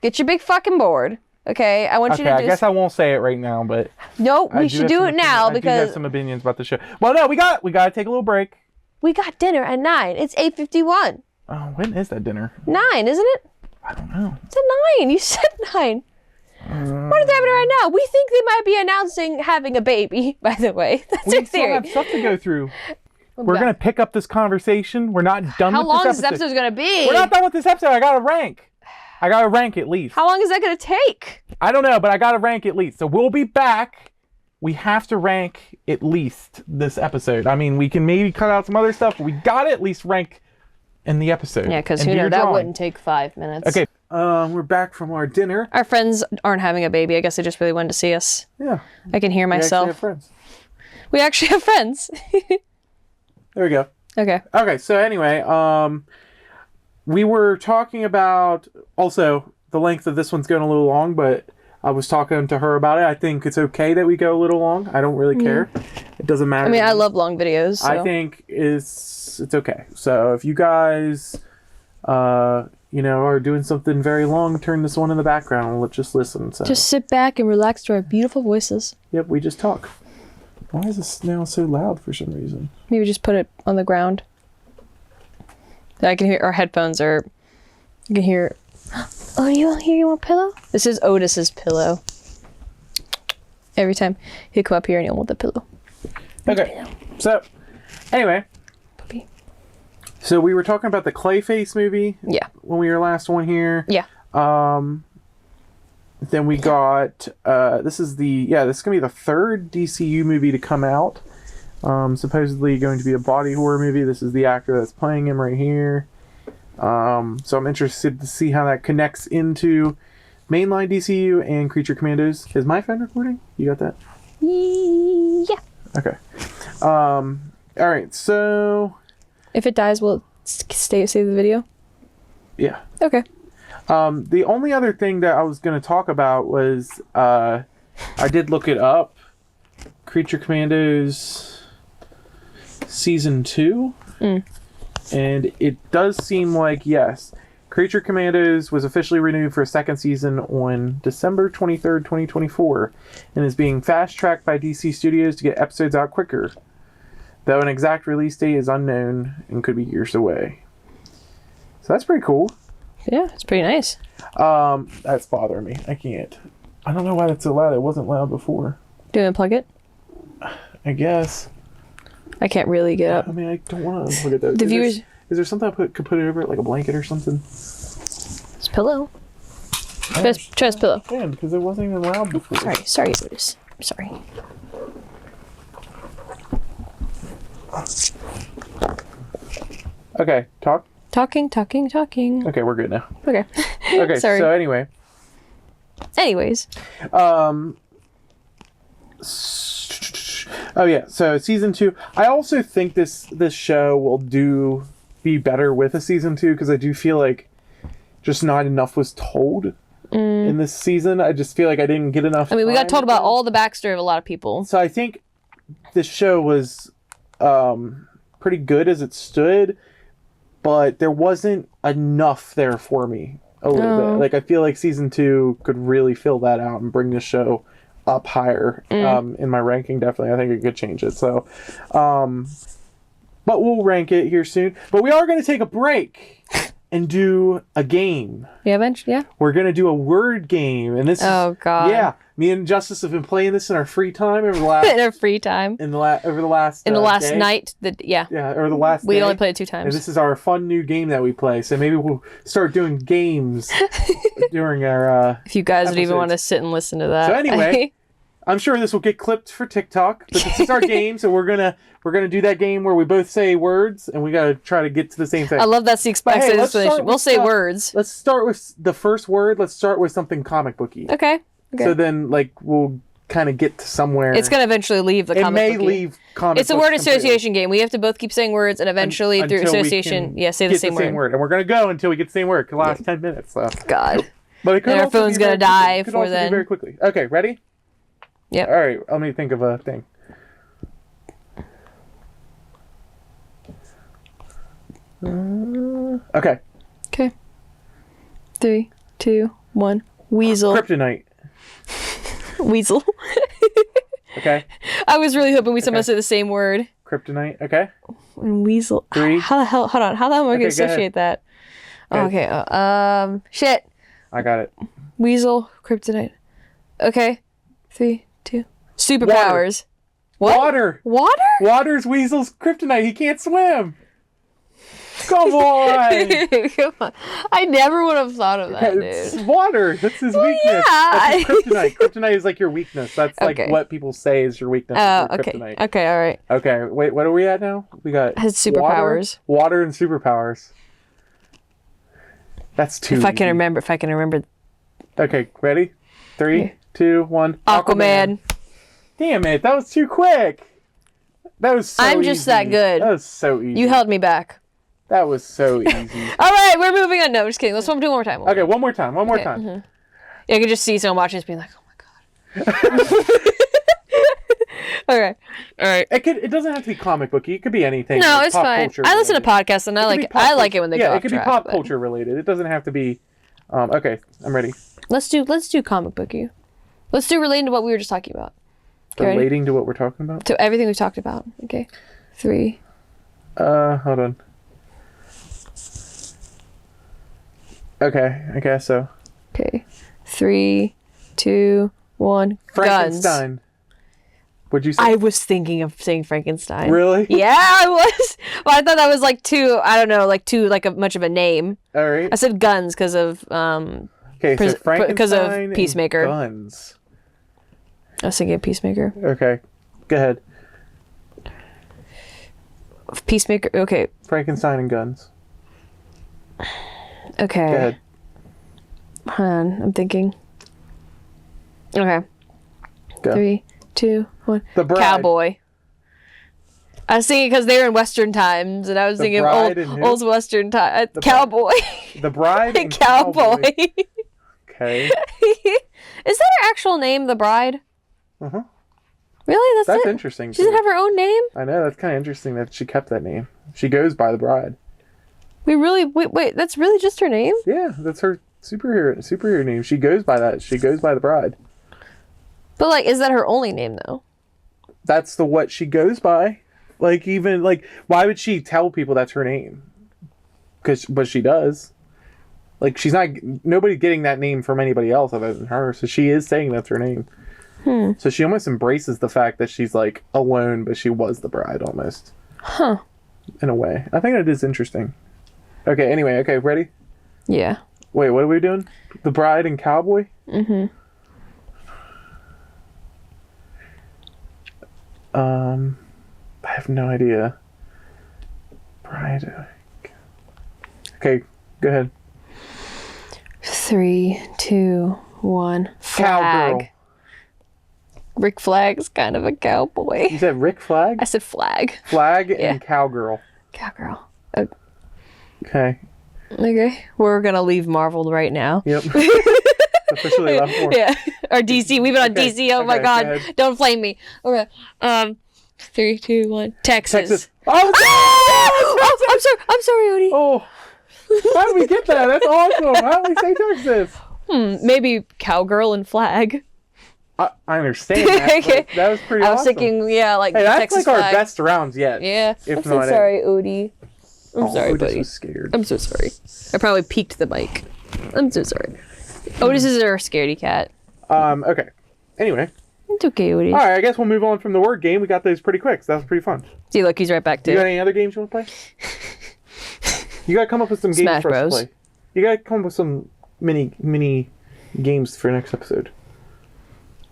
Speaker 1: Get your big fucking board. Okay? I want you to
Speaker 2: I guess I won't say it right now, but...
Speaker 1: No, we should do it now, because...
Speaker 2: I do have some opinions about the show. Well, no, we got to take a little break.
Speaker 1: We got dinner at 9. It's 8:51.
Speaker 2: Oh, when is that dinner?
Speaker 1: 9, isn't it?
Speaker 2: I don't know.
Speaker 1: It's at 9. You said 9. What is happening right now? We think they might be announcing having a baby, by the way. That's our
Speaker 2: We still
Speaker 1: theory.
Speaker 2: have stuff to go through. We're going to pick up this conversation. We're not done with this episode.
Speaker 1: How long is this episode going to be?
Speaker 2: We're not done with this episode. I got to rank at least.
Speaker 1: How long is that going to take?
Speaker 2: I don't know, but I got to rank at least. So we'll be back. We have to rank at least this episode. I mean, we can maybe cut out some other stuff, but we got to at least rank in the episode.
Speaker 1: Yeah, because
Speaker 2: and
Speaker 1: who
Speaker 2: do your
Speaker 1: knows, that
Speaker 2: drawing.
Speaker 1: wouldn't take 5 minutes.
Speaker 2: Okay, we're back from our dinner.
Speaker 1: Our friends aren't having a baby. I guess they just really wanted to see us.
Speaker 2: Yeah.
Speaker 1: I can hear myself.
Speaker 2: We actually have friends.
Speaker 1: We actually have friends.
Speaker 2: There we go.
Speaker 1: Okay.
Speaker 2: Okay, so anyway, we were talking about, also, the length of this one's going a little long, but I was talking to her about it. I think it's okay that we go a little long. I don't really care. It doesn't matter.
Speaker 1: I mean, I love long videos. So.
Speaker 2: I think it's okay. So if you guys, are doing something very long, turn this one in the background and let's just listen. So.
Speaker 1: Just sit back and relax to our beautiful voices.
Speaker 2: Yep, we just talk. Why is this now so loud for some reason?
Speaker 1: Maybe just put it on the ground. I can hear our headphones are. You can hear. Oh, you want pillow? This is Otis's pillow. Every time he'll come up here and he'll want the pillow.
Speaker 2: Okay.
Speaker 1: Pillow.
Speaker 2: So, anyway.
Speaker 1: Puppy.
Speaker 2: So we were talking about the Clayface movie.
Speaker 1: Yeah.
Speaker 2: When we were last one here.
Speaker 1: Yeah.
Speaker 2: Then we got this is gonna be the third DCU movie to come out. Supposedly going to be a body horror movie. This is the actor that's playing him right here. So I'm interested to see how that connects into mainline DCU and Creature Commandos. Is my phone recording? You got that?
Speaker 1: Yeah.
Speaker 2: Okay. All right. So
Speaker 1: if it dies, will it save the video?
Speaker 2: Yeah.
Speaker 1: Okay.
Speaker 2: The only other thing that I was going to talk about was I did look it up. Creature Commandos Season 2. And it does seem like, yes, Creature Commandos was officially renewed for a second season on December 23rd, 2024, and is being fast-tracked by DC Studios to get episodes out quicker, though an exact release date is unknown and could be years away. So that's pretty cool.
Speaker 1: Yeah, it's pretty nice.
Speaker 2: That's bothering me. I can't. I don't know why that's so loud. It wasn't loud before.
Speaker 1: Do you unplug it?
Speaker 2: I guess.
Speaker 1: I can't really get up.
Speaker 2: I mean, I don't want to look at that.
Speaker 1: The viewers...
Speaker 2: Is there something I could put it over it, like a blanket or something?
Speaker 1: It's pillow. Try this pillow.
Speaker 2: Because it wasn't even loud before.
Speaker 1: Sorry, Otis. I'm sorry.
Speaker 2: Okay, talk.
Speaker 1: Talking.
Speaker 2: Okay, we're good now.
Speaker 1: Okay.
Speaker 2: Okay,
Speaker 1: Sorry.
Speaker 2: so anyway.
Speaker 1: Anyways.
Speaker 2: Oh yeah, so season 2. I also think this show will be better with a season 2 because I do feel like just not enough was told in this season. I just feel like I didn't get enough.
Speaker 1: I mean, we got told about all the backstory of a lot of people.
Speaker 2: So I think this show was pretty good as it stood, but there wasn't enough there for me a little bit. Like I feel like season 2 could really fill that out and bring the show up higher in my ranking. Definitely, I think it could change it. So, but we'll rank it here soon. But we are going to take a break and do a game.
Speaker 1: Yeah, eventually. Yeah.
Speaker 2: We're going to do a word game, and this.
Speaker 1: Oh God.
Speaker 2: Yeah, me and Justice have been playing this in our free time over the last.
Speaker 1: In our free time.
Speaker 2: Over the last.
Speaker 1: In the last
Speaker 2: day.
Speaker 1: night.
Speaker 2: Yeah, or the last.
Speaker 1: We
Speaker 2: day.
Speaker 1: only played it 2 times.
Speaker 2: And this is our fun new game that we play. So maybe we'll start doing games during our.
Speaker 1: If you guys
Speaker 2: episodes.
Speaker 1: would even want to sit and listen to that.
Speaker 2: So anyway. I'm sure this will get clipped for TikTok, but this is our game, so we're gonna do that game where we both say words and we gotta try to get to the same thing.
Speaker 1: I love that's the expected explanation. We'll say words.
Speaker 2: Let's start with the first word. Let's start with something comic booky.
Speaker 1: Okay.
Speaker 2: So then, we'll kind of get to somewhere.
Speaker 1: It's gonna eventually leave the comic booky.
Speaker 2: It may leave comic.
Speaker 1: It's a word association game. We have to both keep saying words, and eventually through association, say the same word.
Speaker 2: And we're gonna go until we get the same word. It could last 10 minutes. So.
Speaker 1: God.
Speaker 2: But it could
Speaker 1: and our phone's gonna die before then.
Speaker 2: Very quickly. Okay, ready?
Speaker 1: Yep.
Speaker 2: All right, let me think of a thing. Okay.
Speaker 1: Okay. 3, 2, 1. Weasel.
Speaker 2: Kryptonite.
Speaker 1: Weasel.
Speaker 2: Okay.
Speaker 1: I was really hoping we somehow say the same word.
Speaker 2: Kryptonite. Okay.
Speaker 1: And weasel.
Speaker 2: 3.
Speaker 1: How the hell? Hold on. How the hell am I going to associate that? Okay. Shit.
Speaker 2: I got it.
Speaker 1: Weasel. Kryptonite. Okay. 3, 2. Superpowers.
Speaker 2: Water.
Speaker 1: Water?
Speaker 2: Water's Weasel's kryptonite. He can't swim. Come on.
Speaker 1: Come on. I never would have thought of that,
Speaker 2: It's
Speaker 1: dude.
Speaker 2: water. That's his weakness.
Speaker 1: Yeah.
Speaker 2: That's his kryptonite. Kryptonite is like your weakness. That's like what people say is your weakness.
Speaker 1: Oh,
Speaker 2: your
Speaker 1: okay.
Speaker 2: Kryptonite.
Speaker 1: Okay, all right.
Speaker 2: Okay, wait, what are we at now? We got
Speaker 1: Has superpowers.
Speaker 2: Water and superpowers. That's too
Speaker 1: If I can
Speaker 2: easy.
Speaker 1: remember.
Speaker 2: Okay, ready? 3, 2, 1.
Speaker 1: Aquaman.
Speaker 2: Damn it, that was too quick. That was so
Speaker 1: I'm just
Speaker 2: easy.
Speaker 1: that good.
Speaker 2: That was so easy.
Speaker 1: You held me back.
Speaker 2: That was so easy.
Speaker 1: All right, we're moving on. No, I'm just kidding. Let's do one more time.
Speaker 2: Okay, one more time. One more time.
Speaker 1: Mm-hmm. Yeah, I could just see someone watching this being like, oh my god. Okay. All right.
Speaker 2: It doesn't have to be comic booky. It could be anything.
Speaker 1: No,
Speaker 2: like
Speaker 1: it's
Speaker 2: pop
Speaker 1: fine.
Speaker 2: culture
Speaker 1: I listen to
Speaker 2: related.
Speaker 1: podcasts and I
Speaker 2: It could be
Speaker 1: like
Speaker 2: pop
Speaker 1: it when they
Speaker 2: culture.
Speaker 1: go
Speaker 2: Yeah,
Speaker 1: off
Speaker 2: it could be
Speaker 1: track,
Speaker 2: pop
Speaker 1: but-
Speaker 2: culture related. It doesn't have to be. Okay, I'm ready.
Speaker 1: Let's do comic booky. Let's do relating to what we were just talking about. Okay, ready?
Speaker 2: Relating to what we're talking about.
Speaker 1: To everything we've talked about. Okay. 3.
Speaker 2: Hold on. Okay, I guess so.
Speaker 1: Okay. 3, 2, 1.
Speaker 2: Frankenstein.
Speaker 1: Guns.
Speaker 2: Would you say?
Speaker 1: I was thinking of saying Frankenstein.
Speaker 2: Really?
Speaker 1: Yeah, I was. Well, I thought that was like too. I don't know, like much of a name.
Speaker 2: All right.
Speaker 1: I said guns because of
Speaker 2: Okay, so
Speaker 1: because
Speaker 2: Frankenstein
Speaker 1: of Peacemaker.
Speaker 2: and guns.
Speaker 1: I was thinking of Peacemaker.
Speaker 2: Okay, go ahead.
Speaker 1: Peacemaker. Okay.
Speaker 2: Frankenstein and guns.
Speaker 1: Okay.
Speaker 2: Go ahead.
Speaker 1: Hold on, I'm thinking. Okay.
Speaker 2: Go.
Speaker 1: 3, 2, 1.
Speaker 2: The Bride.
Speaker 1: Cowboy. I was thinking because they were in Western times, and I was
Speaker 2: The
Speaker 1: thinking
Speaker 2: Bride
Speaker 1: of
Speaker 2: and who?
Speaker 1: old Western time. Cowboy.
Speaker 2: The Bride and
Speaker 1: Cowboy.
Speaker 2: Okay.
Speaker 1: Is that her actual name, The Bride?
Speaker 2: Uh-huh.
Speaker 1: Really?
Speaker 2: That's
Speaker 1: it?
Speaker 2: interesting.
Speaker 1: She doesn't have her own name?
Speaker 2: I know, that's kind of interesting that she kept that name. She goes by The Bride.
Speaker 1: Wait, that's really just her name?
Speaker 2: Yeah, that's her superhero name. She goes by that. She goes by The Bride.
Speaker 1: But like, is that her only name though?
Speaker 2: That's what she goes by. Like, even like, why would she tell people that's her name? But she does. Like, she's not. Nobody getting that name from anybody else other than her. So she is saying that's her name. So she almost embraces the fact that she's like alone, but she was the bride almost.
Speaker 1: Huh.
Speaker 2: In a way, I think that is interesting. Okay. Anyway. Okay. Ready?
Speaker 1: Yeah.
Speaker 2: Wait. What are we doing? The Bride and Cowboy.
Speaker 1: Mm-hmm.
Speaker 2: I have no idea. Bride. Okay, go ahead.
Speaker 1: 3, 2, 1. Flag.
Speaker 2: Cowgirl.
Speaker 1: Rick Flag's kind of a cowboy.
Speaker 2: You said Rick Flag?
Speaker 1: I said flag.
Speaker 2: Flag
Speaker 1: Yeah.
Speaker 2: and Cowgirl.
Speaker 1: Cowgirl.
Speaker 2: Okay.
Speaker 1: Okay. We're gonna leave Marvel right now.
Speaker 2: Yep. Officially left more.
Speaker 1: Yeah. Or DC. We've been on
Speaker 2: Okay,
Speaker 1: DC. Oh my
Speaker 2: okay,
Speaker 1: god.
Speaker 2: go ahead.
Speaker 1: Don't flame me. Okay. 3, 2, 1. Texas.
Speaker 2: Oh,
Speaker 1: Oh, I'm sorry, Odie.
Speaker 2: oh. How did we get that? That's awesome. How did we say Texas?
Speaker 1: Maybe cowgirl and flag.
Speaker 2: I understand that.
Speaker 1: Okay.
Speaker 2: That was pretty
Speaker 1: I was
Speaker 2: awesome.
Speaker 1: thinking, yeah, like
Speaker 2: Hey, that's
Speaker 1: Texas
Speaker 2: like
Speaker 1: flag.
Speaker 2: our best rounds yet.
Speaker 1: Yeah.
Speaker 2: If
Speaker 1: I'm so
Speaker 2: not
Speaker 1: sorry, Odie. I'm sorry,
Speaker 2: Otis
Speaker 1: buddy.
Speaker 2: was scared.
Speaker 1: I'm so sorry. I probably peaked the mic. I'm so sorry. Otis is our scaredy cat.
Speaker 2: Okay. Anyway.
Speaker 1: It's okay, Otis.
Speaker 2: All right, I guess we'll move on from the word game. We got those pretty quick, so that was pretty fun.
Speaker 1: See, look, he's right back
Speaker 2: You got
Speaker 1: too.
Speaker 2: any other games you want to play? You got to come up with some games
Speaker 1: Smash
Speaker 2: for us
Speaker 1: Bros.
Speaker 2: to play. You got to come up with some mini games for next episode.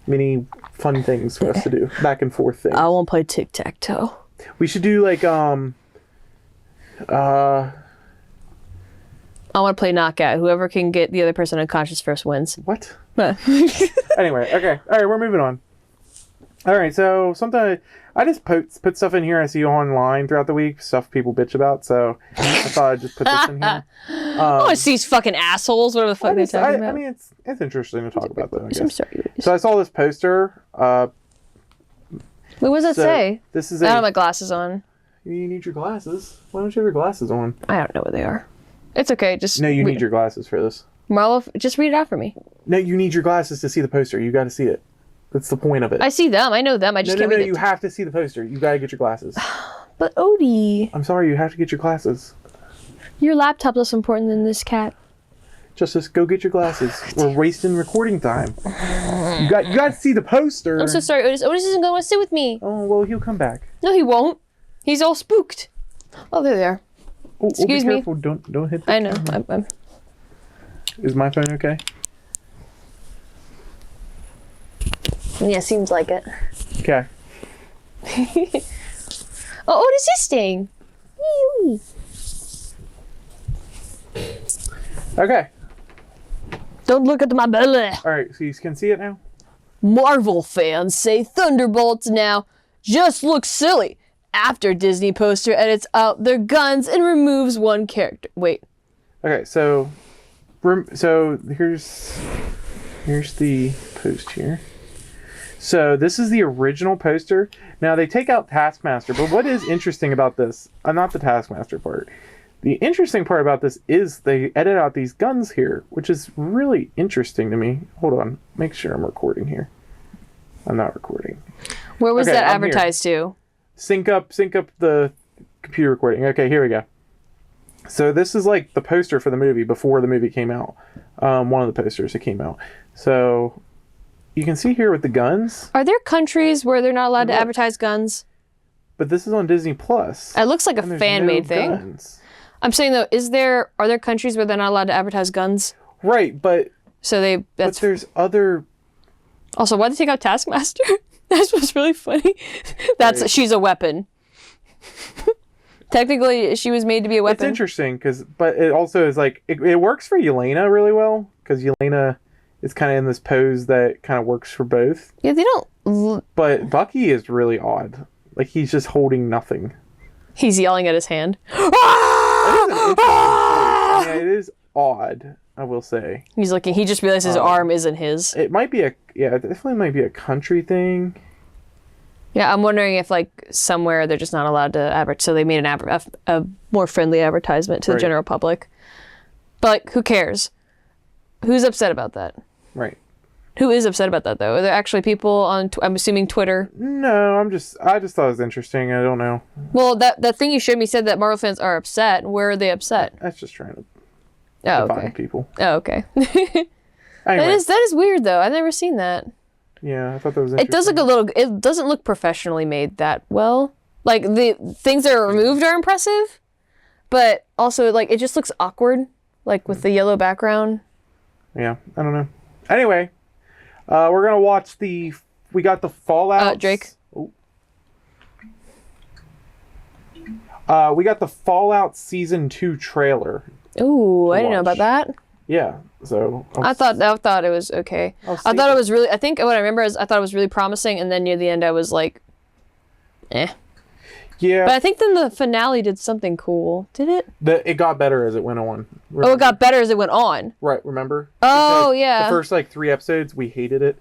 Speaker 2: Mini fun things for us to do. Back and forth things.
Speaker 1: I won't play tic-tac-toe.
Speaker 2: We should do like
Speaker 1: I want to play knockout. Whoever can get the other person unconscious first wins.
Speaker 2: what?
Speaker 1: Huh.
Speaker 2: Anyway, okay. All right, we're moving on. All right, so something I just put stuff in here I see online throughout the week, stuff people bitch about. So I thought I'd just put this in here.
Speaker 1: Oh, it's these fucking assholes. Whatever the fuck they're talking about.
Speaker 2: I mean, it's interesting to talk about though. I
Speaker 1: I'm
Speaker 2: guess.
Speaker 1: sorry. Otis.
Speaker 2: So I saw this poster.
Speaker 1: Wait, what does that say?
Speaker 2: This is
Speaker 1: I don't
Speaker 2: a.
Speaker 1: have my glasses on.
Speaker 2: You need your glasses. Why don't you have your glasses on?
Speaker 1: I don't know what they are. It's okay. Just
Speaker 2: No, you need your glasses for this.
Speaker 1: Marlo, just read it out for me.
Speaker 2: No, you need your glasses to see the poster. You got to see it. That's the point of it.
Speaker 1: I see them. I know them. I just
Speaker 2: No,
Speaker 1: can't read it.
Speaker 2: you have to see the poster. You got to get your glasses.
Speaker 1: But Odie,
Speaker 2: I'm sorry, you have to get your glasses.
Speaker 1: your laptop's less important than this cat.
Speaker 2: Justice, go get your glasses. We're wasting recording time. You got to see the poster.
Speaker 1: I'm so sorry, Otis. Otis isn't going to want to sit with me.
Speaker 2: Oh, well, he'll come back.
Speaker 1: No, he won't. He's all spooked. Oh, there they are.
Speaker 2: Oh,
Speaker 1: Excuse
Speaker 2: be
Speaker 1: me.
Speaker 2: careful. Don't hit the
Speaker 1: I know.
Speaker 2: camera. Is my phone okay?
Speaker 1: Yeah, seems like it.
Speaker 2: Okay.
Speaker 1: Oh, Otis is staying. Wee-wee.
Speaker 2: Okay.
Speaker 1: Don't look at my belly.
Speaker 2: All right, so you can see it now?
Speaker 1: Marvel fans say Thunderbolts now just look silly after Disney Poster edits out their guns and removes one character. Wait.
Speaker 2: Okay, so here's the post here. So this is the original poster. Now they take out Taskmaster, but what is interesting about this, not the Taskmaster part, the interesting part about this is they edit out these guns here, which is really interesting to me. Hold on, make sure I'm recording here. I'm not recording.
Speaker 1: Where was
Speaker 2: Okay,
Speaker 1: that
Speaker 2: I'm
Speaker 1: advertised to?
Speaker 2: Sync up the computer recording. Okay, here we go. So this is like the poster for the movie before the movie came out. One of the posters that came out. So you can see here with the guns.
Speaker 1: Are there countries where they're not allowed to advertise guns?
Speaker 2: But this is on Disney Plus.
Speaker 1: It looks like a fan-made thing.
Speaker 2: Guns.
Speaker 1: I'm saying though, are there countries where they're not allowed to advertise guns?
Speaker 2: Right, but
Speaker 1: but
Speaker 2: there's other.
Speaker 1: Also, why'd they take out Taskmaster? That's what's really funny. She's a weapon. Technically, she was made to be a weapon.
Speaker 2: It's interesting but it also is like it works for Yelena really well because Yelena is kind of in this pose that kind of works for both.
Speaker 1: Yeah, they don't.
Speaker 2: But Bucky is really odd. Like he's just holding nothing.
Speaker 1: He's yelling at his hand.
Speaker 2: It is odd, I will say.
Speaker 1: He's looking. He just realized his arm isn't his.
Speaker 2: It might be it definitely might be a country thing.
Speaker 1: Yeah, I'm wondering if like somewhere they're just not allowed to advertise, so they made a more friendly advertisement to the general public. But like, who cares? Who's upset about that?
Speaker 2: Right.
Speaker 1: Who is upset about that though? Are there actually people on? I'm assuming Twitter.
Speaker 2: No, I just thought it was interesting. I don't know.
Speaker 1: Well, that thing you showed me said that Marvel fans are upset. Where are they upset?
Speaker 2: That's just trying to
Speaker 1: define
Speaker 2: people.
Speaker 1: Oh, okay.
Speaker 2: Anyway.
Speaker 1: That is weird though. I've never seen that.
Speaker 2: Yeah, I thought that was interesting.
Speaker 1: It does look it doesn't look professionally made that well. Like the things that are removed are impressive, but also like it just looks awkward, like with the yellow background.
Speaker 2: Yeah, I don't know. Anyway, we're gonna watch we got the Fallout.
Speaker 1: Drake.
Speaker 2: Oh. We got the Fallout Season 2 trailer.
Speaker 1: Ooh, I didn't know about that.
Speaker 2: Yeah, so
Speaker 1: I thought it was okay. I thought it was really. I think what I remember is I thought it was really promising, and then near the end I was like, eh.
Speaker 2: Yeah.
Speaker 1: But I think then the finale did something cool. Did it?
Speaker 2: It got better as it went on. Remember?
Speaker 1: Oh, it got better as it went on.
Speaker 2: Right. Remember?
Speaker 1: Oh,
Speaker 2: because
Speaker 1: yeah.
Speaker 2: The first 3 episodes we hated it.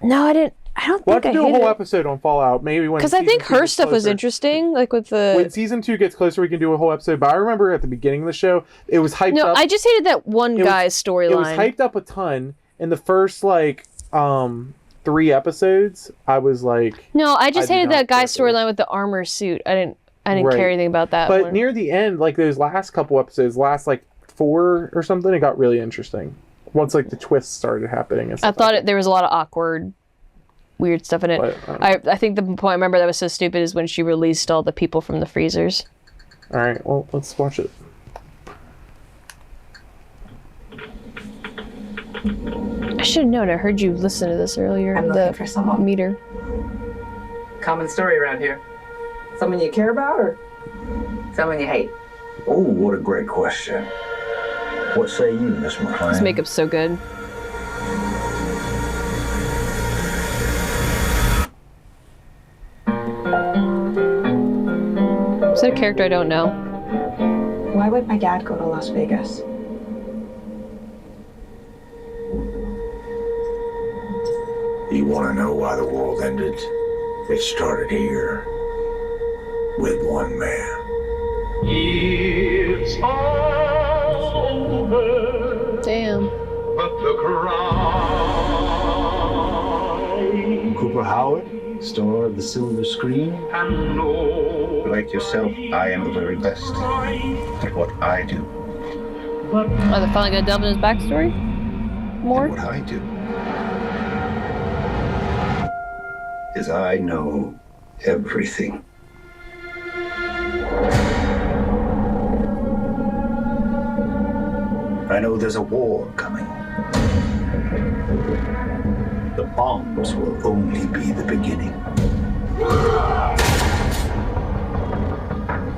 Speaker 1: No, I didn't. I don't
Speaker 2: We'll
Speaker 1: think
Speaker 2: have to
Speaker 1: I
Speaker 2: do a
Speaker 1: hated
Speaker 2: whole
Speaker 1: it.
Speaker 2: episode on Fallout, maybe when.
Speaker 1: Because I think her stuff was interesting, like with the.
Speaker 2: When Season 2 gets closer, we can do a whole episode. But I remember at the beginning of the show, it was hyped up.
Speaker 1: No, I just hated that one guy's storyline.
Speaker 2: It was hyped up a ton. In the first 3 episodes, I was like.
Speaker 1: No, I just hated that guy's storyline with the armor suit. I didn't care anything about that.
Speaker 2: But near the end, those last couple episodes, last 4 or something, it got really interesting. Once the twists started happening and stuff.
Speaker 1: I thought there was a lot of awkward, weird stuff in it. But, I think the point I remember that was so stupid is when she released all the people from the freezers.
Speaker 2: All right, well, let's watch it.
Speaker 1: I should have known. I heard you listen to this earlier.
Speaker 4: I'm looking for someone.
Speaker 1: Meter.
Speaker 4: Common story around here. Someone you care about or someone you hate?
Speaker 3: Oh, what a great question. What say you, Miss McClane?
Speaker 1: This makeup's so good. Is that a character I don't know?
Speaker 5: Why would my dad go to Las Vegas?
Speaker 3: You want to know why the world ended? It started here with one man.
Speaker 6: It's all over.
Speaker 1: Damn.
Speaker 6: But the cry.
Speaker 7: Cooper Howard, star of the silver screen.
Speaker 6: And no.
Speaker 8: Like yourself, I am the very best at what I do.
Speaker 1: Are they finally gonna delve in his backstory? More?
Speaker 8: And what I do is I know everything. I know there's a war coming. The bombs will only be the beginning.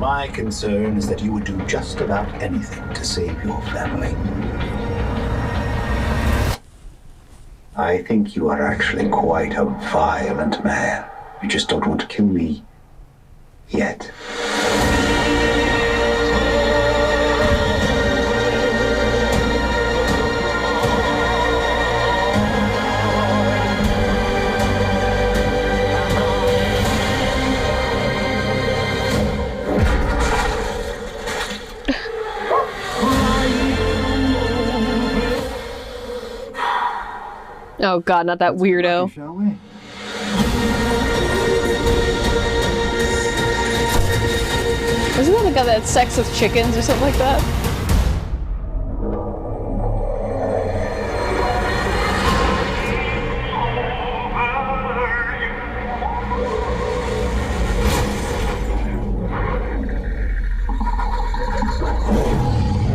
Speaker 7: My concern is that you would do just about anything to save your family. I think you are actually quite a violent man. You just don't want to kill me yet.
Speaker 1: Oh god, not that weirdo.
Speaker 7: Shall we?
Speaker 1: Isn't that the guy that had sex with chickens or something like that?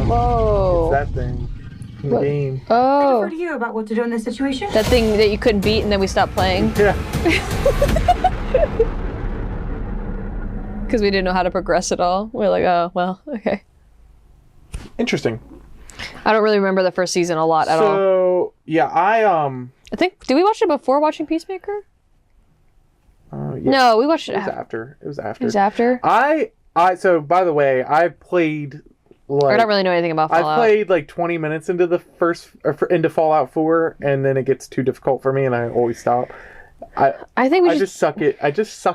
Speaker 1: Whoa.
Speaker 2: It's that thing. In the game.
Speaker 1: Oh.
Speaker 5: I defer to you about what to do in this situation.
Speaker 1: That thing that you couldn't beat and then we stopped playing.
Speaker 2: Yeah.
Speaker 1: Because we didn't know how to progress at all. We're like, oh, well, okay.
Speaker 2: Interesting.
Speaker 1: I don't really remember the first season a lot at all.
Speaker 2: So, yeah,
Speaker 1: I think, did we watch it before watching Peacemaker?
Speaker 2: yeah.
Speaker 1: No, we watched it
Speaker 2: It was after. It was after.
Speaker 1: It was after?
Speaker 2: So, by the way, I played... Like,
Speaker 1: I don't really know anything about Fallout.
Speaker 2: I played like 20 minutes into the into Fallout 4, and then it gets too difficult for me, and I always stop.
Speaker 1: I think
Speaker 2: I just suck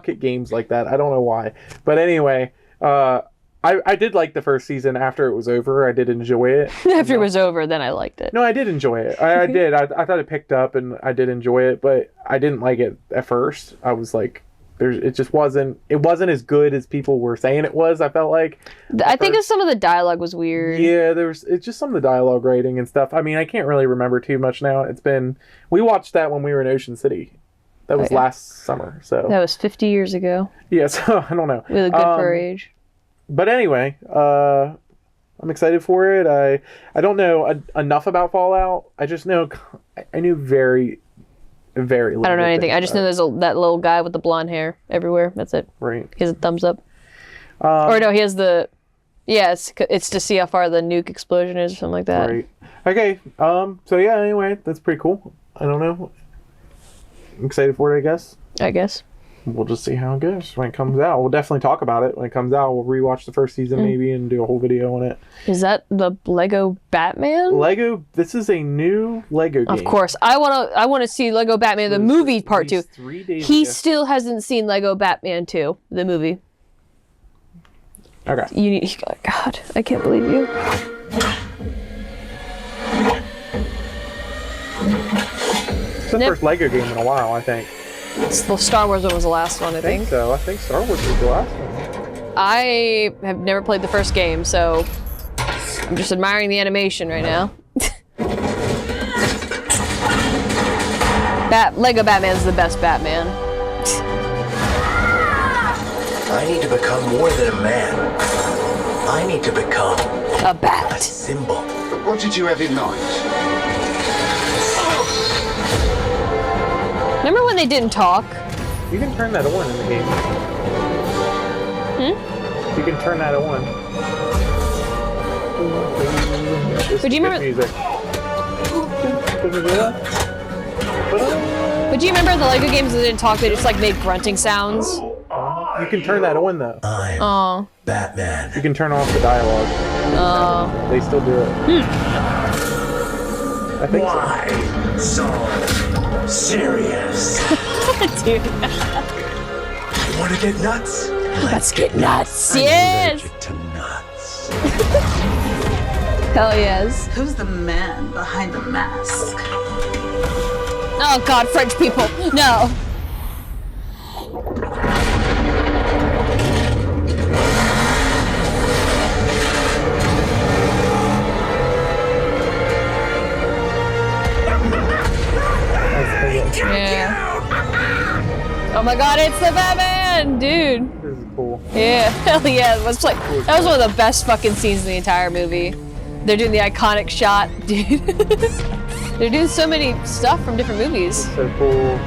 Speaker 2: at games like that. I don't know why, but anyway, I did like the first season. After it was over, I did enjoy it.
Speaker 1: After it was over, then I liked it.
Speaker 2: No, I did enjoy it. I did. I thought it picked up, and I did enjoy it, but I didn't like it at first. I was like, it just wasn't. It wasn't as good as people were saying it was. I felt like.
Speaker 1: I think some of the dialogue was weird.
Speaker 2: Yeah, it's just some of the dialogue writing and stuff. I mean, I can't really remember too much now. We watched that when we were in Ocean City. That was last summer. So
Speaker 1: that was 50 years ago.
Speaker 2: Yeah, so I don't know.
Speaker 1: We look good for our age.
Speaker 2: But anyway, I'm excited for it. I don't know enough about Fallout. I just know I knew very little.
Speaker 1: I don't know anything. I just know there's that little guy with the blonde hair everywhere. That's it.
Speaker 2: Right.
Speaker 1: He has a thumbs up. Or no, he has the... Yeah, it's to see how far the nuke explosion is or something like that.
Speaker 2: Right. Okay. So yeah, anyway, that's pretty cool. I don't know. I'm excited for it, I guess. We'll just see how it goes when it comes out. We'll definitely talk about it when it comes out. We'll rewatch the first season maybe and do a whole video on it.
Speaker 1: Is that the Lego Batman?
Speaker 2: This is a new Lego game.
Speaker 1: Of course. I want to see Lego Batman the movie part 2.
Speaker 2: 3 days
Speaker 1: He
Speaker 2: ago.
Speaker 1: still hasn't seen Lego Batman 2, the movie.
Speaker 2: Okay.
Speaker 1: God, I can't believe you.
Speaker 2: It's the first Lego game in a while, I think.
Speaker 1: Well, Star Wars one was the last one, I think.
Speaker 2: So. I think Star Wars was the last one.
Speaker 1: I have never played the first game, so I'm just admiring the animation right now. Lego Batman's the best Batman.
Speaker 3: I need to become more than a man. I need to become
Speaker 1: a bat.
Speaker 3: A symbol.
Speaker 8: What did you have in mind?
Speaker 1: Remember when they didn't talk?
Speaker 2: You can turn that on in the game. You can turn that on.
Speaker 1: But do you remember?
Speaker 2: Music.
Speaker 1: But do you remember the Lego games that didn't talk? They just like made grunting sounds.
Speaker 2: You can turn that on though.
Speaker 3: I'm Batman.
Speaker 2: You can turn off the dialogue. They still do it. I think
Speaker 3: Why so serious?
Speaker 1: Dude.
Speaker 3: You want to get nuts?
Speaker 1: Let's get nuts.
Speaker 3: I'm
Speaker 1: Yes.
Speaker 3: allergic to nuts.
Speaker 1: Hell yes.
Speaker 9: Who's the man behind the mask?
Speaker 1: Oh God, French people. No. Yeah. Oh my God, it's the Batman, dude.
Speaker 2: this is cool.
Speaker 1: Yeah, hell yeah. That was one of the best fucking scenes in the entire movie. They're doing the iconic shot, dude. They're doing so many stuff from different movies.
Speaker 2: So cool.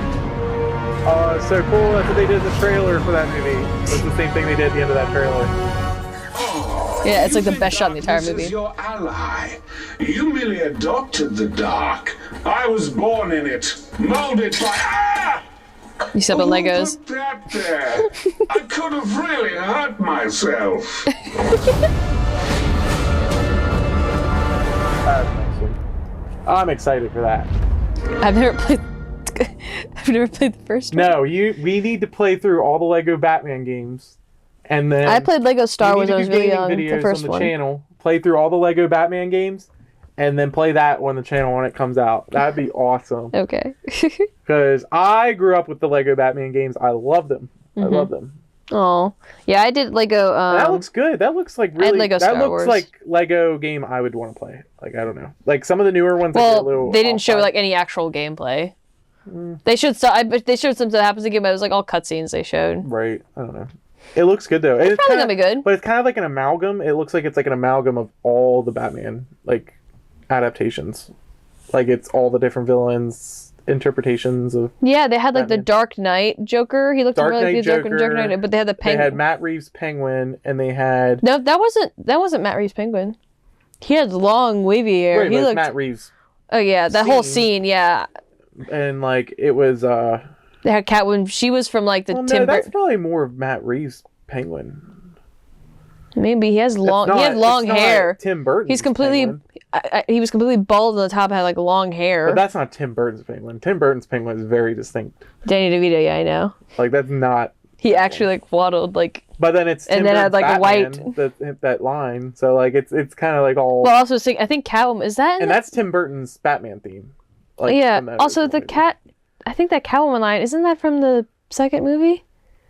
Speaker 2: So cool. That's what they did in the trailer for that movie. It's the same thing they did at the end of that trailer.
Speaker 1: Yeah, it's like the best shot in the entire movie.
Speaker 6: Is your ally. You merely adopted the dark. I was born in it, molded by. Ah!
Speaker 1: You said the Legos.
Speaker 6: Put that there. I could have really hurt myself.
Speaker 2: That's awesome. I'm excited for that.
Speaker 1: I've never played the first one.
Speaker 2: No, we need to play through all the Lego Batman games, and then
Speaker 1: I played Lego Star Wars when I was really young.
Speaker 2: Videos
Speaker 1: The first
Speaker 2: on the
Speaker 1: one.
Speaker 2: channel. Play through all the Lego Batman games, and then play that on the channel when it comes out. That'd be awesome.
Speaker 1: Okay.
Speaker 2: Because I grew up with the Lego Batman games. I love them. I love them.
Speaker 1: Oh, yeah, I did Lego.
Speaker 2: That looks good. That looks like really.
Speaker 1: Lego
Speaker 2: that
Speaker 1: Star
Speaker 2: looks
Speaker 1: Wars.
Speaker 2: like Lego game I would want to play. Like I don't know. Like some of the newer ones.
Speaker 1: Well,
Speaker 2: a little
Speaker 1: they didn't show
Speaker 2: off-by.
Speaker 1: like any actual gameplay. They showed they showed something that happens in the game, but it was like all cutscenes they showed.
Speaker 2: Right. I don't know. It looks good though. It's
Speaker 1: probably gonna be good.
Speaker 2: But it's kind of like an amalgam. It looks like it's like an amalgam of all the Batman like adaptations. Like it's all the different villains, interpretations of.
Speaker 1: Yeah, they had like
Speaker 2: Batman.
Speaker 1: the Dark Knight Joker. He looked
Speaker 2: Dark
Speaker 1: really
Speaker 2: Knight
Speaker 1: good. Dark
Speaker 2: Joker.
Speaker 1: Knight, but they had the
Speaker 2: They
Speaker 1: Penguin.
Speaker 2: had Matt Reeves' Penguin, and they had.
Speaker 1: No, that wasn't Matt Reeves' Penguin. He had long wavy hair.
Speaker 2: Wait,
Speaker 1: He
Speaker 2: but it's
Speaker 1: looked.
Speaker 2: Matt Reeves,
Speaker 1: Oh yeah, that whole scene. Yeah,
Speaker 2: and like it was.
Speaker 1: they had Catwoman. She was from like the
Speaker 2: Well,
Speaker 1: Tim
Speaker 2: no, that's
Speaker 1: Burton.
Speaker 2: probably more of Matt Reeves' Penguin.
Speaker 1: Maybe he has long.
Speaker 2: It's
Speaker 1: He
Speaker 2: not-
Speaker 1: had long
Speaker 2: it's not
Speaker 1: hair.
Speaker 2: Tim Burton.
Speaker 1: He's completely. He was completely bald on the top and had like long hair.
Speaker 2: But that's not Tim Burton's Penguin. Tim Burton's Penguin is very distinct.
Speaker 1: Danny DeVito, yeah, I know.
Speaker 2: Like that's not.
Speaker 1: He actually like waddled like.
Speaker 2: But then it's Tim
Speaker 1: And then had,
Speaker 2: Burton's
Speaker 1: like,
Speaker 2: Batman, that line. So like it's kind of like all.
Speaker 1: Well, also I think Catwoman is that.
Speaker 2: and that's Tim Burton's Batman theme. Like,
Speaker 1: yeah.
Speaker 2: from that
Speaker 1: Also,
Speaker 2: original
Speaker 1: the
Speaker 2: movie.
Speaker 1: cat. I think that Catwoman line isn't that from the second movie?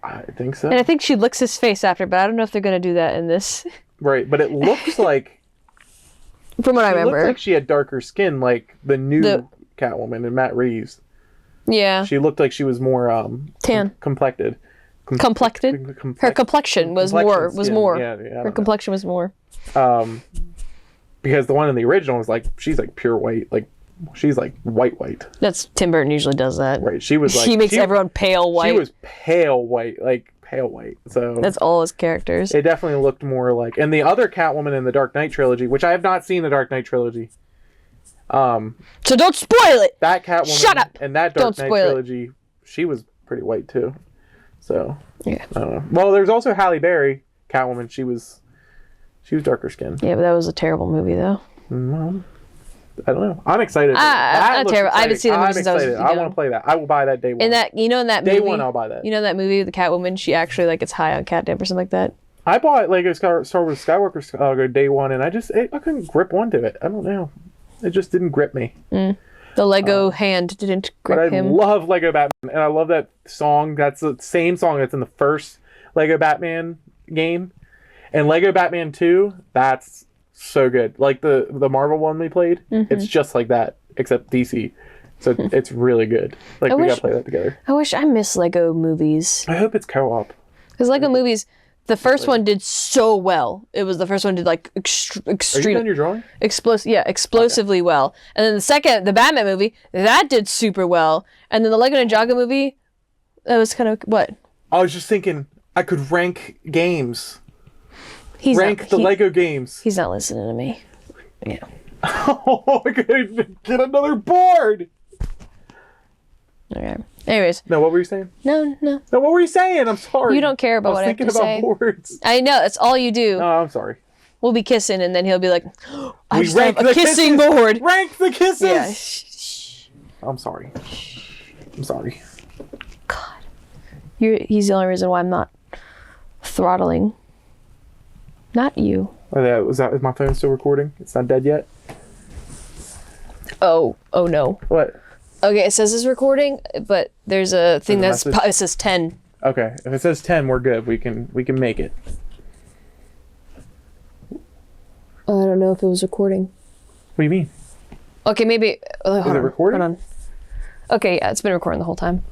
Speaker 2: I think so.
Speaker 1: And I think she licks his face after, but I don't know if they're gonna do that in this.
Speaker 2: Right, but it looks like.
Speaker 1: From what I
Speaker 2: It
Speaker 1: remember.
Speaker 2: looked like she had darker skin, like the new Catwoman and Matt Reeves.
Speaker 1: Yeah.
Speaker 2: She looked like she was more
Speaker 1: Tan.
Speaker 2: complected.
Speaker 1: Complected. Her complexion was more.
Speaker 2: Yeah,
Speaker 1: Her complexion was more.
Speaker 2: because the one in the original was like she's like pure white, like she's like white.
Speaker 1: That's Tim Burton usually does that.
Speaker 2: Right, she was like
Speaker 1: He makes everyone pale white.
Speaker 2: She was pale white, like pale white. So
Speaker 1: That's all his characters.
Speaker 2: it definitely looked more like. And the other Catwoman in the Dark Knight trilogy, which I have not seen the Dark Knight trilogy.
Speaker 1: So don't spoil it.
Speaker 2: That Catwoman
Speaker 1: Shut up.
Speaker 2: and that
Speaker 1: Don't
Speaker 2: Dark Knight
Speaker 1: spoil it.
Speaker 2: trilogy, she was pretty white too. So
Speaker 1: Yeah.
Speaker 2: I don't know. Well, there's also Halle Berry, Catwoman. She was darker skinned.
Speaker 1: Yeah, but that was a terrible movie though.
Speaker 2: Well, I don't know. I'm excited.
Speaker 1: not
Speaker 2: looks
Speaker 1: terrible. I haven't
Speaker 2: exciting.
Speaker 1: seen the movie
Speaker 2: I'm
Speaker 1: since I was
Speaker 2: excited. I
Speaker 1: young.
Speaker 2: want to play that. I will buy that day one.
Speaker 1: In that in that
Speaker 2: day
Speaker 1: movie,
Speaker 2: one, I'll buy that.
Speaker 1: You know that movie with the Catwoman? She actually like gets high on catnip or something like that.
Speaker 2: I bought Lego Star Wars Skywalker Saga day one, and I couldn't grip onto it. I don't know. It just didn't grip me.
Speaker 1: The Lego hand didn't grip
Speaker 2: But I
Speaker 1: him.
Speaker 2: love Lego Batman, and I love that song. That's the same song that's in the first Lego Batman game, and Lego Batman 2. That's so good. Like the Marvel one we played, it's just like that, except DC. So it's really good. Like we gotta play that together.
Speaker 1: I wish I miss Lego movies.
Speaker 2: I hope it's co-op.
Speaker 1: Because Lego movies, the first one did so well. It was the first one did like
Speaker 2: Are you
Speaker 1: extreme,
Speaker 2: done your drawing?
Speaker 1: explosively well. And then the Batman movie, that did super well. And then the Lego Ninjago movie, that was kind of what?
Speaker 2: I was just thinking I could rank games.
Speaker 1: He's
Speaker 2: the Lego games.
Speaker 1: He's not listening to me. Yeah.
Speaker 2: Oh, I could get another board.
Speaker 1: Okay. Anyways.
Speaker 2: No, what were you saying?
Speaker 1: No.
Speaker 2: No, what were you saying? I'm sorry.
Speaker 1: You don't care about what I have to
Speaker 2: was thinking
Speaker 1: say.
Speaker 2: about boards.
Speaker 1: I know, that's all you do.
Speaker 2: Oh, I'm sorry.
Speaker 1: We'll be kissing, and then he'll be like, I
Speaker 2: We
Speaker 1: just have
Speaker 2: rank
Speaker 1: a
Speaker 2: the
Speaker 1: kissing
Speaker 2: kisses.
Speaker 1: board.
Speaker 2: Rank the kisses.
Speaker 1: Yeah. Shh.
Speaker 2: I'm sorry. I'm sorry.
Speaker 1: God. He's the only reason why I'm not throttling. Not you.
Speaker 2: Is my phone still recording? It's not dead yet?
Speaker 1: Oh no.
Speaker 2: What?
Speaker 1: Okay, it says it's recording, but there's a thing
Speaker 2: There's a
Speaker 1: it says 10.
Speaker 2: Okay. If it says 10, we're good. We can make it.
Speaker 1: Oh, I don't know if it was recording.
Speaker 2: What do you mean?
Speaker 1: Okay, maybe.
Speaker 2: Is it recording?
Speaker 1: Hold on. Okay, yeah, it's been recording the whole time.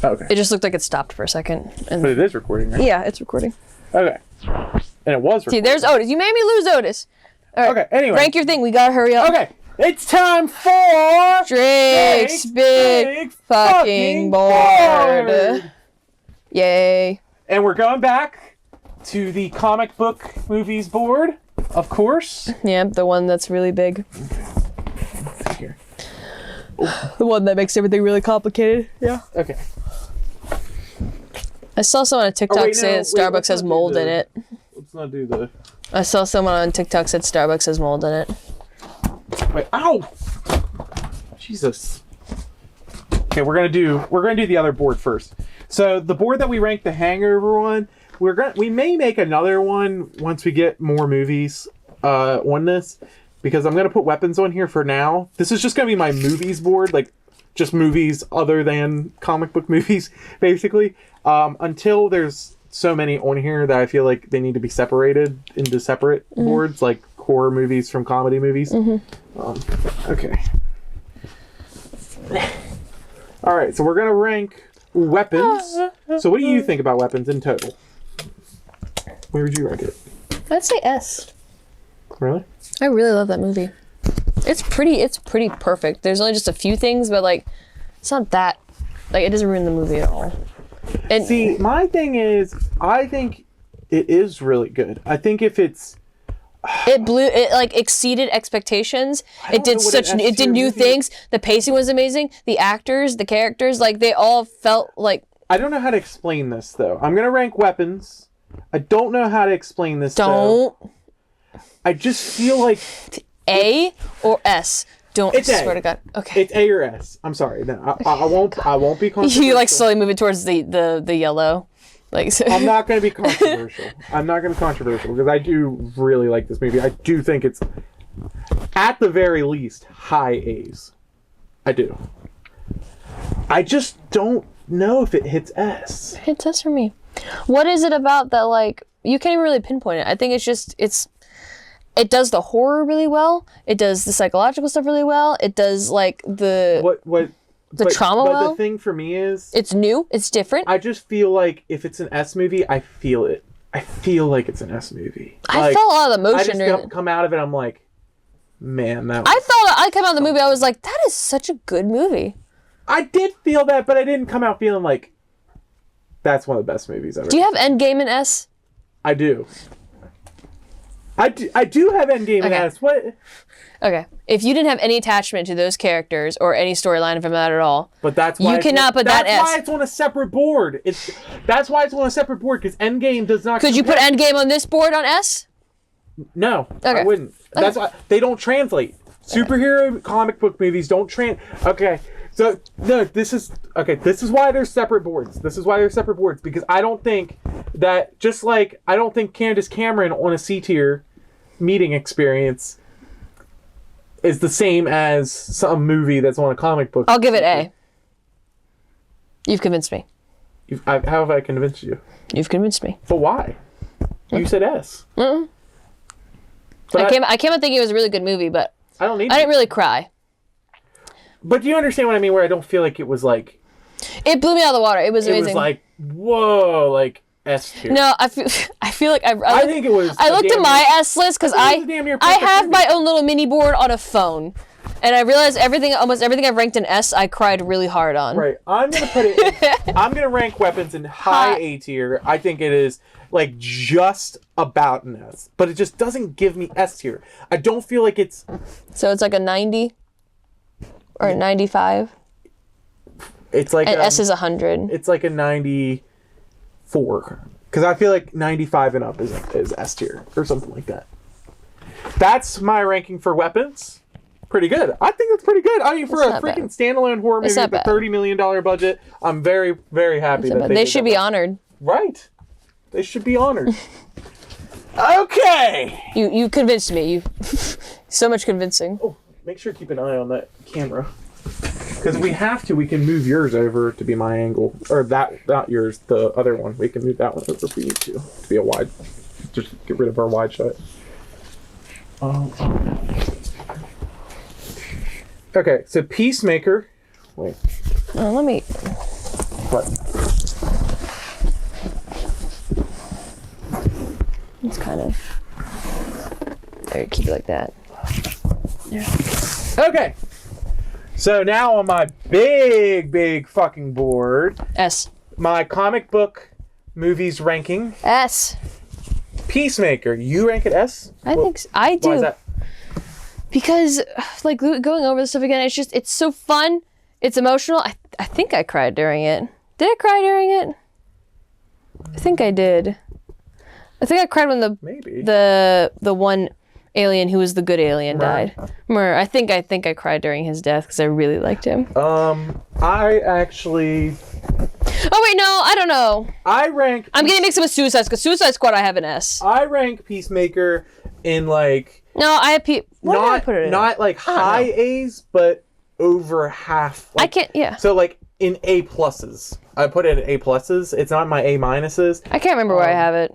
Speaker 2: Okay.
Speaker 1: It just looked like it stopped for a second. And
Speaker 2: But it is recording, right?
Speaker 1: yeah, it's recording.
Speaker 2: Okay. And it was
Speaker 1: See,
Speaker 2: recording.
Speaker 1: there's Otis. You made me lose Otis. All right.
Speaker 2: Okay, anyway.
Speaker 1: Rank your thing. We gotta hurry up.
Speaker 2: Okay. It's time for
Speaker 1: Drake's big fucking board. Yay.
Speaker 2: And we're going back to the comic book movies board, of course.
Speaker 1: Yeah, the one that's really big.
Speaker 2: Let's see here.
Speaker 1: The one that makes everything really complicated. Yeah.
Speaker 2: Okay.
Speaker 1: I saw someone on TikTok say that Starbucks has mold in it.
Speaker 2: Let's not do the...
Speaker 1: I saw someone on TikTok said Starbucks has mold in it.
Speaker 2: Wait, ow! Jesus. Okay, we're gonna do the other board first. So the board that we ranked the Hangover one, we may make another one once we get more movies on this, because I'm gonna put weapons on here for now. This is just gonna be my movies board, like just movies other than comic book movies, basically. Until there's so many on here that I feel like they need to be separated into separate boards, like horror movies from comedy movies. Okay. All right, so we're gonna rank weapons. So what do you think about weapons in total? Where would you rank it?
Speaker 1: I'd say S.
Speaker 2: Really?
Speaker 1: I really love that movie. It's pretty perfect. There's only just a few things, but like, it's not that, like, it doesn't ruin the movie at all. And
Speaker 2: see, my thing is, I think it is really good. I think if it's...
Speaker 1: It like exceeded expectations. It did new things. The pacing was amazing. The actors, the characters, like, they all felt like...
Speaker 2: I don't know how to explain this, though. I'm going to rank weapons. I don't know how to explain this, though. I just feel like...
Speaker 1: A or S? Don't,
Speaker 2: it's
Speaker 1: swear
Speaker 2: A.
Speaker 1: to God. Okay.
Speaker 2: It's A or S. I'm sorry. No, I won't be controversial.
Speaker 1: You like slowly move it towards the yellow. Like, so.
Speaker 2: I'm not going to be controversial. I'm not going to be controversial because I do really like this movie. I do think it's, at the very least, high A's. I do. I just don't know if it hits S.
Speaker 1: It hits S for me. What is it about that, like, you can't even really pinpoint it. I think it does the horror really well. It does the psychological stuff really well. It does, like, the trauma well.
Speaker 2: But the thing for me is...
Speaker 1: It's new. It's different.
Speaker 2: I just feel like if it's an S movie, I feel it. I feel like it's an S movie.
Speaker 1: I felt a lot of emotion.
Speaker 2: I just come out of it, I'm like, man, that...
Speaker 1: I came out of the movie, I was like, that is such a good movie.
Speaker 2: I did feel that, but I didn't come out feeling like that's one of the best movies ever.
Speaker 1: Do you have Endgame in S?
Speaker 2: I do. I do have Endgame in S. What?
Speaker 1: Okay. If you didn't have any attachment to those characters or any storyline from that at all,
Speaker 2: but that's why
Speaker 1: you cannot put that S.
Speaker 2: That's why it's on a separate board. That's why it's on a separate board, because Endgame does not.
Speaker 1: Could you put Endgame on this board on S?
Speaker 2: No,
Speaker 1: okay.
Speaker 2: I wouldn't. That's why they don't translate. Superhero comic book movies don't Okay. So no, this is why there's separate boards. Because I don't think that, just like I don't think Candace Cameron on a C tier meeting experience is the same as some movie that's on a comic book.
Speaker 1: I'll give it A. You've convinced me.
Speaker 2: How have I convinced you?
Speaker 1: You've convinced me.
Speaker 2: But why? You said S.
Speaker 1: But I came out thinking it was a really good movie, but
Speaker 2: I
Speaker 1: didn't really cry.
Speaker 2: But do you understand what I mean? Where I don't feel like it was like...
Speaker 1: It blew me out of the water. It was amazing.
Speaker 2: It was like, whoa, like S tier.
Speaker 1: No, I feel like I
Speaker 2: think it was...
Speaker 1: I looked at my S list because I have my own little mini board on a phone. And I realized almost everything I've ranked in S, I cried really hard on.
Speaker 2: Right. I'm going to put it I'm going to rank weapons in high A tier. I think it is like just about an S. But it just doesn't give me S tier. I don't feel like it's...
Speaker 1: So it's like a 90? Or a 95?
Speaker 2: It's like...
Speaker 1: And S is 100.
Speaker 2: It's like a 94. Because I feel like 95 and up is S tier. Or something like that. That's my ranking for weapons. Pretty good. I think that's pretty good. I mean, for a freaking standalone horror movie with a $30 million budget, I'm very, very happy that
Speaker 1: they should be honored.
Speaker 2: Right. They should be honored. Okay.
Speaker 1: You convinced me. You so much convincing.
Speaker 2: Oh, make sure to keep an eye on that camera. Because if we have to, we can move yours over to be my angle. Or not yours, the other one. We can move that one over if we need to be a wide. Just get rid of our wide shot. Okay, so Peacemaker. Wait.
Speaker 1: Oh, let me...
Speaker 2: What?
Speaker 1: It's kind of... There, keep it like that. Yeah.
Speaker 2: Okay. So now on my big fucking board.
Speaker 1: S.
Speaker 2: My comic book movies ranking.
Speaker 1: S.
Speaker 2: Peacemaker, you rank it S?
Speaker 1: I think so. I do.
Speaker 2: Why is that?
Speaker 1: Because, like, going over this stuff again, it's so fun. It's emotional. I think I cried during it. Did I cry during it? I think I did. I think I cried when the one alien who was the good alien died. I think I cried during his death because I really liked him.
Speaker 2: I actually...
Speaker 1: Oh wait, no, I don't know.
Speaker 2: I'm
Speaker 1: getting mixed up with Suicide Squad. Suicide Squad, I have an S.
Speaker 2: I rank Peacemaker in like...
Speaker 1: No, I have what did I put it in?
Speaker 2: Not like high A's, but over half. Like,
Speaker 1: I can't, yeah.
Speaker 2: So like in A pluses. I put it in A pluses. It's not my A minuses.
Speaker 1: I can't remember where I have it.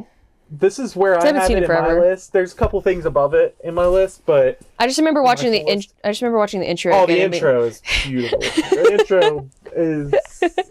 Speaker 2: This is where I have it in my list. There's a couple things above it in my list, but
Speaker 1: I just remember watching the intro.
Speaker 2: Oh, the intro is beautiful. The intro is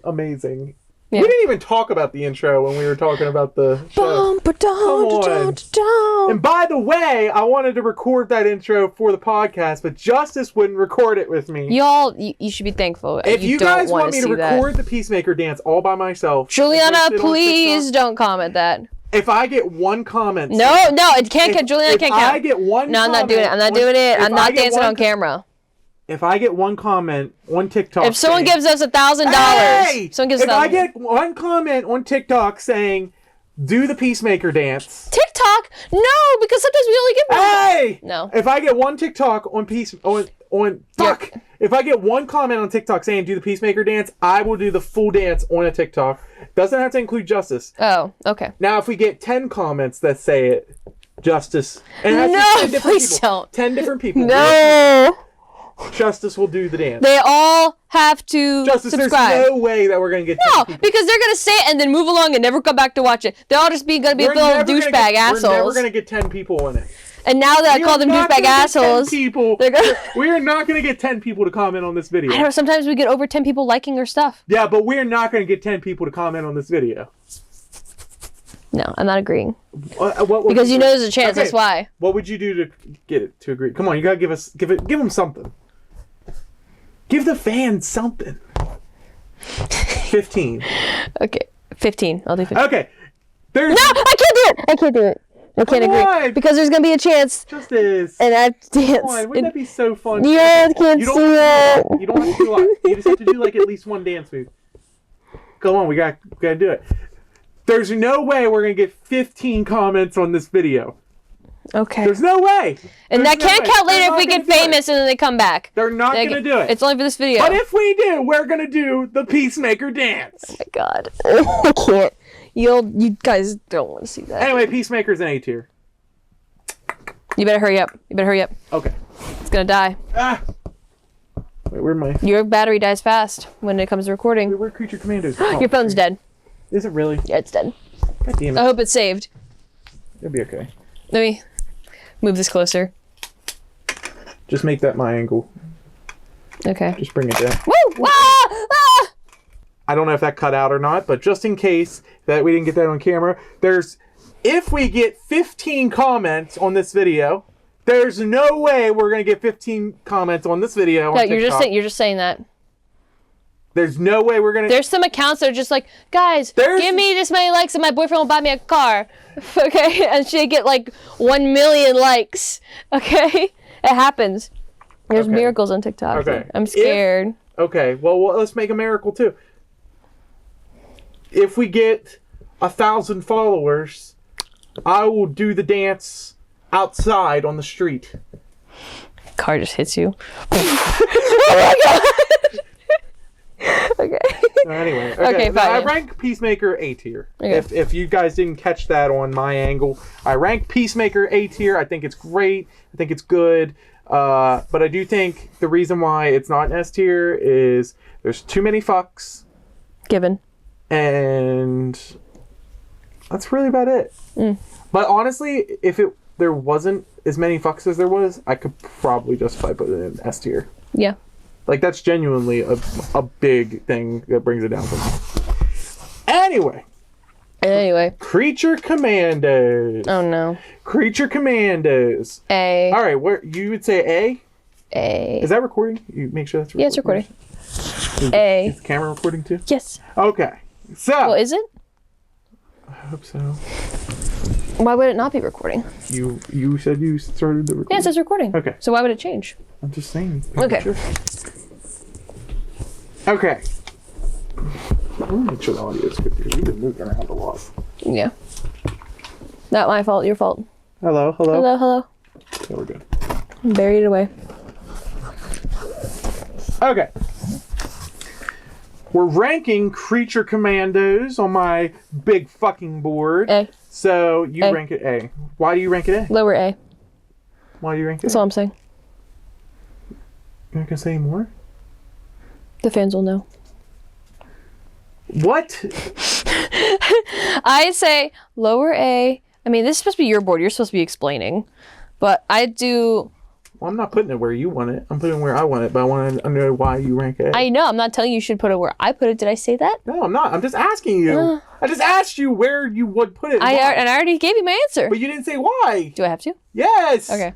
Speaker 2: amazing. Yeah. We didn't even talk about the intro when we were talking about the show. Come on. And by the way, I wanted to record that intro for the podcast, but Justice wouldn't record it with me.
Speaker 1: Y'all, you should be thankful.
Speaker 2: If you guys want me to record the Peacemaker dance all by myself,
Speaker 1: Juliana, please don't comment that.
Speaker 2: If I get one comment...
Speaker 1: No, it can't count. Juliana can't count.
Speaker 2: If I get one
Speaker 1: No, I'm not doing it. I'm not doing it. I'm not dancing on camera.
Speaker 2: If I get one comment on TikTok...
Speaker 1: If someone gives us $1,000...
Speaker 2: Hey! If I get one comment on TikTok saying, do the Peacemaker dance...
Speaker 1: TikTok? No, because sometimes we only give...
Speaker 2: Hey!
Speaker 1: No.
Speaker 2: If I get one TikTok on Fuck! If I get one comment on TikTok saying, do the Peacemaker dance, I will do the full dance on a TikTok. Doesn't have to include Justice.
Speaker 1: Oh, okay.
Speaker 2: Now, if we get 10 comments that say it, Justice... And
Speaker 1: no, please don't.
Speaker 2: 10 different people.
Speaker 1: No!
Speaker 2: Justice will do the dance.
Speaker 1: They all have to subscribe.
Speaker 2: There's no way that we're going to get 10 people.
Speaker 1: Because they're going to say it and then move along and never come back to watch it. They're all just going to be little douchebag assholes.
Speaker 2: We're never going to get 10 people on it.
Speaker 1: And now that I call them douchebag assholes,
Speaker 2: we are not going to get 10 people to comment on this video.
Speaker 1: I don't know, sometimes we get over 10 people liking our stuff.
Speaker 2: Yeah, but we're not going to get 10 people to comment on this video.
Speaker 1: No, I'm not agreeing.
Speaker 2: What
Speaker 1: because you know there's a chance, that's why.
Speaker 2: What would you do to get it to agree? Come on, you got to give them something. Give the fans something. 15.
Speaker 1: Okay, 15. I'll do 15.
Speaker 2: Okay.
Speaker 1: No, I can't do it. I can't agree. Because there's going to be a chance.
Speaker 2: Justice.
Speaker 1: And I have to dance.
Speaker 2: Come on, wouldn't that be so fun?
Speaker 1: Yeah, I can't see it.
Speaker 2: You don't have to do a lot. You just have to do like at least one dance move. Come on, we got to do it. There's no way we're going to get 15 comments on this video.
Speaker 1: Okay.
Speaker 2: There's no way.
Speaker 1: And that can't count later if we get famous and then they come back.
Speaker 2: They're not going to do it.
Speaker 1: It's only for this video.
Speaker 2: But if we do, we're going to do the Peacemaker dance.
Speaker 1: Oh my god. I can't. You guys don't want to see that.
Speaker 2: Anyway, Peacemaker's an A tier.
Speaker 1: You better hurry up.
Speaker 2: Okay.
Speaker 1: It's going to die.
Speaker 2: Wait, where's my...
Speaker 1: Your battery dies fast when it comes to recording.
Speaker 2: Where Creature Commandos?
Speaker 1: Your phone's dead.
Speaker 2: Is it really?
Speaker 1: Yeah, it's dead.
Speaker 2: God damn it.
Speaker 1: I hope it's saved.
Speaker 2: It'll be okay.
Speaker 1: Let me move this closer.
Speaker 2: Just make that my angle.
Speaker 1: Okay.
Speaker 2: Just bring it down.
Speaker 1: Woo! Ah!
Speaker 2: I don't know if that cut out or not, but just in case that we didn't get that on camera, if we get 15 comments on this video, there's no way we're going to get 15 comments on this video.
Speaker 1: No, you're just saying that.
Speaker 2: There's no way we're going to...
Speaker 1: There's some accounts that are just like, guys, give me this many likes and my boyfriend will buy me a car. Okay? And she get like 1 million likes. Okay? It happens. There's miracles on TikTok.
Speaker 2: Okay.
Speaker 1: I'm scared.
Speaker 2: Well, let's make a miracle too. If we get 1,000 followers, I will do the dance outside on the street.
Speaker 1: Car just hits you. Oh my god! Okay.
Speaker 2: Anyway.
Speaker 1: Okay, fine.
Speaker 2: I rank Peacemaker A tier. Okay. If you guys didn't catch that on my angle, I rank Peacemaker A tier. I think it's great. I think it's good. But I do think the reason why it's not an S tier is there's too many fucks.
Speaker 1: Given.
Speaker 2: And that's really about it. But honestly, if there wasn't as many fucks as there was, I could probably justify putting it in S tier.
Speaker 1: Yeah.
Speaker 2: Like, that's genuinely a big thing that brings it down for me. Anyway. Creature Commandos.
Speaker 1: Oh, no.
Speaker 2: Creature Commandos.
Speaker 1: A.
Speaker 2: All right, where you would say A?
Speaker 1: A.
Speaker 2: Is that recording? You make sure that's recording.
Speaker 1: Yeah, it's recording. A.
Speaker 2: Is the camera recording too?
Speaker 1: Yes.
Speaker 2: Okay. So.
Speaker 1: Well, is it?
Speaker 2: I hope so.
Speaker 1: Why would it not be recording?
Speaker 2: You said you started the recording.
Speaker 1: Yeah, it says recording.
Speaker 2: Okay.
Speaker 1: So why would it change?
Speaker 2: I'm just saying.
Speaker 1: Okay.
Speaker 2: Sure. Okay. Let me make sure the audio is good here. We've been moving around a lot.
Speaker 1: Yeah. Not my fault, your fault.
Speaker 2: Hello.
Speaker 1: Hello.
Speaker 2: There we go.
Speaker 1: Buried it away.
Speaker 2: Okay. We're ranking Creature Commandos on my big fucking board.
Speaker 1: A.
Speaker 2: So you
Speaker 1: A.
Speaker 2: rank it A. Why do you rank it A?
Speaker 1: Lower A.
Speaker 2: Why do you rank it
Speaker 1: That's
Speaker 2: A?
Speaker 1: all I'm saying.
Speaker 2: You're not gonna say any more?
Speaker 1: The fans will know.
Speaker 2: What?
Speaker 1: I say lower A. I mean, this is supposed to be your board. You're supposed to be explaining. But I do...
Speaker 2: Well, I'm not putting it where you want it. I'm putting it where I want it, but I want to know why you rank it A.
Speaker 1: I know. I'm not telling you should put it where I put it. Did I say that?
Speaker 2: No, I'm not. I'm just asking you. I just asked you where you would put it.
Speaker 1: And I already gave you my answer.
Speaker 2: But you didn't say why.
Speaker 1: Do I have to?
Speaker 2: Yes.
Speaker 1: Okay.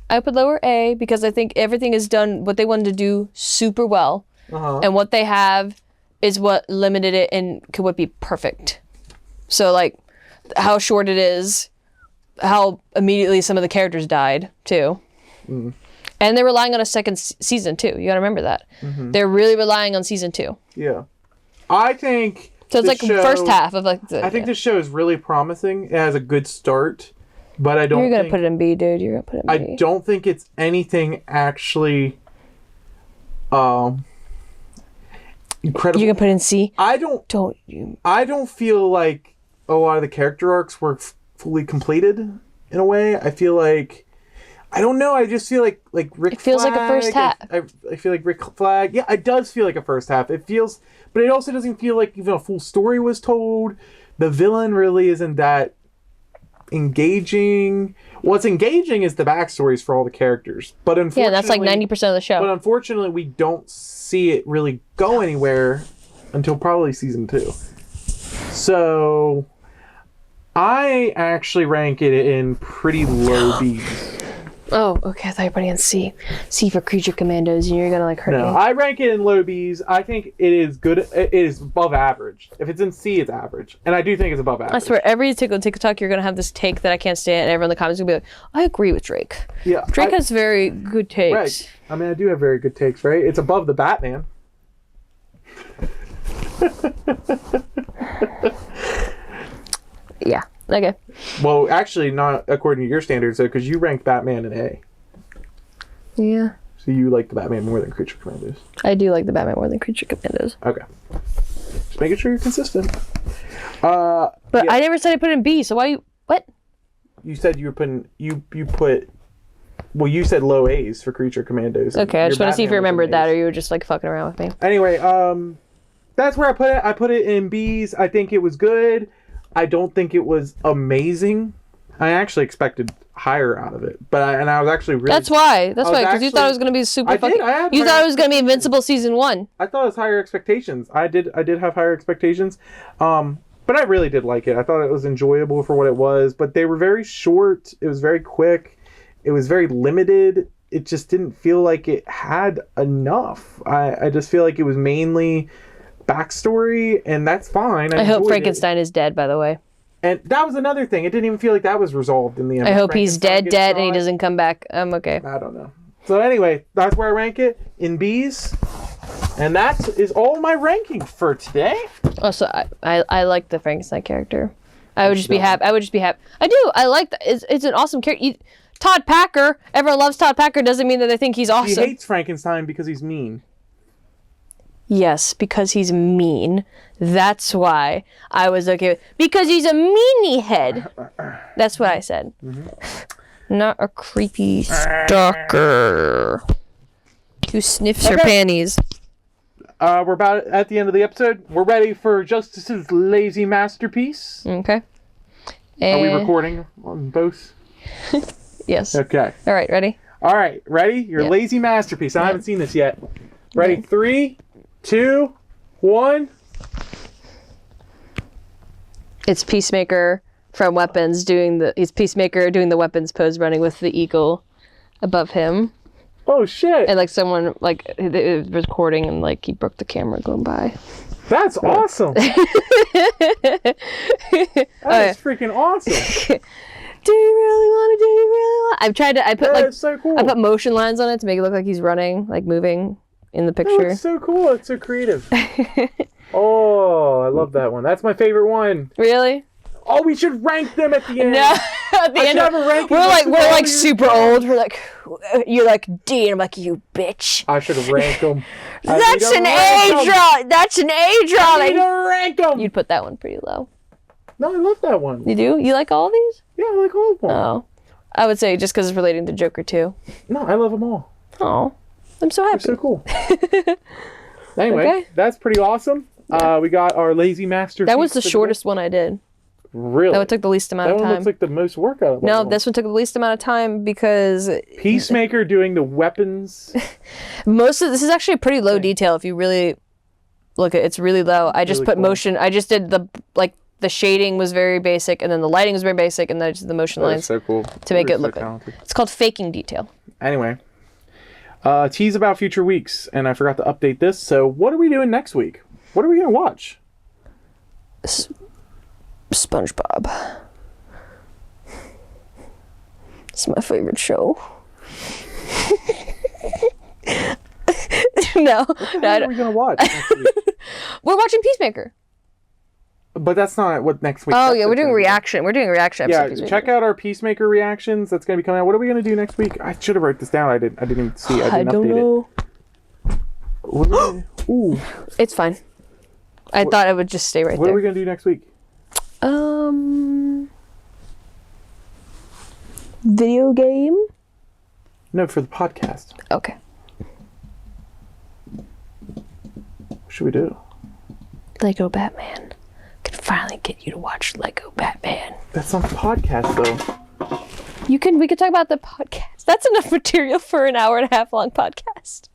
Speaker 1: I put lower A because I think everything is done what they wanted to do super well.
Speaker 2: Uh-huh.
Speaker 1: And what they have is what limited it and would be perfect. So, like, how short it is, how immediately some of the characters died, too. Mm. And they're relying on a second season, too. You gotta remember that. Mm-hmm. They're really relying on season 2.
Speaker 2: Yeah. I think...
Speaker 1: So it's like the first half of, like...
Speaker 2: I think this show is really promising. It has a good start, but I don't
Speaker 1: You're gonna put it in B, dude. You're gonna put it in B.
Speaker 2: I don't think it's anything actually... incredible.
Speaker 1: You can put it in C?
Speaker 2: I don't feel like a lot of the character arcs were fully completed in a way. I feel like... I don't know. I just feel like Rick.
Speaker 1: It feels
Speaker 2: Flag,
Speaker 1: like a first half.
Speaker 2: I feel like Rick Flag. Yeah, it does feel like a first half. It feels, but it also doesn't feel like even a full story was told. The villain really isn't that engaging. What's engaging is the backstories for all the characters. But unfortunately,
Speaker 1: yeah, that's like 90% of the show.
Speaker 2: But unfortunately, we don't see it really go anywhere until probably season 2. So I actually rank it in pretty low B's.
Speaker 1: Oh, okay. I thought you were putting in C. C for Creature Commandos, and you're gonna like hurt me.
Speaker 2: No, I rank it in low B's. I think it is good. It is above average. If it's in C, it's average, and I do think it's above average.
Speaker 1: I swear, every TikTok you're gonna have this take that I can't stand, and everyone in the comments will be like, "I agree with Drake."
Speaker 2: Yeah,
Speaker 1: Drake has very good takes.
Speaker 2: Right. I mean, I do have very good takes, right? It's above the Batman.
Speaker 1: Yeah. Okay.
Speaker 2: Well, actually, not according to your standards, though, because you ranked Batman in A.
Speaker 1: Yeah.
Speaker 2: So you like the Batman more than Creature Commandos.
Speaker 1: I do like the Batman more than Creature Commandos.
Speaker 2: Okay. Just making sure you're consistent.
Speaker 1: But yeah. I never said I put it in B, so why you... What?
Speaker 2: You said you were putting... You put... Well, you said low A's for Creature Commandos.
Speaker 1: Okay, I just want to see if you remembered that, or you were just, like, fucking around with me.
Speaker 2: Anyway, that's where I put it. I put it in B's. I think it was good. I don't think it was amazing. I actually expected higher out of it, but I was actually really... That's why,
Speaker 1: because you thought it was going to be super you thought it was going to be Invincible Season 1.
Speaker 2: I thought it was higher expectations. I did have higher expectations, but I really did like it. I thought it was enjoyable for what it was, but they were very short. It was very quick. It was very limited. It just didn't feel like it had enough. I just feel like it was mainly backstory, and that's fine.
Speaker 1: I hope Frankenstein is dead, by the way.
Speaker 2: And that was another thing. It didn't even feel like that was resolved in the end.
Speaker 1: I hope he's dead, and he doesn't come back. I'm okay.
Speaker 2: I don't know. So anyway, that's where I rank it, in B's. And that is all my ranking for today.
Speaker 1: Also, I like the Frankenstein character. I would just be happy. I do. I like that. It's an awesome character. Todd Packer. Everyone loves Todd Packer. Doesn't mean that they think he's awesome.
Speaker 2: He hates Frankenstein because he's mean.
Speaker 1: Yes, because he's mean. That's why I was okay with... Because he's a meanie head. That's what I said. Mm-hmm. Not a creepy stalker who sniffs her panties.
Speaker 2: We're about at the end of the episode. We're ready for Justice's lazy masterpiece.
Speaker 1: Okay.
Speaker 2: Are we recording on both?
Speaker 1: Yes.
Speaker 2: Okay.
Speaker 1: All right, ready?
Speaker 2: All right, ready? Your lazy masterpiece. I haven't seen this yet. Ready? Okay. 3, 2, 1.
Speaker 1: It's Peacemaker from Weapons doing the Weapons pose, running with the eagle above him.
Speaker 2: Oh shit!
Speaker 1: And like someone like it was recording and like he broke the camera going by.
Speaker 2: That's awesome. That is freaking awesome.
Speaker 1: Do you really want to? Do you really want? I've tried to. I put
Speaker 2: That is so cool.
Speaker 1: I put motion lines on it to make it look like he's running, like moving in the picture.
Speaker 2: It's so cool. It's so creative. Oh, I love that one. That's my favorite one.
Speaker 1: Really?
Speaker 2: Oh, we should rank them at the end.
Speaker 1: No, at the end we're like super old. We're like, you're like D, and I'm like, you bitch.
Speaker 2: I should rank them.
Speaker 1: That's an A drawing. That's an A drawing.
Speaker 2: I need to rank them.
Speaker 1: You'd put that one pretty low.
Speaker 2: No, I love that one.
Speaker 1: You do? You like all of these?
Speaker 2: Yeah, I like all of them.
Speaker 1: Oh, I would say just because it's relating to Joker too.
Speaker 2: No, I love them all.
Speaker 1: Oh, I'm so happy.
Speaker 2: They're so cool. Anyway,
Speaker 1: Okay.
Speaker 2: that's pretty awesome. Yeah. We got our lazy masterpiece.
Speaker 1: That was the shortest one I did.
Speaker 2: Really?
Speaker 1: That one took the least amount of time.
Speaker 2: That one looks like the most work out of
Speaker 1: No,
Speaker 2: all.
Speaker 1: this one took the least amount of time because
Speaker 2: Peacemaker doing the weapons.
Speaker 1: this is actually pretty low detail if you really look at it. It's really low. I just put motion. I just did the shading was very basic, and then the lighting was very basic, and then I just did the motion lines
Speaker 2: so cool.
Speaker 1: to make it look good. It's called faking detail.
Speaker 2: Anyway, tease about future weeks, and I forgot to update this. So what are we doing next week? What are we going to watch?
Speaker 1: SpongeBob. It's my favorite show. No,
Speaker 2: What are we going to watch next week?
Speaker 1: We're watching Peacemaker.
Speaker 2: But that's not what next week.
Speaker 1: Oh yeah, we're doing reaction. We're doing a reaction episode.
Speaker 2: Yeah, check out our Peacemaker reactions. That's going to be coming out. What are we going to do next week? I should have wrote this down. I didn't even see. I don't know. Ooh.
Speaker 1: It's fine. I thought it would just stay right
Speaker 2: What
Speaker 1: there.
Speaker 2: are we going to do next week?
Speaker 1: Video game?
Speaker 2: No, for the podcast.
Speaker 1: Okay.
Speaker 2: What should we do?
Speaker 1: Lego Batman. I can finally get you to watch Lego Batman.
Speaker 2: That's not the podcast, though.
Speaker 1: We could talk about the podcast. That's enough material for an hour and a half long podcast.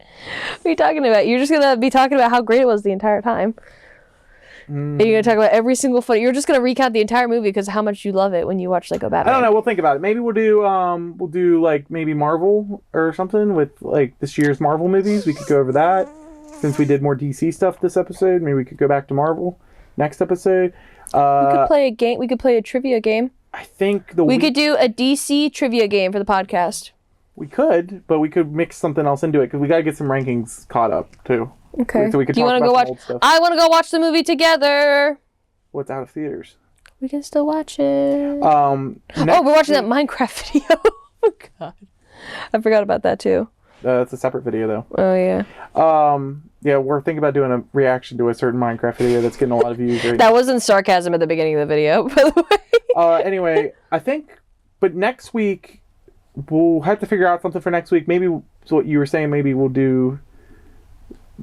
Speaker 1: What are you talking about? You're just gonna be talking about how great it was the entire time. And you're gonna talk about every single foot. You're just gonna recount the entire movie because of how much you love it when you watch Lego Batman.
Speaker 2: I don't know. We'll think about it. Maybe we'll do like maybe Marvel or something with like this year's Marvel movies. We could go over that since we did more DC stuff this episode. Maybe we could go back to Marvel next episode.
Speaker 1: We could play a game. We could play a trivia game.
Speaker 2: I think
Speaker 1: we could do a DC trivia game for the podcast.
Speaker 2: We could, but we could mix something else into it because we gotta get some rankings caught up too.
Speaker 1: Okay.
Speaker 2: So we could
Speaker 1: do you
Speaker 2: want to
Speaker 1: go watch? I want to go watch the movie together.
Speaker 2: What's out of theaters?
Speaker 1: We can still watch it.
Speaker 2: Oh,
Speaker 1: we're watching that Minecraft video. Oh God, I forgot about that too.
Speaker 2: That's a separate video though.
Speaker 1: Oh yeah.
Speaker 2: Yeah, we're thinking about doing a reaction to a certain Minecraft video that's getting a lot of views. Right
Speaker 1: That wasn't sarcasm at the beginning of the video, by the way.
Speaker 2: Anyway, I think, but next week we'll have to figure out something for next week. Maybe so what you were saying. Maybe we'll do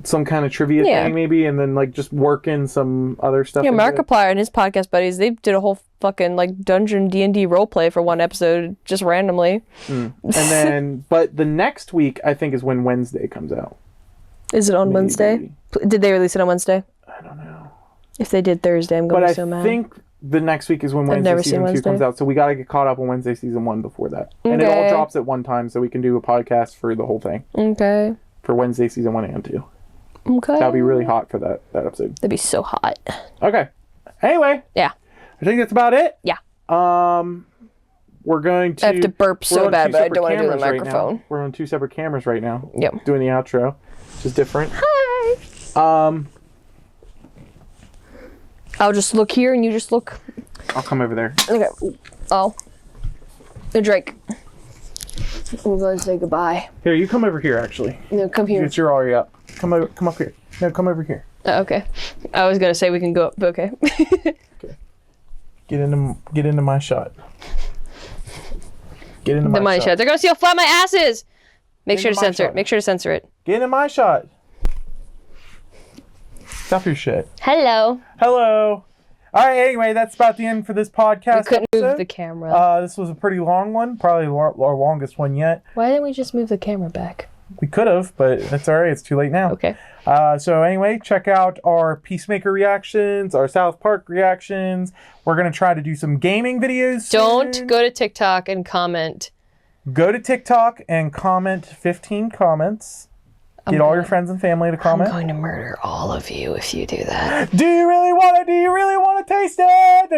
Speaker 2: some kind of trivia thing, maybe, and then like just work in some other stuff.
Speaker 1: Yeah, Markiplier and his podcast buddies, they did a whole fucking like dungeon D&D role play for one episode just randomly.
Speaker 2: And then, but the next week I think is when Wednesday comes out.
Speaker 1: Is it on Wednesday? Did they release it on Wednesday?
Speaker 2: I don't know.
Speaker 1: If they did Thursday, I'm going to be so mad.
Speaker 2: But I think the next week is when Wednesday season 2 comes out, so we got to get caught up on Wednesday season 1 before that. Okay. And it all drops at one time, so we can do a podcast for the whole thing.
Speaker 1: Okay.
Speaker 2: For Wednesday season 1 and 2.
Speaker 1: Okay.
Speaker 2: That would be really hot for that episode.
Speaker 1: That'd be so hot.
Speaker 2: Okay. Anyway.
Speaker 1: Yeah.
Speaker 2: I think that's about it.
Speaker 1: Yeah.
Speaker 2: We're going to...
Speaker 1: I have to burp so bad, but I don't want to do the microphone.
Speaker 2: Right, we're on 2 separate cameras right now.
Speaker 1: Yep.
Speaker 2: Doing the outro, which is different.
Speaker 1: Hi. I'll just look here and you just look.
Speaker 2: I'll come over there.
Speaker 1: Okay. Oh. A drink. I'm going to say goodbye.
Speaker 2: Here, you come over here, actually.
Speaker 1: No, come here.
Speaker 2: You're already up. Come up here. No, come over here.
Speaker 1: Okay. I was going to say we can go up, but okay.
Speaker 2: Okay. Get into my shot. Get into my shot.
Speaker 1: They're going to see how flat my ass is. Make sure to censor it. Make sure to censor it.
Speaker 2: Get into my shot. Stop your shit.
Speaker 1: Hello.
Speaker 2: Hello. All right, anyway, that's about the end for this podcast.
Speaker 1: We couldn't move the camera.
Speaker 2: This was a pretty long one, probably our longest one yet.
Speaker 1: Why didn't we just move the camera back?
Speaker 2: We could have, but that's all right. It's too late now.
Speaker 1: Okay.
Speaker 2: So anyway, check out our Peacemaker reactions, our South Park reactions. We're going to try to do some gaming videos soon.
Speaker 1: Don't go to TikTok and comment
Speaker 2: Go to TikTok and comment 15 comments. Get all your friends and family to comment.
Speaker 1: I'm going to murder all of you if you do that.
Speaker 2: Do you really want to taste it?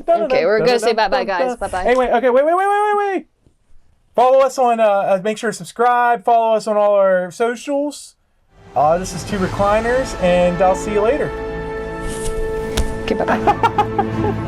Speaker 1: Okay, we're gonna say bye-bye, guys. Bye-bye.
Speaker 2: Hey, wait. Follow us on, make sure to subscribe. Follow us on all our socials. This is Two Recliners, and I'll see you later.
Speaker 1: Okay, bye-bye.